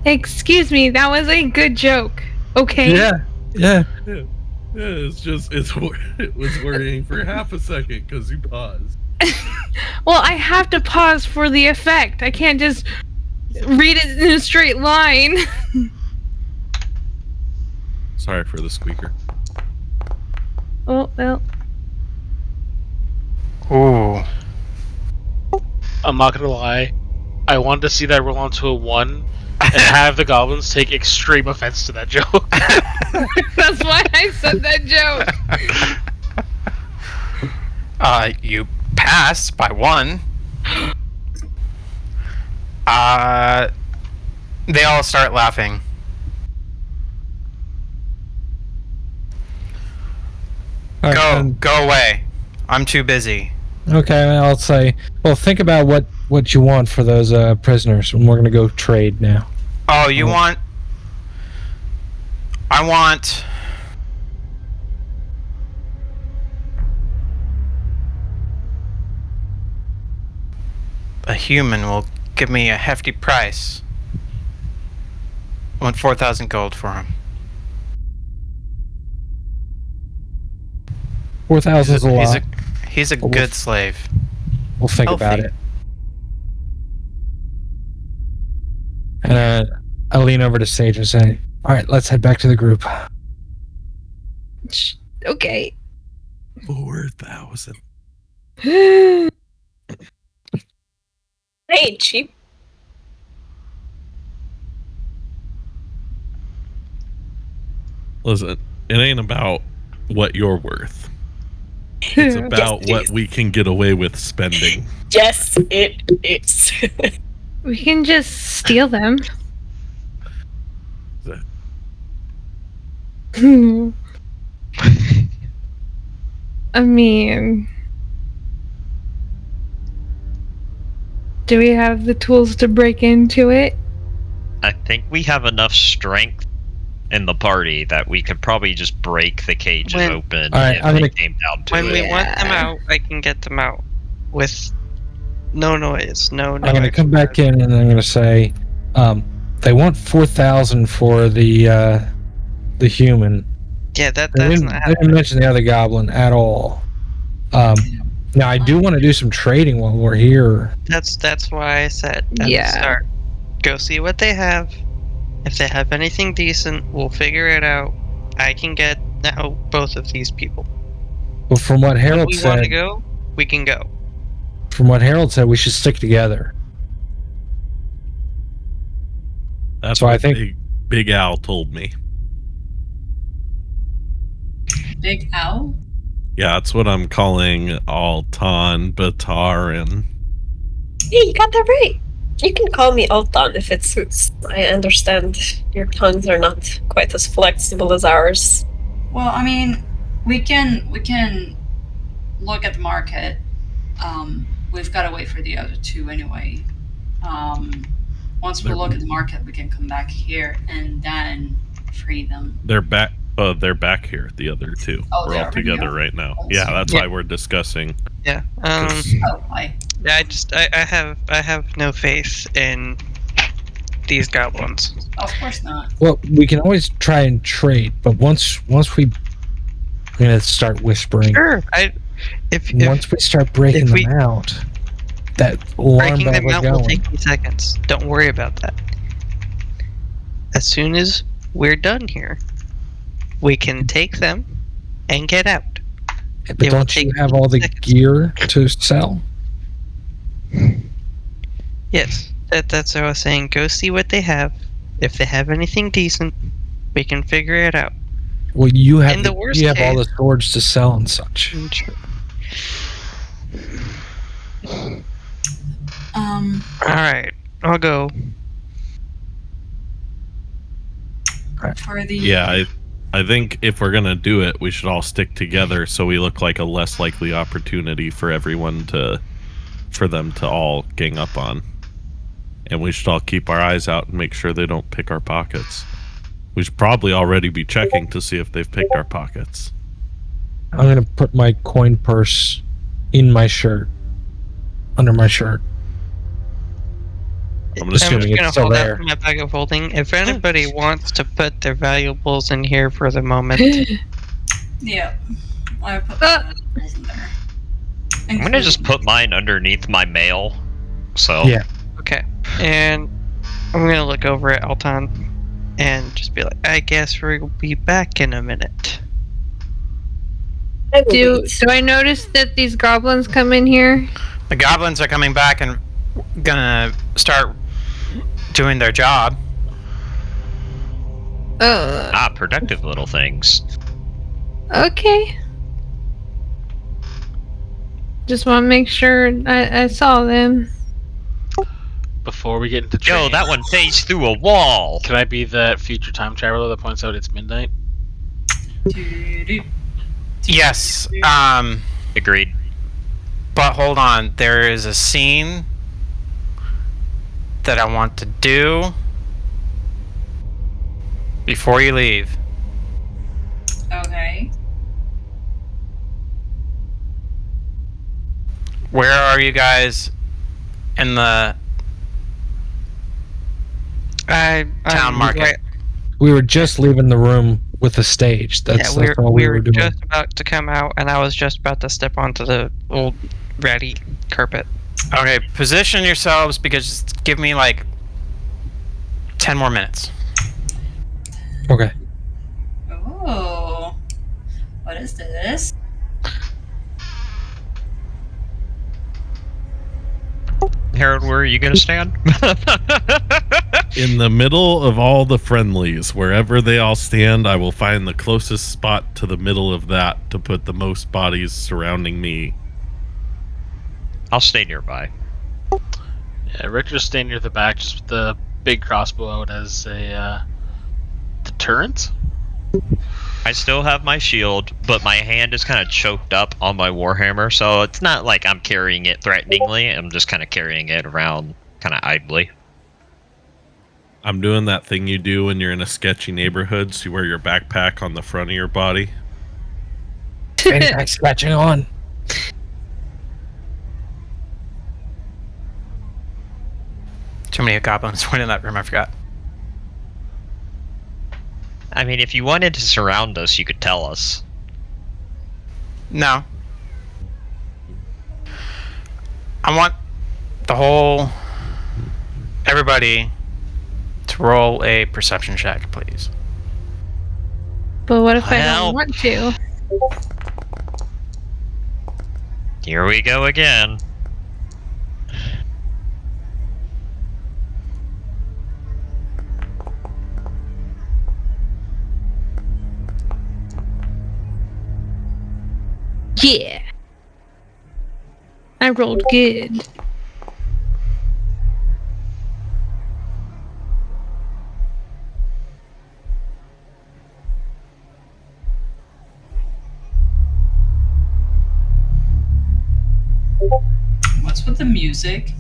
Excuse me, that was a good joke. Okay. Yeah. Yeah, it was worrying for half a second because you paused. Well, I have to pause for the effect. I can't just read it in a straight line. Sorry for the squeaker. Oh, well. Ooh. I'm not gonna lie. I wanted to see that roll onto a 1 and have the goblins take extreme offense to that joke. That's why I said that joke. You passed by 1. They all start laughing. All right, Go away. I'm too busy. Okay, I'll say. Well, think about what you want for those prisoners, and we're gonna go trade now. Oh, you want? I want. A human will give me a hefty price. I want 4,000 gold for him. 4,000 is a lot. He's a But good slave. We'll think about it. And I'll lean over to Sage and say, "All right, let's head back to the group." Okay. 4,000. Hey, cheap. Listen, it ain't about what you're worth. It's about what we can get away with spending. Yes, it is. We can just steal them. I mean, do we have the tools to break into it? I think we have enough strength in the party that we could probably just break the cages open Alright, if it came down to When it. we want them out, I can get them out with no noise, no. I'm gonna come back in and I'm gonna say, they want 4,000 for the human. Yeah, that's They not didn't happening. mention the other goblin at all. Now I do want to do some trading while we're here. That's why I said at the start. Go see what they have. If they have anything decent, we'll figure it out. I can get out both of these people. But from what Harold If we want said, to go, we can go. from what Harold said, we should stick together. That's So I what think Big Al told me. Big Owl? Yeah, that's what I'm calling Altan, Batar, and... Yeah, you got that right. You can call me Altan if it suits. I understand your tongues are not quite as flexible as ours. Well, I mean, we can look at the market. We've got to wait for the other two anyway. Once we look at the market, we can come back here and then free them. They're back. They're back here. The other two. Oh, we're all together right now. Yeah, that's why we're discussing. Yeah. Why? Yeah, I have no faith in these goblins. Of course not. Well, we can always try and trade, but once I'm gonna start whispering. Sure. Once we start breaking them out, that alarm breaking bell them will out go. will take me seconds. Don't worry about that. As soon as we're done here, we can take them and get out. But don't you have all the gear to sell? Yes, that's what I was saying. Go see what they have. If they have anything decent, we can figure it out. Well, you have In the worst you have all the case- swords to sell and such. Alright, I'll go. For the Yeah, I think if we're gonna do it, we should all stick together so we look like a less likely opportunity for them to all gang up on. And we should all keep our eyes out and make sure they don't pick our pockets. We should probably already be checking to see if they've picked our pockets. I'm going to put my coin purse in my shirt. Under my shirt. I'm just assuming gonna it's still hold there. out my bag of holding. If anybody wants to put their valuables in here for the moment, Yeah. I put my in there. I'm gonna just put mine underneath my mail. So Yeah. okay. And I'm gonna look over at Alton and just be like, I guess we'll be back in a minute. Do I notice that these goblins come in here? The goblins are coming back and gonna start doing their job. productive little things. Okay. Just want to make sure I saw them. Before we get into Yo, training, that one phased through a wall. can I be that future time traveler that points out it's midnight? Yes. Agreed. But hold on, there is a scene that I want to do before you leave. Okay. Where are you guys in the town market? We were just leaving the room with the stage. That's all we were doing. Just about to come out, and I was just about to step onto the old ratty carpet. Okay, position yourselves because give me like 10 more minutes. Okay. Oh. What is this? Harold, where are you gonna stand? In the middle of all the friendlies, wherever they all stand, I will find the closest spot to the middle of that to put the most bodies surrounding me. I'll stay nearby. Yeah, Richard's staying near the back, just with the big crossbow out as a deterrent. I still have my shield, but my hand is kind of choked up on my warhammer, so it's not like I'm carrying it threateningly. I'm just kind of carrying it around kind of idly. I'm doing that thing you do when you're in a sketchy neighborhood, so you wear your backpack on the front of your body. Fanny pack scratching on. Too many goblins went in that room, I forgot. I mean, if you wanted to surround us, you could tell us. No. I want everybody to roll a perception check, please. But what if I Help. don't want to? Here we go again. Yeah. I rolled good. What's with the music?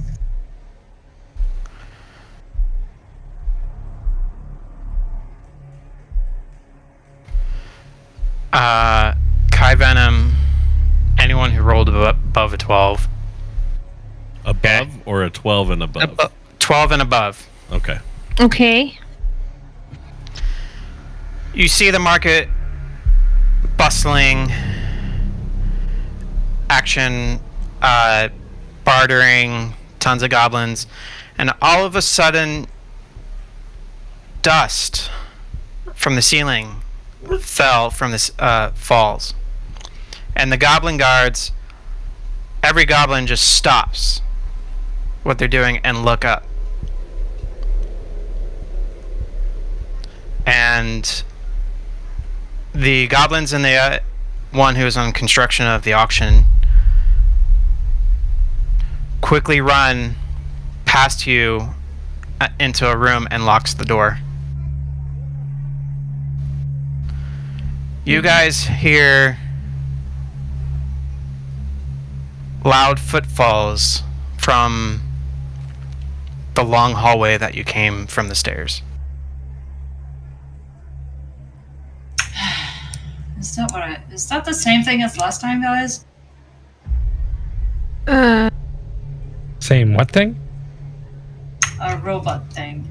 Kai Venom, anyone who rolled above a 12. Above or a 12 and above? 12 and above. Okay. Okay. You see the market bustling, action, bartering, tons of goblins, and all of a sudden, dust from the ceiling fell from this falls, and the goblin guards, every goblin just stops what they're doing and look up, and the goblins and the one who is on construction of the auction quickly run past you into a room and locks the door. You guys hear loud footfalls from the long hallway that you came from the stairs. Is that the same thing as last time, guys? Same what thing? A robot thing.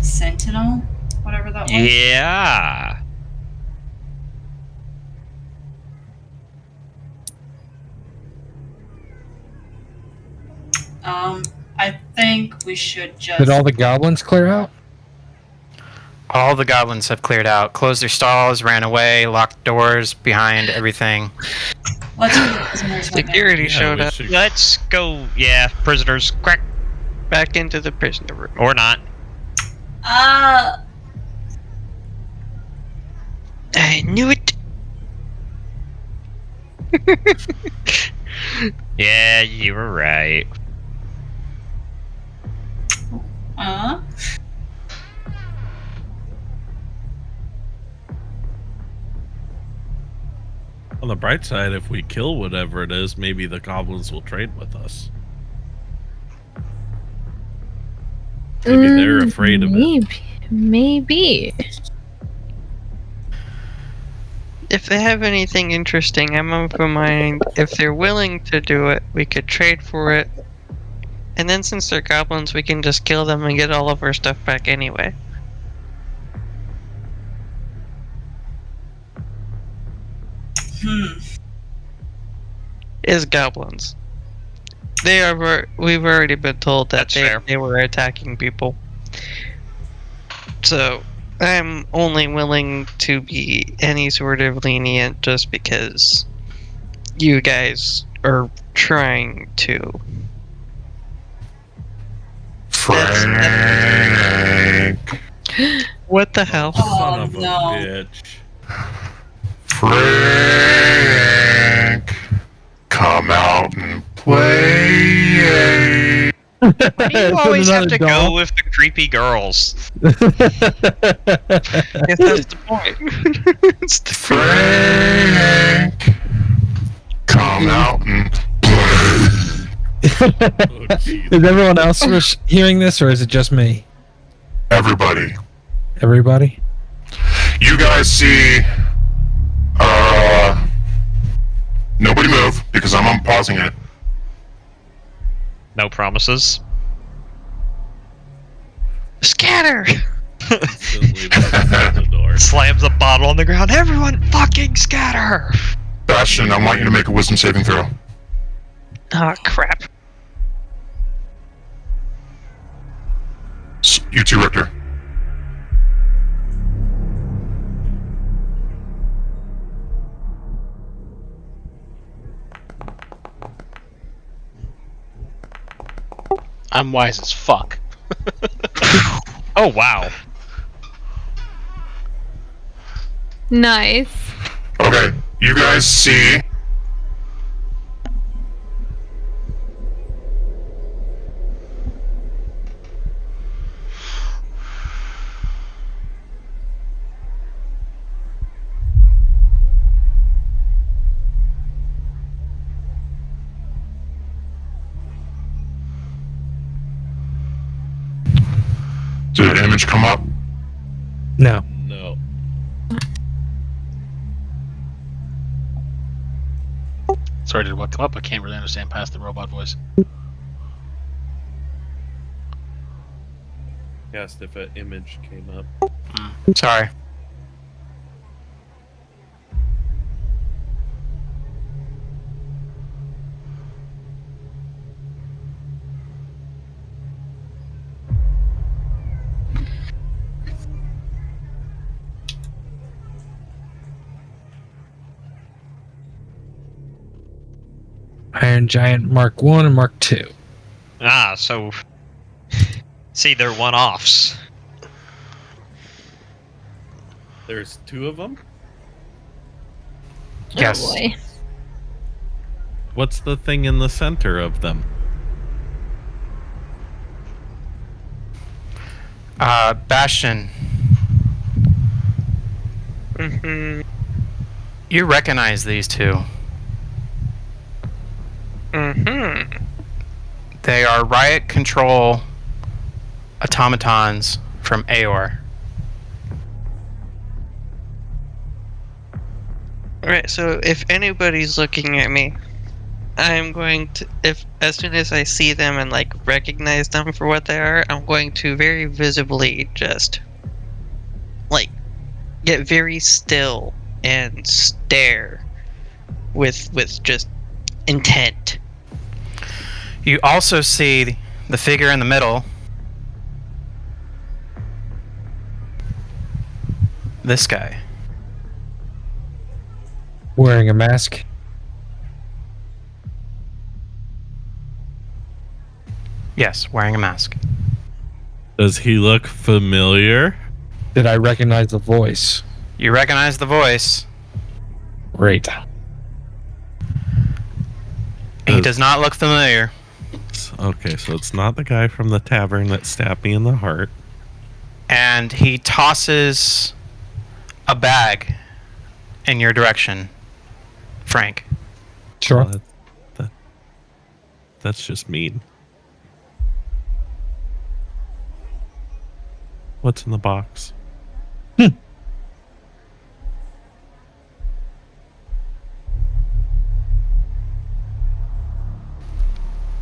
Sentinel? Whatever that was. Yeah. I think we should just... Did all the goblins clear out? All the goblins have cleared out, closed their stalls, ran away, locked doors behind everything. Let's go to the prisoners. Security showed up. Let's go. Yeah, prisoners. Crack. Back into the prisoner room. Or not. I knew it. Yeah, you were right. On the bright side, if we kill whatever it is, maybe the goblins will trade with us. Maybe they're afraid of it. Maybe. If they have anything interesting, I'm of the mind, if they're willing to do it, we could trade for it. And then since they're goblins, we can just kill them and get all of our stuff back anyway. Is goblins. They are. We've already been told that they were attacking people. So I'm only willing to be any sort of lenient just because you guys are trying to. Frank. What the hell? Son of a bitch. Frank. Come out and play. Why do you always have to go with the creepy girls? Yes, that's the point. It's the Frank. Come out and play. Is everyone else hearing this, or is it just me? Everybody. Everybody? You guys see... Nobody move, because I'm unpausing it. No promises. Scatter! Slams a bottle on the ground. Everyone fucking scatter! Bastion, I want you to make a wisdom saving throw. Oh, crap. You too, Richter. I'm wise as fuck. Oh, wow. Nice. Okay, you guys see... Did an image come up? No. No. Sorry, did what come up? I can't really understand past the robot voice. Asked if an image came up. Sorry. Iron Giant Mark 1 and Mark 2. Ah, so... See, they're one-offs. There's two of them? Yes. Oh boy. What's the thing in the center of them? Bastion. You recognize these two. Mm-hmm. They are riot control automatons from Aor. Alright, so if anybody's looking at me, I'm going to, as soon as I see them and like recognize them for what they are, I'm going to very visibly just like get very still and stare with just intent. You also see the figure in the middle. This guy. Wearing a mask. Yes, wearing a mask. Does he look familiar? Did I recognize the voice? You recognize the voice. Great. He does not look familiar. Okay, so it's not the guy from the tavern that stabbed me in the heart. And he tosses a bag in your direction, Frank. Sure. That's just mean. What's in the box?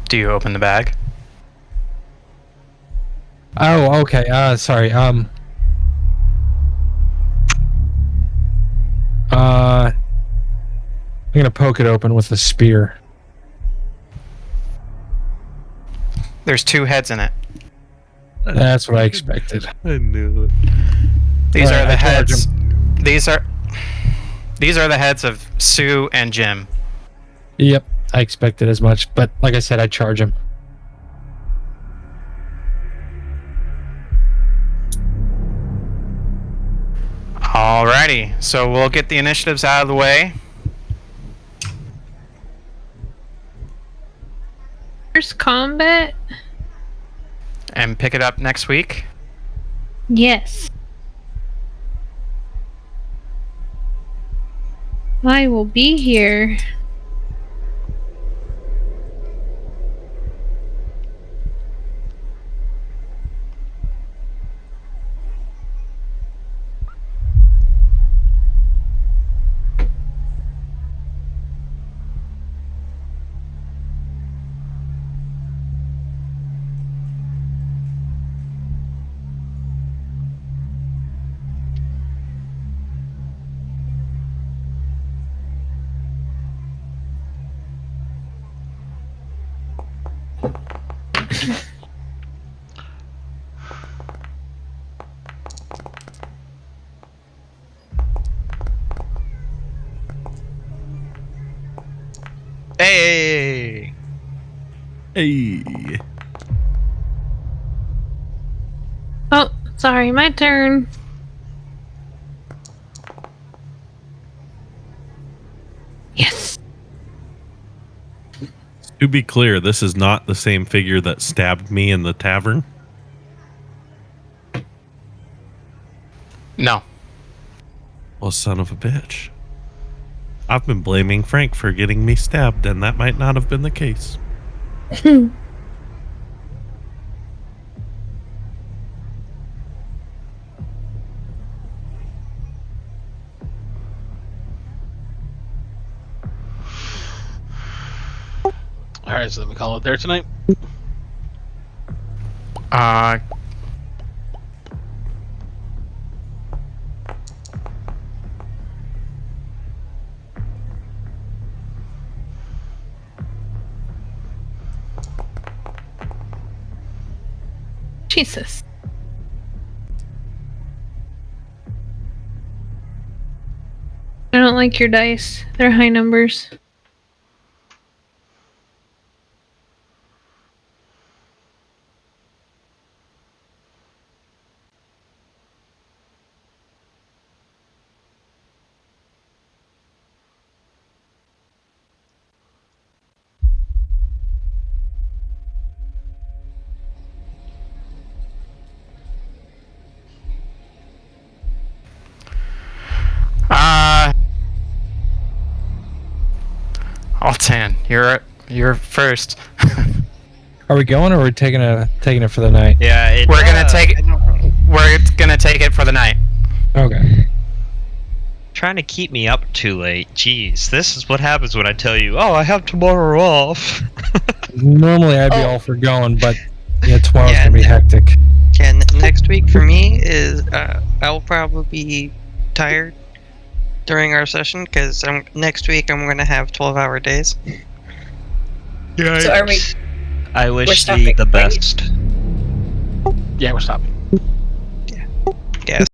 Do you open the bag? Oh, okay. Sorry. I'm gonna poke it open with a spear. There's 2 heads in it. That's what I expected. I knew it. These All are right, the I charge heads. him. These are the heads of Sue and Jim. Yep, I expected as much, but like I said, I charge him. Alrighty, so we'll get the initiatives out of the way. First combat? And pick it up next week. Yes. I will be here. Hey! Hey. Oh, sorry, my turn. Yes. To be clear, this is not the same figure that stabbed me in the tavern. No. Well, son of a bitch. I've been blaming Frank for getting me stabbed, and that might not have been the case. Alright, so then we call it there tonight. Jesus. I don't like your dice. They're high numbers. All 10. You're first. Are we going, or are we taking it for the night? Yeah, We're gonna take it for the night. Okay. Trying to keep me up too late. Jeez, this is what happens when I tell you, oh, I have tomorrow off. Normally I'd be all for going, but yeah, tomorrow's gonna be hectic. Yeah, next week for me is I'll probably be tired during our session because next week I'm gonna have 12-hour days. Yeah. So are we? I We're wish stopping, thee the right? best. Yeah, we're stopping. Yeah.